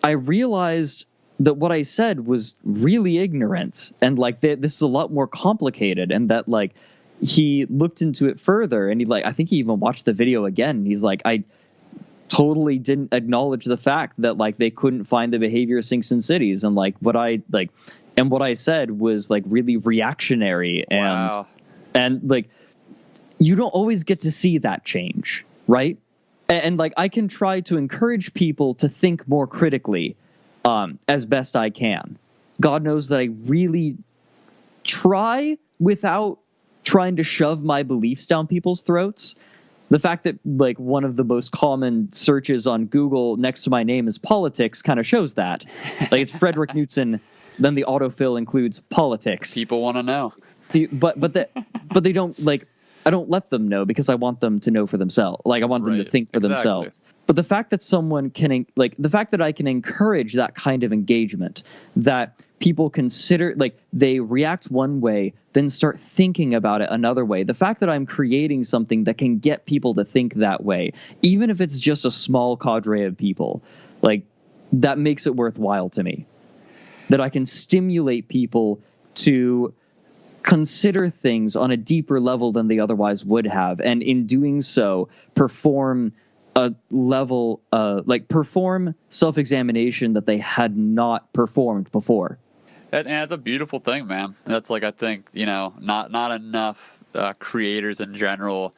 I realized that what I said was really ignorant, and like this is a lot more complicated, and that like he looked into it further, and I think he even watched the video again. And he's like, I totally didn't acknowledge the fact that like they couldn't find the behavior sinks in cities, and like what I said was like really reactionary, and like you don't always get to see that change, right? And like, I can try to encourage people to think more critically as best I can. God knows that I really try without trying to shove my beliefs down people's throats. The fact that like one of the most common searches on Google next to my name is politics kind of shows that. Like, it's Fredrik Knudsen, then the autofill includes politics. People want to know. But they don't like. I don't let them know because I want them to know for themselves. Like I want them to think for themselves. But the fact that someone can, like the fact that I can encourage that kind of engagement, that people consider, like they react one way, then start thinking about it another way. The fact that I'm creating something that can get people to think that way, even if it's just a small cadre of people, like that makes it worthwhile to me. That I can stimulate people to consider things on a deeper level than they otherwise would have, and in doing so, perform a level, perform self-examination that they had not performed before. And it's a beautiful thing, man. That's like, I think, not enough creators in general,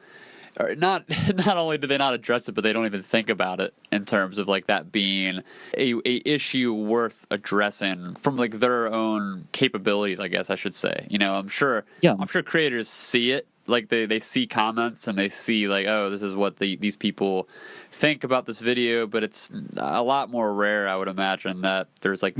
or not only do they not address it, but they don't even think about it in terms of like that being a issue worth addressing from like their own capabilities, I guess I should say. I'm sure creators see it. Like they see comments and they see like, oh, this is what these people think about this video, but it's a lot more rare, I would imagine, that there's like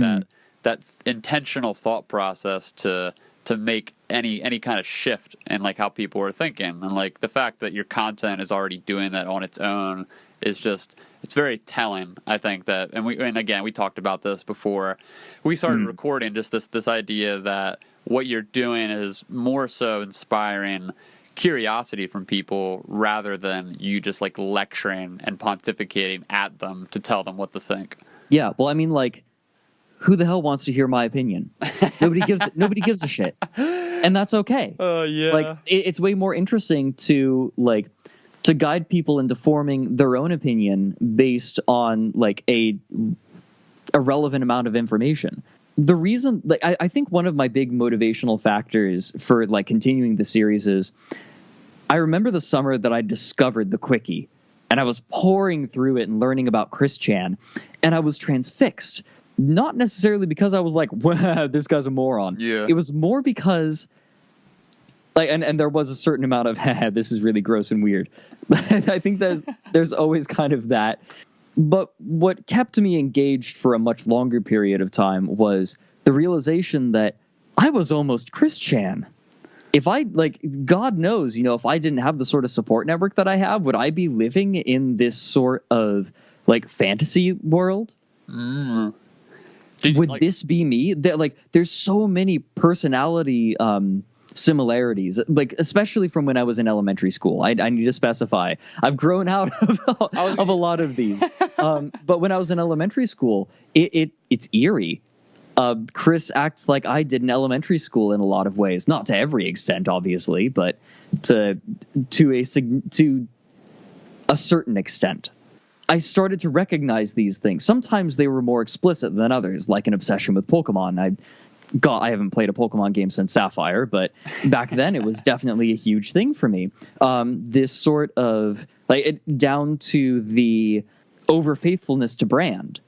that intentional thought process to make any kind of shift in like how people are thinking. And like the fact that your content is already doing that on its own is just, it's very telling, I think. That, and again, we talked about this before we started recording, just this idea that what you're doing is more so inspiring curiosity from people rather than you just like lecturing and pontificating at them to tell them what to think. Yeah, well, I mean, like, who the hell wants to hear my opinion? Nobody gives a shit, and that's okay. Oh yeah. Like it's way more interesting to guide people into forming their own opinion based on like a relevant amount of information. The reason, like, I think one of my big motivational factors for like continuing the series is I remember the summer that I discovered the Quickie, and I was pouring through it and learning about Chris Chan, and I was transfixed. Not necessarily because I was like, wow, this guy's a moron. Yeah. It was more because, like, and there was a certain amount of, this is really gross and weird. I think there's always kind of that. But what kept me engaged for a much longer period of time was the realization that I was almost Chris Chan. If I, like, God knows, if I didn't have the sort of support network that I have, would I be living in this sort of, like, fantasy world? Would this be me? There's so many personality similarities, like especially from when I was in elementary school. I need to specify I've grown out of a lot of these. But when I was in elementary school, it's eerie. Chris acts like I did in elementary school in a lot of ways, not to every extent, obviously, but to a certain extent. I started to recognize these things. Sometimes they were more explicit than others, like an obsession with Pokemon. I haven't played a Pokemon game since Sapphire, but back then it was definitely a huge thing for me. This sort of, down to the over-faithfulness to brand,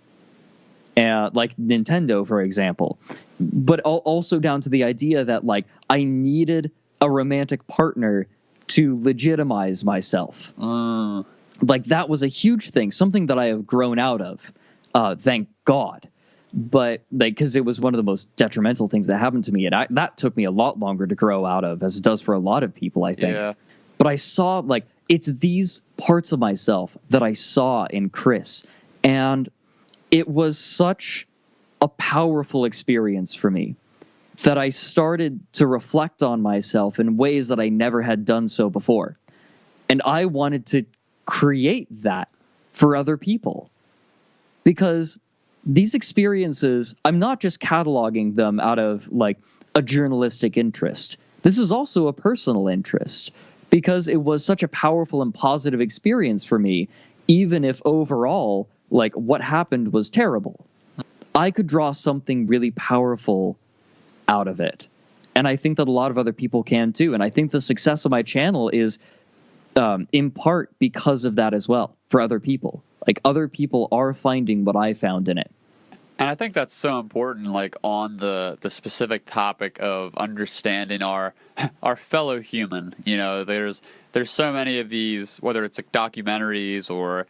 like Nintendo, for example. But also down to the idea that, like, I needed a romantic partner to legitimize myself. Like, that was a huge thing, something that I have grown out of, thank God. But, like, because it was one of the most detrimental things that happened to me, and that took me a lot longer to grow out of, as it does for a lot of people, I think. Yeah. But I saw, like, it's these parts of myself that I saw in Chris, and it was such a powerful experience for me that I started to reflect on myself in ways that I never had done so before. And I wanted to create that for other people, because these experiences, I'm not just cataloging them out of like a journalistic interest. This is also a personal interest, because it was such a powerful and positive experience for me, even if overall, like, what happened was terrible. I could draw something really powerful out of it. And I think that a lot of other people can too. And I think the success of my channel is in part because of that as well, for other people. Like, other people are finding what I found in it. And I think that's so important, like, on the specific topic of understanding our fellow human. There's so many of these, whether it's like documentaries or,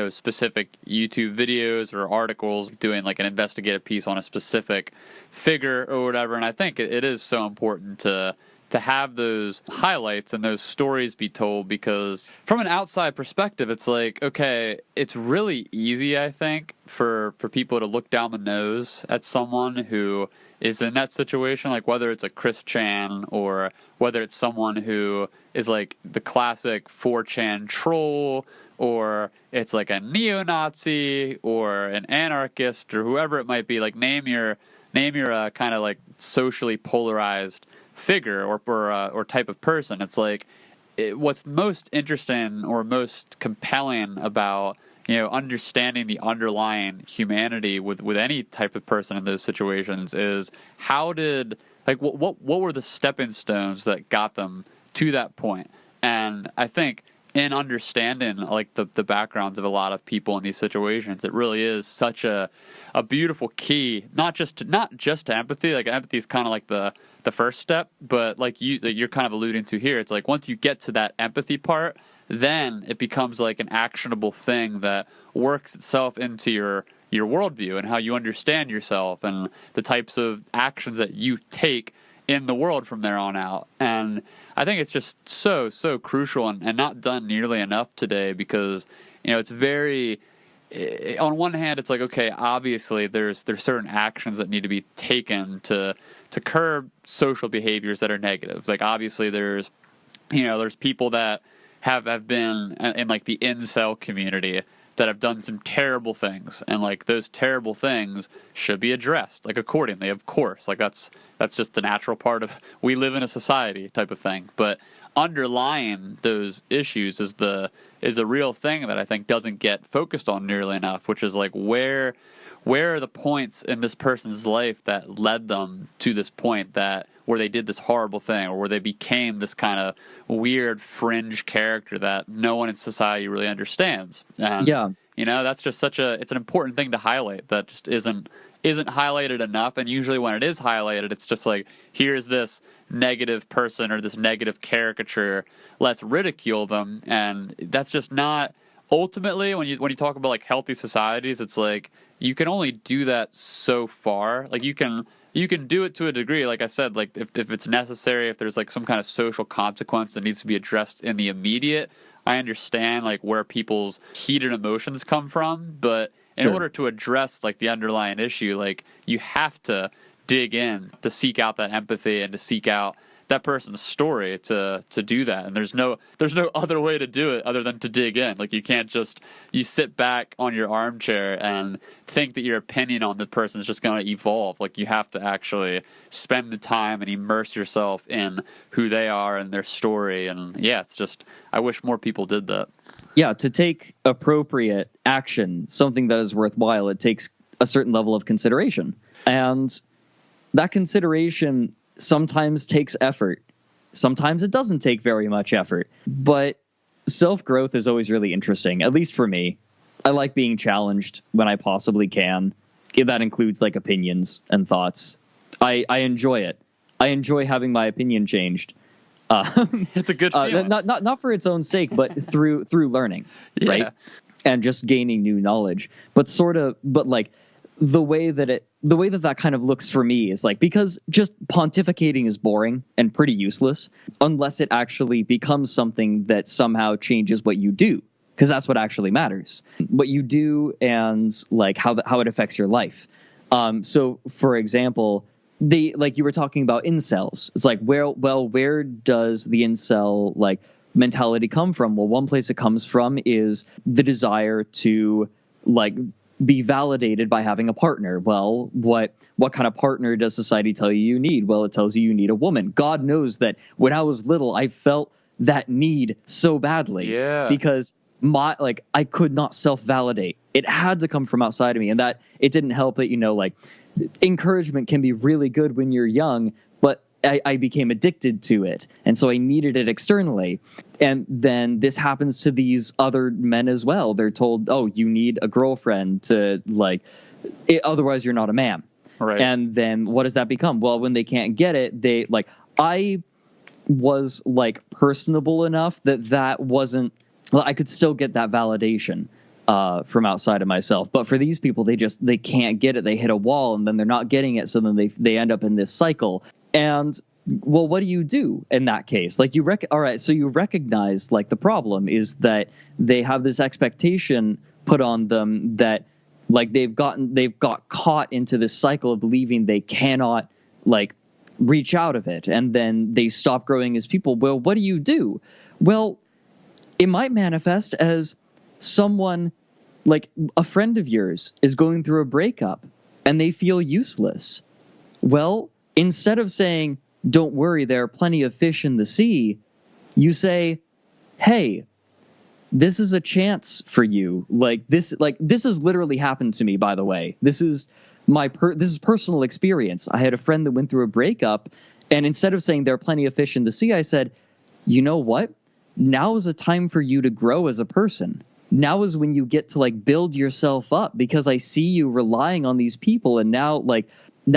specific YouTube videos or articles doing like an investigative piece on a specific figure or whatever. And I think it is so important to to have those highlights and those stories be told, because from an outside perspective, it's like, okay, it's really easy, I think, for people to look down the nose at someone who is in that situation, like whether it's a Chris Chan or whether it's someone who is like the classic 4chan troll, or it's like a neo-Nazi or an anarchist or whoever it might be. Like name your kind of like socially polarized figure or type of person. It's like what's most interesting or most compelling about understanding the underlying humanity with any type of person in those situations is how did what were the stepping stones that got them to that point. And I think in understanding like the backgrounds of a lot of people in these situations, it really is such a beautiful key, not just to empathy. Like empathy is kind of like the first step, but like you're kind of alluding to here, it's like once you get to that empathy part, then it becomes like an actionable thing that works itself into your worldview and how you understand yourself and the types of actions that you take in the world from there on out. And I think it's just so crucial and not done nearly enough today, because it's very, on one hand it's like, okay, obviously there's certain actions that need to be taken to curb social behaviors that are negative. Like obviously there's people that have been in like the incel community that have done some terrible things, and like those terrible things should be addressed like accordingly, of course. Like that's just the natural part of we live in a society type of thing. But underlying those issues is the real thing that I think doesn't get focused on nearly enough, which is like where are the points in this person's life that led them to this point where they did this horrible thing, or where they became this kind of weird fringe character that no one in society really understands. And, that's just it's an important thing to highlight that just isn't highlighted enough. And usually when it is highlighted, it's just like, here's this negative person or this negative caricature, let's ridicule them. And that's just not, ultimately, when you talk about like healthy societies, it's like you can only do that so far. Like you can do it to a degree, like I said, like if it's necessary, if there's like some kind of social consequence that needs to be addressed in the immediate. I understand like where people's heated emotions come from, but in order to address like the underlying issue, like you have to dig in to seek out that empathy and to seek out that person's story to do that. And there's no other way to do it other than to dig in. Like you can't just sit back on your armchair and think that your opinion on the person is just going to evolve. Like you have to actually spend the time and immerse yourself in who they are and their story. And it's just, I wish more people did that. Yeah, to take appropriate action, something that is worthwhile, it takes a certain level of consideration. And that consideration sometimes takes effort. Sometimes it doesn't take very much effort. But self-growth is always really interesting, at least for me. I like being challenged when I possibly can. That includes like opinions and thoughts. I enjoy it. I enjoy having my opinion changed. It's a good feeling. Not for its own sake, but through learning, right? And just gaining new knowledge. But like the way that kind of looks for me is like, because just pontificating is boring and pretty useless unless it actually becomes something that somehow changes what you do, because that's what actually matters, what you do and like how it affects your life. So for example, like you were talking about incels. It's like, where does the incel like mentality come from? Well, one place it comes from is the desire to like be validated by having a partner. Well, what kind of partner does society tell you need? Well, it tells you need a woman. God knows that when I was little, I felt that need so badly. Yeah. Because I could not self-validate. It had to come from outside of me, and that it didn't help that, like encouragement can be really good when you're young, but I became addicted to it, and so I needed it externally. And then this happens to these other men as well. They're told, oh, you need a girlfriend to otherwise you're not a man. Right. And then what does that become? Well, when they can't get it, I was personable enough that wasn't, I could still get that validation from outside of myself. But for these people, they can't get it. They hit a wall, and then they're not getting it. So then they end up in this cycle. And well, what do you do in that case? Like, all right, so you recognize, like, the problem is that they have this expectation put on them that, like, they've got caught into this cycle of believing they cannot, like, reach out of it, and then they stop growing as people. Well, what do you do? Well, it might manifest as someone, like a friend of yours is going through a breakup and they feel useless. Well, instead of saying, don't worry, there are plenty of fish in the sea, you say, hey, this is a chance for you. This has literally happened to me, by the way. This is this is personal experience. I had a friend that went through a breakup, and instead of saying there are plenty of fish in the sea, I said, you know what? Now is a time for you to grow as a person. Now is when you get to, like, build yourself up, because I see you relying on these people, and now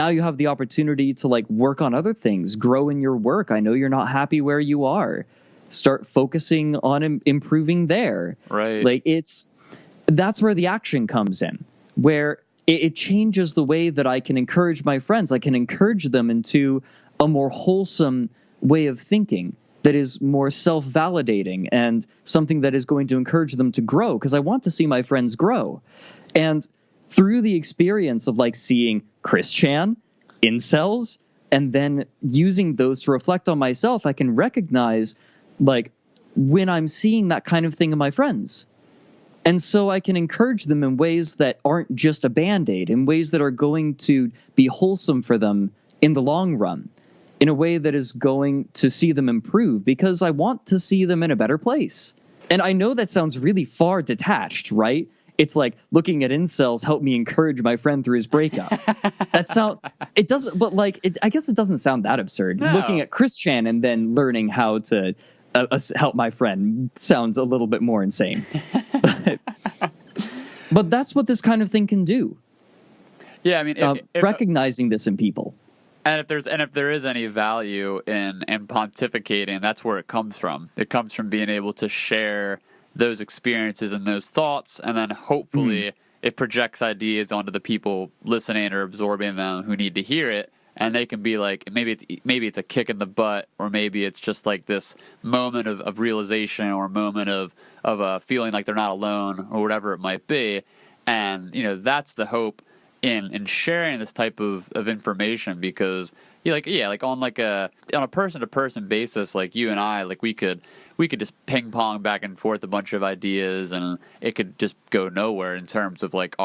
you have the opportunity to, like, work on other things, grow in your work. I know you're not happy where you are. Start focusing on improving there. Right. Like, that's where the action comes in, where it changes the way that I can encourage my friends. I can encourage them into a more wholesome way of thinking that is more self-validating and something that is going to encourage them to grow, because I want to see my friends grow. And through the experience of, like, seeing Chris Chan, incels, and then using those to reflect on myself, I can recognize, like, when I'm seeing that kind of thing in my friends. And so I can encourage them in ways that aren't just a Band-Aid, in ways that are going to be wholesome for them in the long run, in a way that is going to see them improve, because I want to see them in a better place. And I know that sounds really far detached, right? It's like looking at incels help me encourage my friend through his breakup. It doesn't, but, like, I guess it doesn't sound that absurd. No. Looking at Chris Chan and then learning how to help my friend sounds a little bit more insane. But that's what this kind of thing can do. Yeah, I mean, recognizing this in people. And if there is any value in pontificating, that's where it comes from. It comes from being able to share those experiences and those thoughts, and then hopefully it projects ideas onto the people listening or absorbing them who need to hear it, and they can be like, maybe it's a kick in the butt, or maybe it's just like this moment of realization, or a moment of feeling like they're not alone, or whatever it might be. And, you know, that's the hope in sharing this type of information, because on a person to person basis, like you and I, like we could just ping pong back and forth a bunch of ideas, and it could just go nowhere in terms of, like,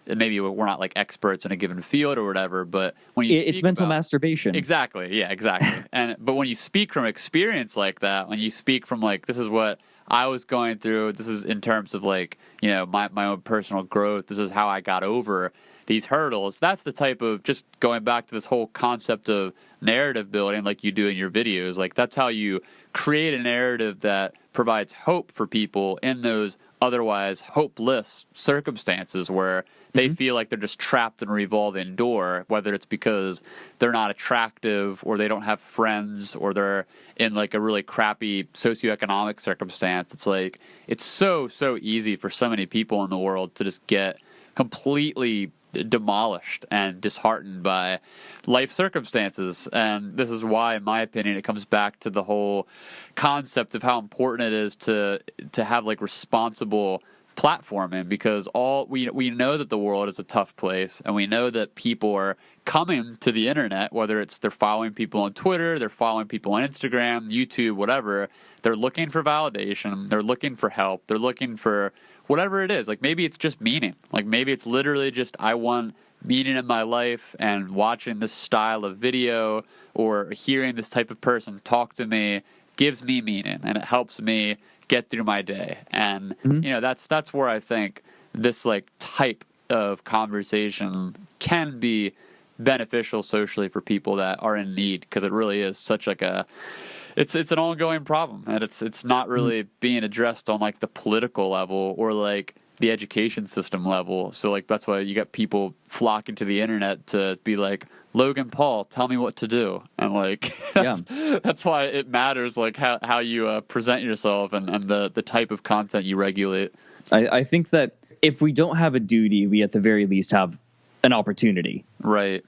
maybe we're not, like, experts in a given field or whatever, but when it's mental masturbation. Exactly. Yeah, exactly. But when you speak from experience like that, when you speak from, like, this is what I was going through, this is in terms of, like, you know, my own personal growth, this is how I got over these hurdles, that's the type of, just going back to this whole concept of narrative building like you do in your videos, like, that's how you create a narrative that provides hope for people in those otherwise hopeless circumstances where they feel like they're just trapped in a revolving door, whether it's because they're not attractive, or they don't have friends, or they're in, like, a really crappy socioeconomic circumstance. It's like, it's so easy for so many people in the world to just get completely demolished and disheartened by life circumstances. And this is why, in my opinion, it comes back to the whole concept of how important it is to have, like, responsible platforming, because we know that the world is a tough place, and we know that people are coming to the internet, whether it's they're following people on Twitter, they're following people on Instagram, YouTube, whatever. They're looking for validation, they're looking for help, they're looking for whatever it is. Like, maybe it's just meaning. Like, maybe it's literally just, I want meaning in my life, and watching this style of video or hearing this type of person talk to me gives me meaning, and it helps me get through my day. And you know, that's where I think this, like, type of conversation can be beneficial socially for people that are in need, because it really is such, like, it's an ongoing problem, and it's not really being addressed on, like, the political level or, like, the education system level. So, like, that's why you got people flocking to the internet to be like, Logan Paul, tell me what to do. And, like, that's why it matters, like, how you present yourself and the type of content you regulate. I think that if we don't have a duty, we at the very least have an opportunity. Right.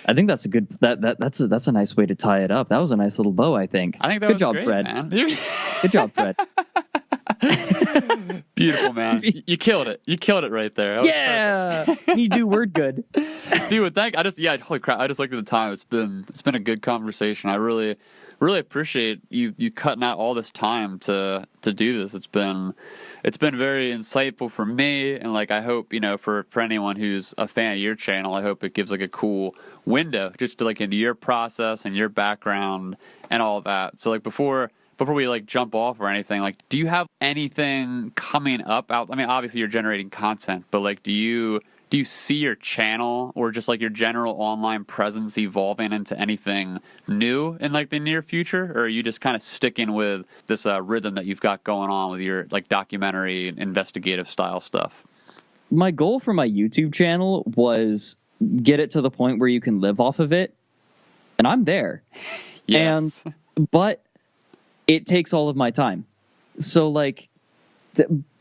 I think that's a good that's a nice way to tie it up. That was a nice little bow, I think. I think that good was job, great, Fred. man. Good job, Fred. Beautiful, man. You killed it. You killed it right there. Yeah, me do word good. Dude, holy crap! I just looked at the time. It's been a good conversation. I really appreciate you cutting out all this time to do this. It's been very insightful for me, and like I hope for anyone who's a fan of your channel, I hope it gives like a cool window just to like into your process and your background and all that. So like before we like jump off or anything, like do you have anything coming up out? I mean, obviously you're generating content, but like do you see your channel or just like your general online presence evolving into anything new in like the near future, or are you just kind of sticking with this rhythm that you've got going on with your like documentary investigative style stuff? My goal for my YouTube channel was get it to the point where you can live off of it, and I'm there. Yes. But it takes all of my time. So like,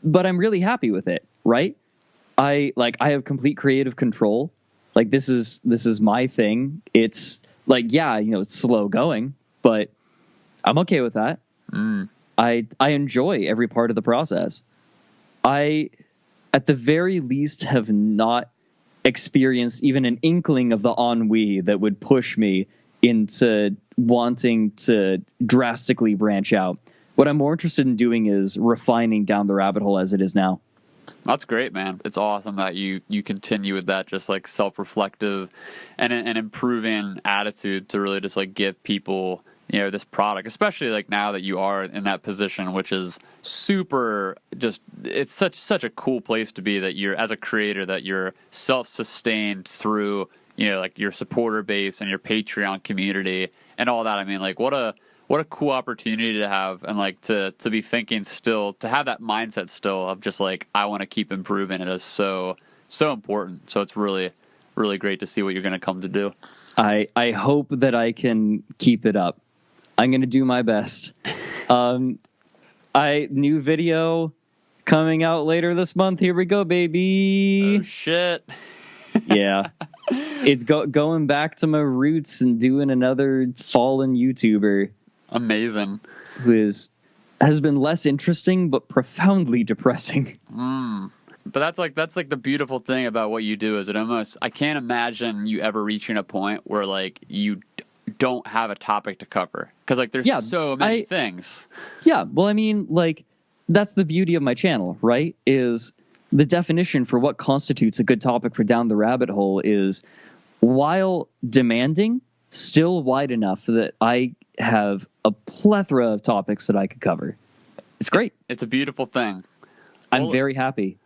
but I'm really happy with it, right? I have complete creative control. Like this is my thing. It's like, yeah, it's slow going, but I'm okay with that. I enjoy every part of the process. I, at the very least, have not experienced even an inkling of the ennui that would push me into wanting to drastically branch out. What I'm more interested in doing is refining down the rabbit hole as it is now. That's great, man. It's awesome that you continue with that just like self-reflective and improving attitude to really just like give people this product, especially like now that you are in that position, which is super just it's such a cool place to be, that you're as a creator, that you're self-sustained through like your supporter base and your Patreon community and all that. I mean, like what a cool opportunity to have, and like to be thinking still, to have that mindset still of just like I want to keep improving. It is so important. So it's really great to see what you're going to come to do. I hope that I can keep it up. I'm going to do my best. New video coming out later this month. Here we go, baby. Oh shit. Yeah. It's going back to my roots and doing another fallen YouTuber. Amazing. Who has been less interesting but profoundly depressing. But that's like the beautiful thing about what you do, is it almost, I can't imagine you ever reaching a point where like you don't have a topic to cover, because like there's so many things. Yeah, well, I mean, like that's the beauty of my channel, right? Is the definition for what constitutes a good topic for Down the Rabbit Hole is, while demanding, still wide enough that I have a plethora of topics that I could cover. It's great. It's a beautiful thing. I'm very happy.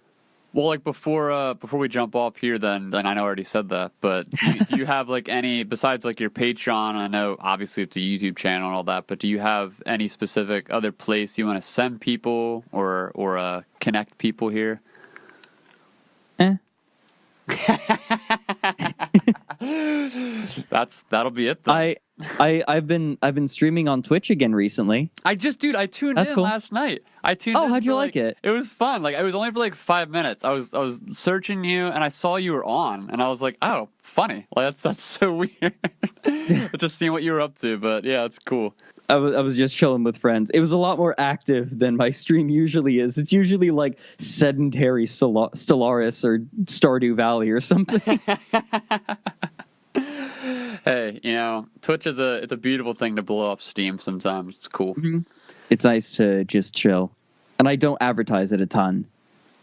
Well, like before we jump off here, then I know I already said that, but do you have like any, besides like your Patreon? I know obviously it's a YouTube channel and all that, but do you have any specific other place you want to send people or connect people here? That'll be it then. I've been streaming on Twitch again recently. I tuned in cool. Last night. How'd you like it? It was fun. Like it was only for like 5 minutes. I was searching you and I saw you were on and I was like, oh, funny. Like that's so weird. Just seeing what you were up to, but yeah, it's cool. I was just chilling with friends. It was a lot more active than my stream usually is. It's usually like sedentary Stellaris or Stardew Valley or something. Hey, Twitch is it's a beautiful thing to blow off steam sometimes. It's cool. Mm-hmm. It's nice to just chill. And I don't advertise it a ton.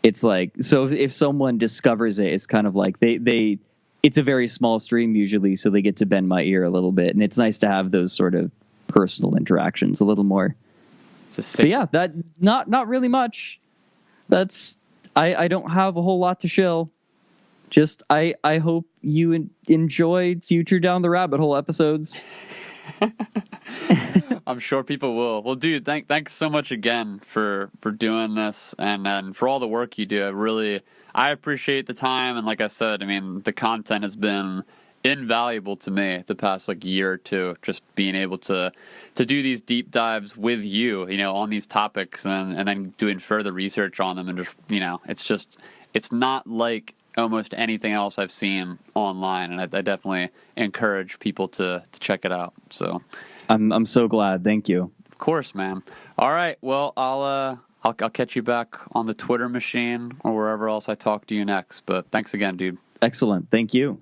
It's like, so if someone discovers it, it's kind of like it's a very small stream usually, so they get to bend my ear a little bit. And it's nice to have those sort of personal interactions a little more. But yeah, that not really much. That's I don't have a whole lot to shill. Just I hope you enjoy future Down the Rabbit Hole episodes. I'm sure people will. Well, dude, thanks so much again for doing this and for all the work you do. I appreciate the time, and like I said, I mean, the content has been invaluable to me the past like year or two, just being able to do these deep dives with you, on these topics and then doing further research on them, and just it's not like almost anything else I've seen online, and I definitely encourage people to check it out. So I'm so glad. Thank you. of course, man. All right. Well, I'll catch you back on the Twitter machine or wherever else I talk to you next. But thanks again, dude. Excellent. Thank you.